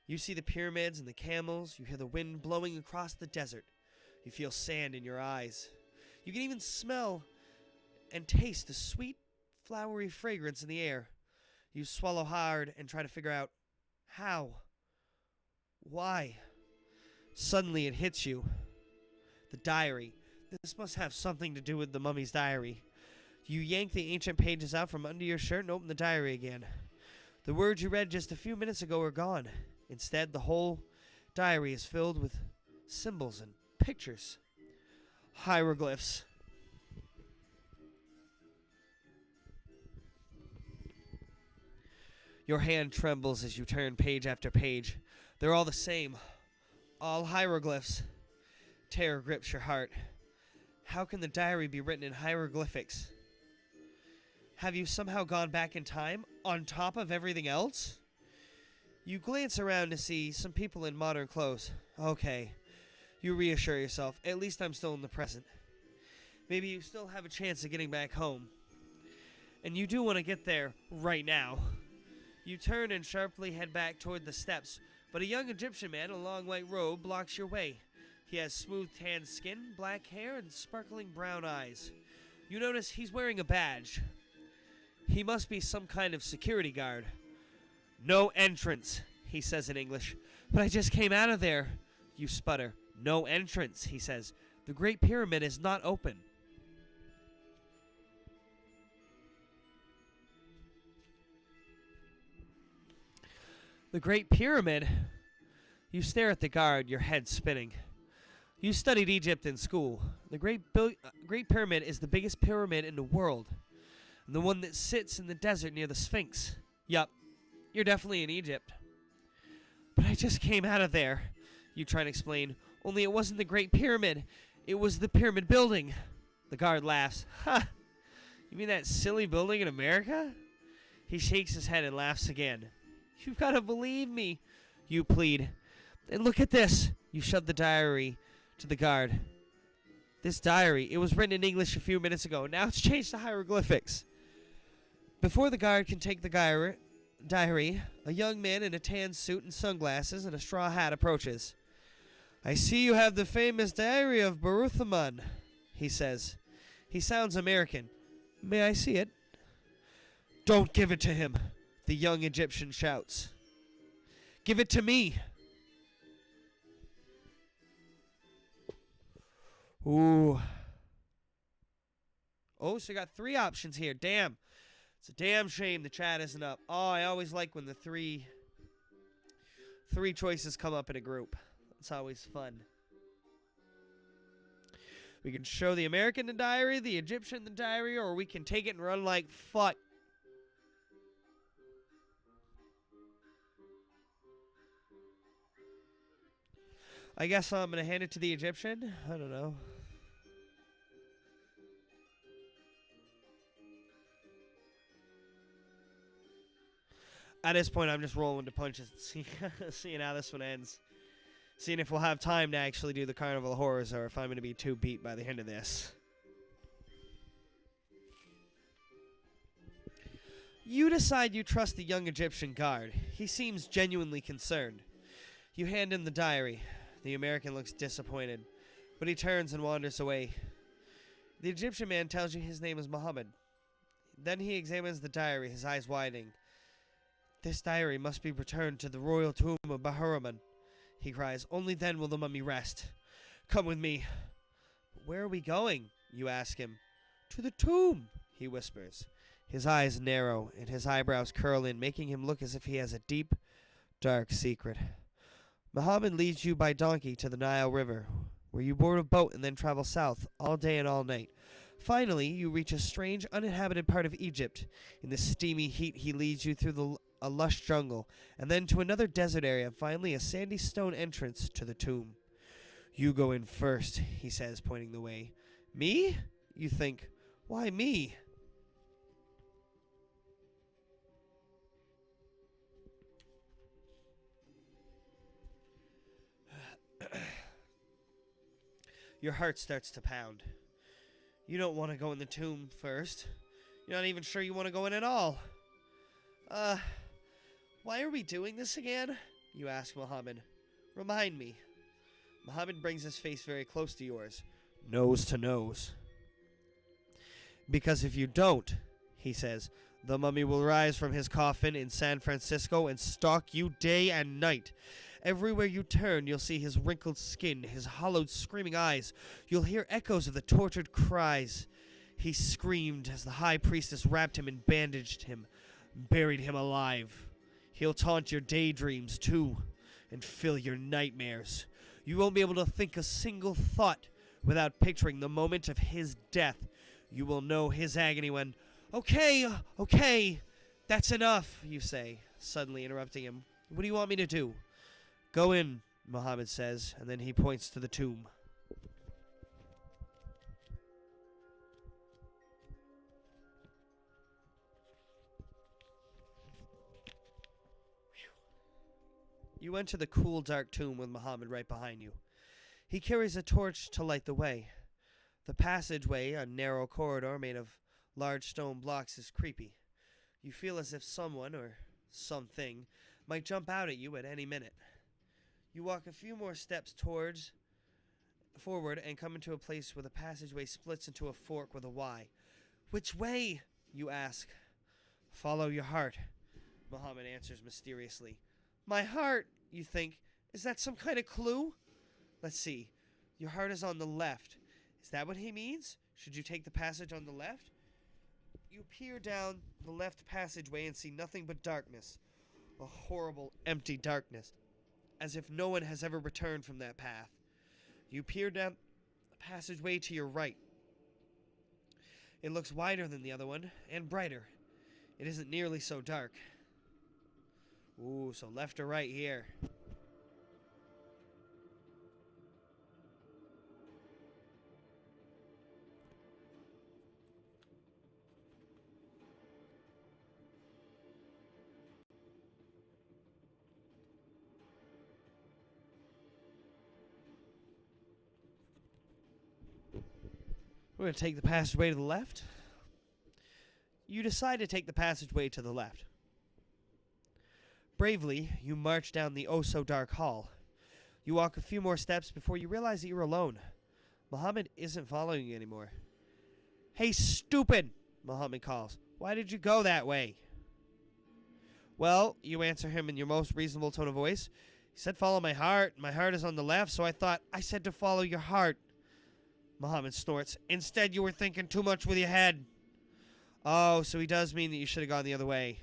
You see the pyramids and the camels. You hear the wind blowing across the desert. You feel sand in your eyes. You can even smell and taste the sweet, flowery fragrance in the air. You swallow hard and try to figure out how. Why? Suddenly it hits you. The diary. This must have something to do with the mummy's diary. You yank the ancient pages out from under your shirt and open the diary again. The words you read just a few minutes ago are gone. Instead, the whole diary is filled with symbols and pictures. Hieroglyphs. Your hand trembles as you turn page after page. They're all the same. All hieroglyphs. Terror grips your heart. How can the diary be written in hieroglyphics? Have you somehow gone back in time, on top of everything else? You glance around to see some people in modern clothes. Okay. You reassure yourself, at least I'm still in the present. Maybe you still have a chance of getting back home. And you do want to get there right now. You turn and sharply head back toward the steps, but a young Egyptian man in a long white robe blocks your way. He has smooth tan skin, black hair, and sparkling brown eyes. You notice he's wearing a badge. He must be some kind of security guard. No entrance, he says in English. But I just came out of there. You sputter. No entrance, he says. The Great Pyramid is not open. The Great Pyramid? You stare at the guard, your head spinning. You studied Egypt in school. The Great Pyramid is the biggest pyramid in the world. And the one that sits in the desert near the Sphinx. Yup, you're definitely in Egypt. But I just came out of there, you try to explain. Only it wasn't the Great Pyramid. It was the pyramid building. The guard laughs. Ha! You mean that silly building in America? He shakes his head and laughs again. You've got to believe me, you plead. And look at this. You shove the diary to the guard. This diary, it was written in English a few minutes ago. Now it's changed to hieroglyphics. Before the guard can take the diary, a young man in a tan suit and sunglasses and a straw hat approaches. I see you have the famous diary of Baruthaman, he says. He sounds American. May I see it? Don't give it to him, the young Egyptian shouts. Give it to me. Ooh. Oh, so you got 3 options here. Damn. It's a damn shame the chat isn't up. Oh, I always like when the three choices come up in a group. It's always fun. We can show the American the diary, the Egyptian the diary, or we can take it and run like fuck. I guess I'm going to hand it to the Egyptian. I don't know. At this point, I'm just rolling the punches and seeing how this one ends. Seeing if we'll have time to actually do the Carnival of Horrors or if I'm going to be too beat by the end of this. You decide you trust the young Egyptian guard. He seems genuinely concerned. You hand him the diary. The American looks disappointed, but he turns and wanders away. The Egyptian man tells you his name is Muhammad. Then he examines the diary, his eyes widening. This diary must be returned to the royal tomb of Bahraman, he cries. Only then will the mummy rest. Come with me. Where are we going? You ask him. To the tomb, he whispers. His eyes narrow and his eyebrows curl in, making him look as if he has a deep, dark secret. Muhammad leads you by donkey to the Nile River, where you board a boat and then travel south all day and all night. Finally, you reach a strange, uninhabited part of Egypt. In the steamy heat, he leads you through a lush jungle, and then to another desert area, finally a sandy stone entrance to the tomb. You go in first, he says, pointing the way. Me? You think, why me? Your heart starts to pound. You don't want to go in the tomb first. You're not even sure you want to go in at all. Why are we doing this again? You ask Muhammad. Remind me. Muhammad brings his face very close to yours, nose to nose. Because if you don't, he says, the mummy will rise from his coffin in San Francisco and stalk you day and night. Everywhere you turn, you'll see his wrinkled skin, his hollowed, screaming eyes. You'll hear echoes of the tortured cries he screamed as the high priestess wrapped him and bandaged him, buried him alive. He'll taunt your daydreams, too, and fill your nightmares. You won't be able to think a single thought without picturing the moment of his death. You will know his agony when, okay, that's enough, you say, suddenly interrupting him. What do you want me to do? Go in, Muhammad says, and then he points to the tomb. You enter the cool, dark tomb with Muhammad right behind you. He carries a torch to light the way. The passageway, a narrow corridor made of large stone blocks, is creepy. You feel as if someone, or something, might jump out at you at any minute. You walk a few more steps forward and come into a place where the passageway splits into a fork with a Y. Which way? You ask. Follow your heart, Muhammad answers mysteriously. My heart, you think. Is that some kind of clue? Let's see. Your heart is on the left. Is that what he means? Should you take the passage on the left? You peer down the left passageway and see nothing but darkness. A horrible, empty darkness, as if no one has ever returned from that path. You peer down the passageway to your right. It looks wider than the other one, and brighter. It isn't nearly so dark. Ooh, so left or right here. We're going to take the passageway to the left. You decide to take the passageway to the left. Bravely, you march down the oh-so-dark hall. You walk a few more steps before you realize that you're alone. Muhammad isn't following you anymore. Hey, stupid! Muhammad calls. Why did you go that way? Well, you answer him in your most reasonable tone of voice. He said follow my heart. My heart is on the left, so I thought I said to follow your heart. Muhammad snorts. Instead, you were thinking too much with your head. Oh, so he does mean that you should have gone the other way.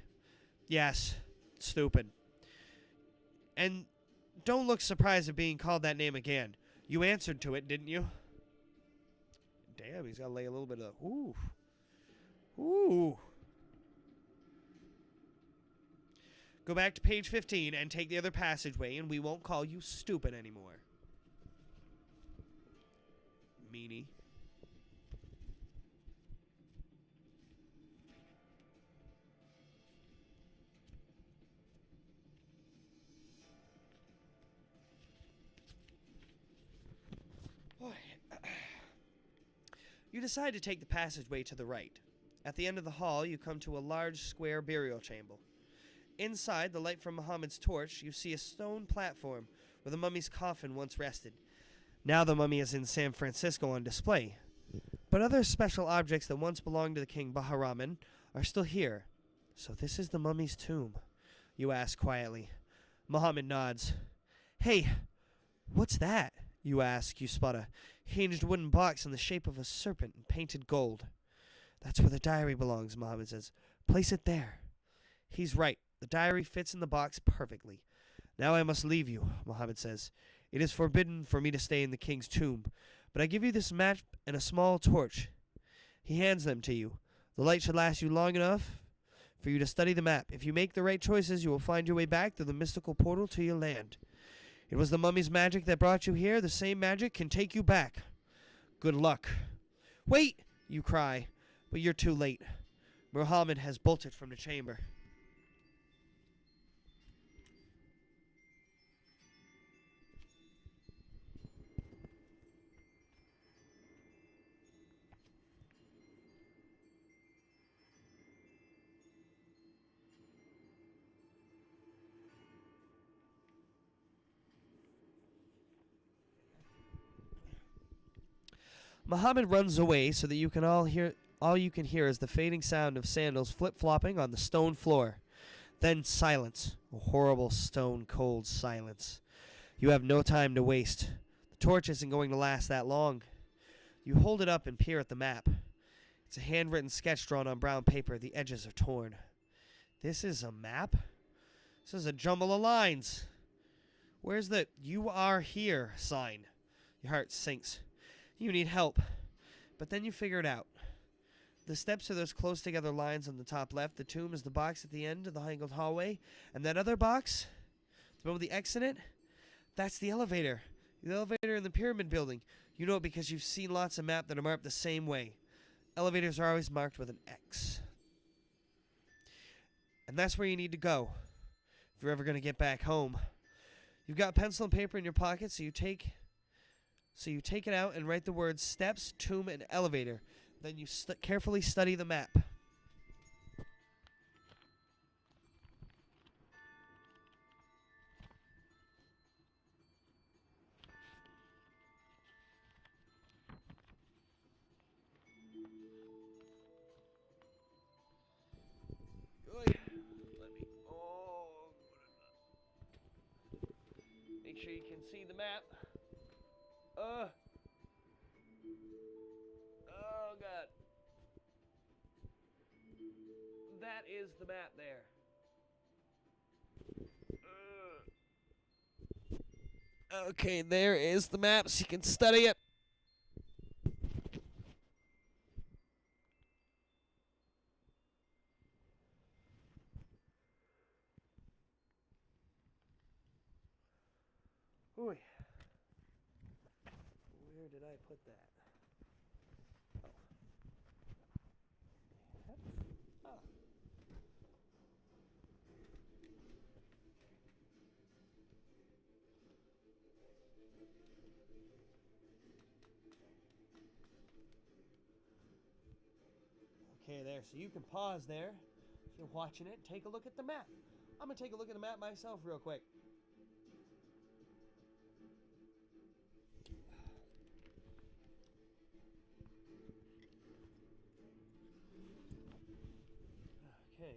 Yes. Stupid. And don't look surprised at being called that name again. You answered to it, didn't you? Damn, he's got to lay a little bit of... Ooh. Ooh. Go back to page 15 and take the other passageway, and we won't call you stupid anymore. Meanie. You decide to take the passageway to the right. At the end of the hall, you come to a large square burial chamber. Inside, the light from Muhammad's torch, you see a stone platform where the mummy's coffin once rested. Now the mummy is in San Francisco on display. But other special objects that once belonged to the king Bahraman are still here. So this is the mummy's tomb, you ask quietly. Muhammad nods. Hey, what's that? You ask. You spot a hinged wooden box in the shape of a serpent in painted gold. That's where the diary belongs, Muhammad says. Place it there. He's right. The diary fits in the box perfectly. Now I must leave you, Muhammad says. It is forbidden for me to stay in the king's tomb, but I give you this map and a small torch. He hands them to you. The light should last you long enough for you to study the map. If you make the right choices, you will find your way back through the mystical portal to your land. It was the mummy's magic that brought you here. The same magic can take you back. Good luck. Wait, you cry, but you're too late. Muhammad has bolted from the chamber. Muhammad runs away so that you can all you can hear is the fading sound of sandals flip-flopping on the stone floor. Then silence, a horrible stone-cold silence. You have no time to waste. The torch isn't going to last that long. You hold it up and peer at the map. It's a handwritten sketch drawn on brown paper. The edges are torn. This is a map? This is a jumble of lines. Where's the "You are here" sign? Your heart sinks. You need help. But then you figure it out. The steps are those close together lines on the top left. The tomb is the box at the end of the angled hallway. And that other box, the one with the X in it, that's the elevator. The elevator in the pyramid building. You know it because you've seen lots of maps that are marked the same way. Elevators are always marked with an X. And that's where you need to go if you're ever going to get back home. You've got pencil and paper in your pocket, so you take it out and write the words steps, tomb, and elevator. Then you carefully study the map. Make sure you can see the map. Oh, God. That is the map there. Okay, there is the map, so you can study it. Ooh. Where did I put that? Oh. Okay, there. So you can pause there if you're watching it. Take a look at the map. I'm going to take a look at the map myself real quick. Okay.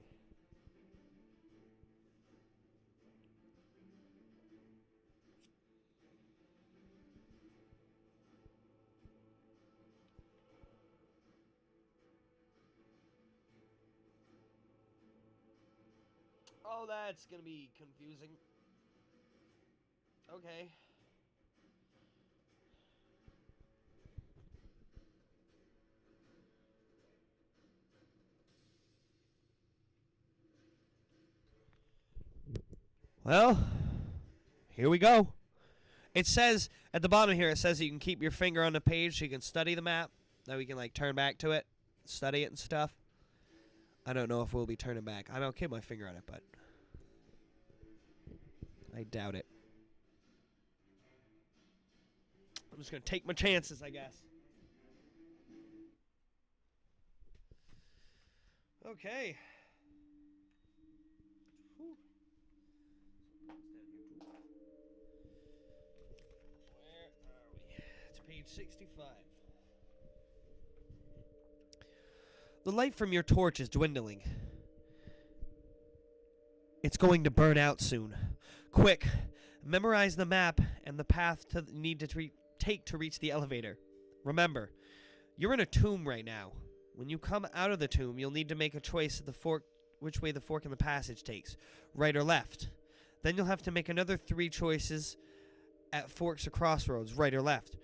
Oh, that's gonna be confusing. Okay. Well, here we go. It says at the bottom here, it says you can keep your finger on the page so you can study the map. That we can like turn back to it, study it and stuff. I don't know if we'll be turning back. I mean, I'll keep my finger on it, but I doubt it. I'm just gonna take my chances, I guess. Okay. Whew. Where are we? It's page 65. The light from your torch is dwindling. It's going to burn out soon. Quick, memorize the map and the path you need to take to reach the elevator. Remember, you're in a tomb right now. When you come out of the tomb, you'll need to make a choice of which way the fork in the passage takes, right or left. Then you'll have to make another 3 choices at forks or crossroads, right or left.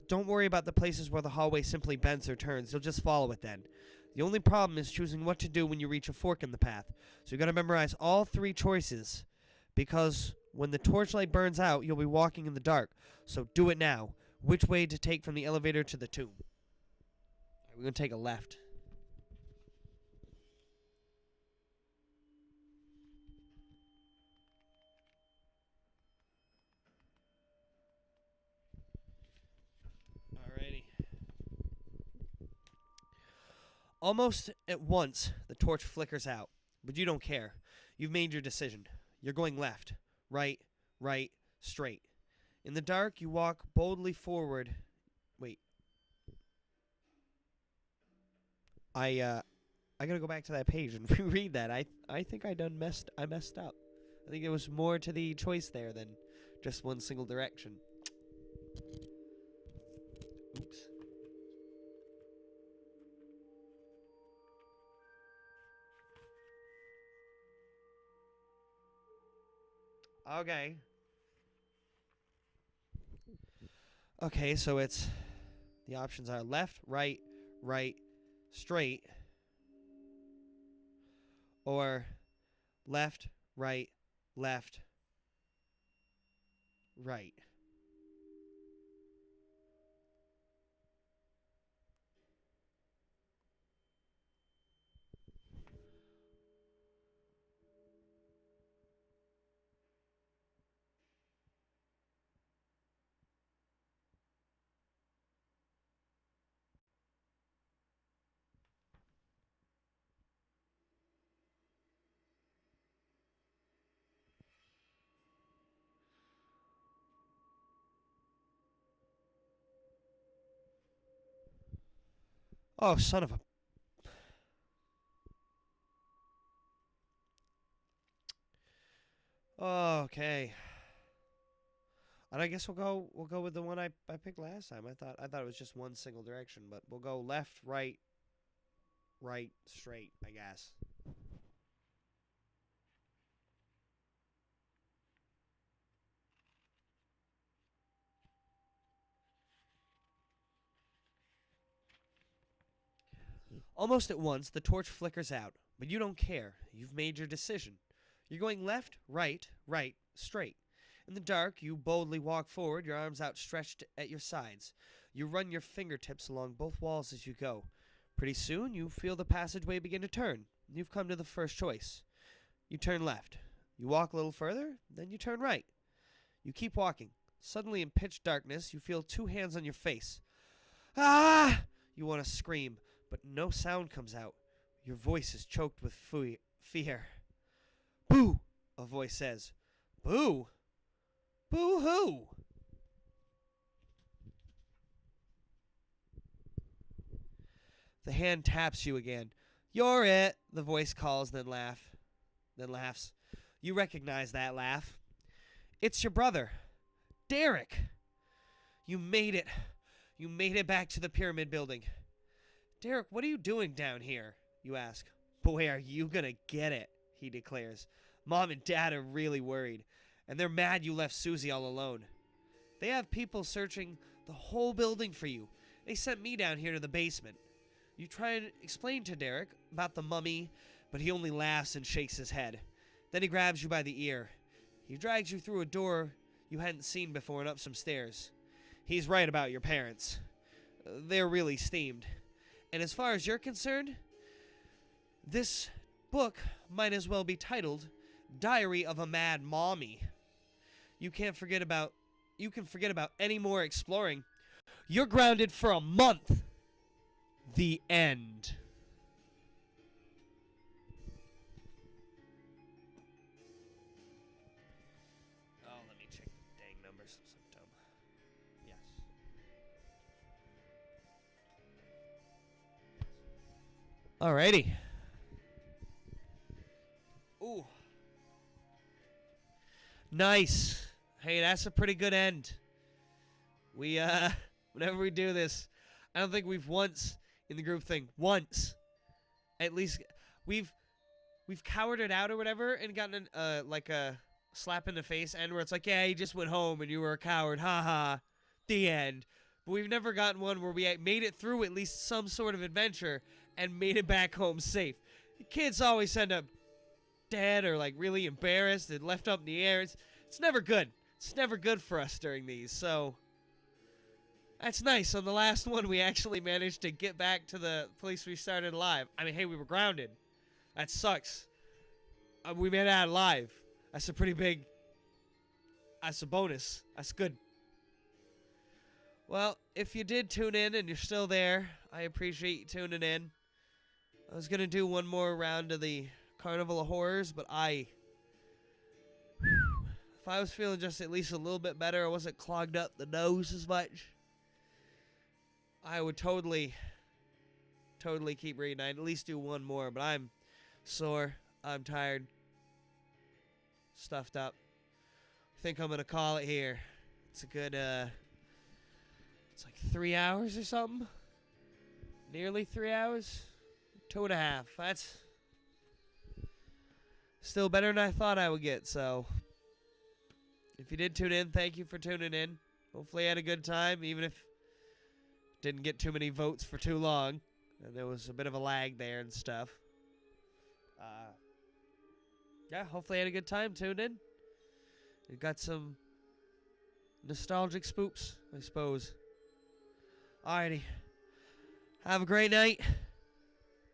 Don't worry about the places where the hallway simply bends or turns. You'll just follow it then. The only problem is choosing what to do when you reach a fork in the path. So you got to memorize all 3 choices, because when the torchlight burns out, you'll be walking in the dark. So do it now. Which way to take from the elevator to the tomb? We're going to take a left. Alrighty. Almost at once, the torch flickers out, but you don't care. You've made your decision. You're going left, right, straight. In the dark, you walk boldly forward. Wait. I gotta go back to that page and reread that. I think I messed up. I think there was more to the choice there than just one single direction. Oops. Okay. Okay, so the options are left, right, straight, or left, right, right. Oh, son of a... Okay. And I guess we'll go with the one I picked last time. I thought it was just one single direction, but we'll go left, right, straight, I guess. Almost at once, the torch flickers out, but you don't care. You've made your decision. You're going left, right, straight. In the dark, you boldly walk forward, your arms outstretched at your sides. You run your fingertips along both walls as you go. Pretty soon, you feel the passageway begin to turn. You've come to the first choice. You turn left. You walk a little further, then you turn right. You keep walking. Suddenly, in pitch darkness, you feel 2 hands on your face. Ah! You want to scream, but no sound comes out. Your voice is choked with fear. Boo! A voice says. Boo? Boo-hoo! The hand taps you again. You're it, the voice calls, then laughs. You recognize that laugh. It's your brother, Derek. You made it. You made it back to the pyramid building. Derek, what are you doing down here? You ask. Boy, are you gonna get it, he declares. Mom and Dad are really worried, and they're mad you left Susie all alone. They have people searching the whole building for you. They sent me down here to the basement. You try and explain to Derek about the mummy, but he only laughs and shakes his head. Then he grabs you by the ear. He drags you through a door you hadn't seen before and up some stairs. He's right about your parents. They're really steamed. And as far as you're concerned, this book might as well be titled Diary of a Mad Mommy. You can forget about any more exploring. You're grounded for a month. The end. Oh, let me check the dang numbers. I'm so dumb. Yes. Alrighty. Ooh. Nice. Hey, that's a pretty good end. We, whenever we do this, I don't think we've once in the group thing, at least, we've cowered it out or whatever and gotten like a slap in the face end where it's like, yeah, you just went home and you were a coward, haha, the end. But we've never gotten one where we made it through at least some sort of adventure and made it back home safe. The kids always end up dead or like really embarrassed and left up in the air. It's never good. It's never good for us during these, so that's nice. On the last one, we actually managed to get back to the place we started alive. I mean, hey, we were grounded. That sucks. We made it out alive. That's a pretty big... That's a bonus. That's good. Well, if you did tune in and you're still there, I appreciate you tuning in. I was going to do one more round of the Carnival of Horrors, but if I was feeling just at least a little bit better, I wasn't clogged up the nose as much, I would totally keep reading. I'd at least do one more, but I'm sore. I'm tired. Stuffed up. I think I'm going to call it here. It's a good, it's like 3 hours or something. Nearly 3 hours. 2.5. That's still better than I thought I would get, so if you did tune in, thank you for tuning in. Hopefully you had a good time, even if didn't get too many votes for too long. And there was a bit of a lag there and stuff. Yeah, hopefully you had a good time. Tuned in. You got some nostalgic spoops, I suppose. Alrighty. Have a great night.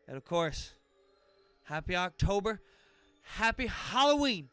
And of course, happy October. Happy Halloween.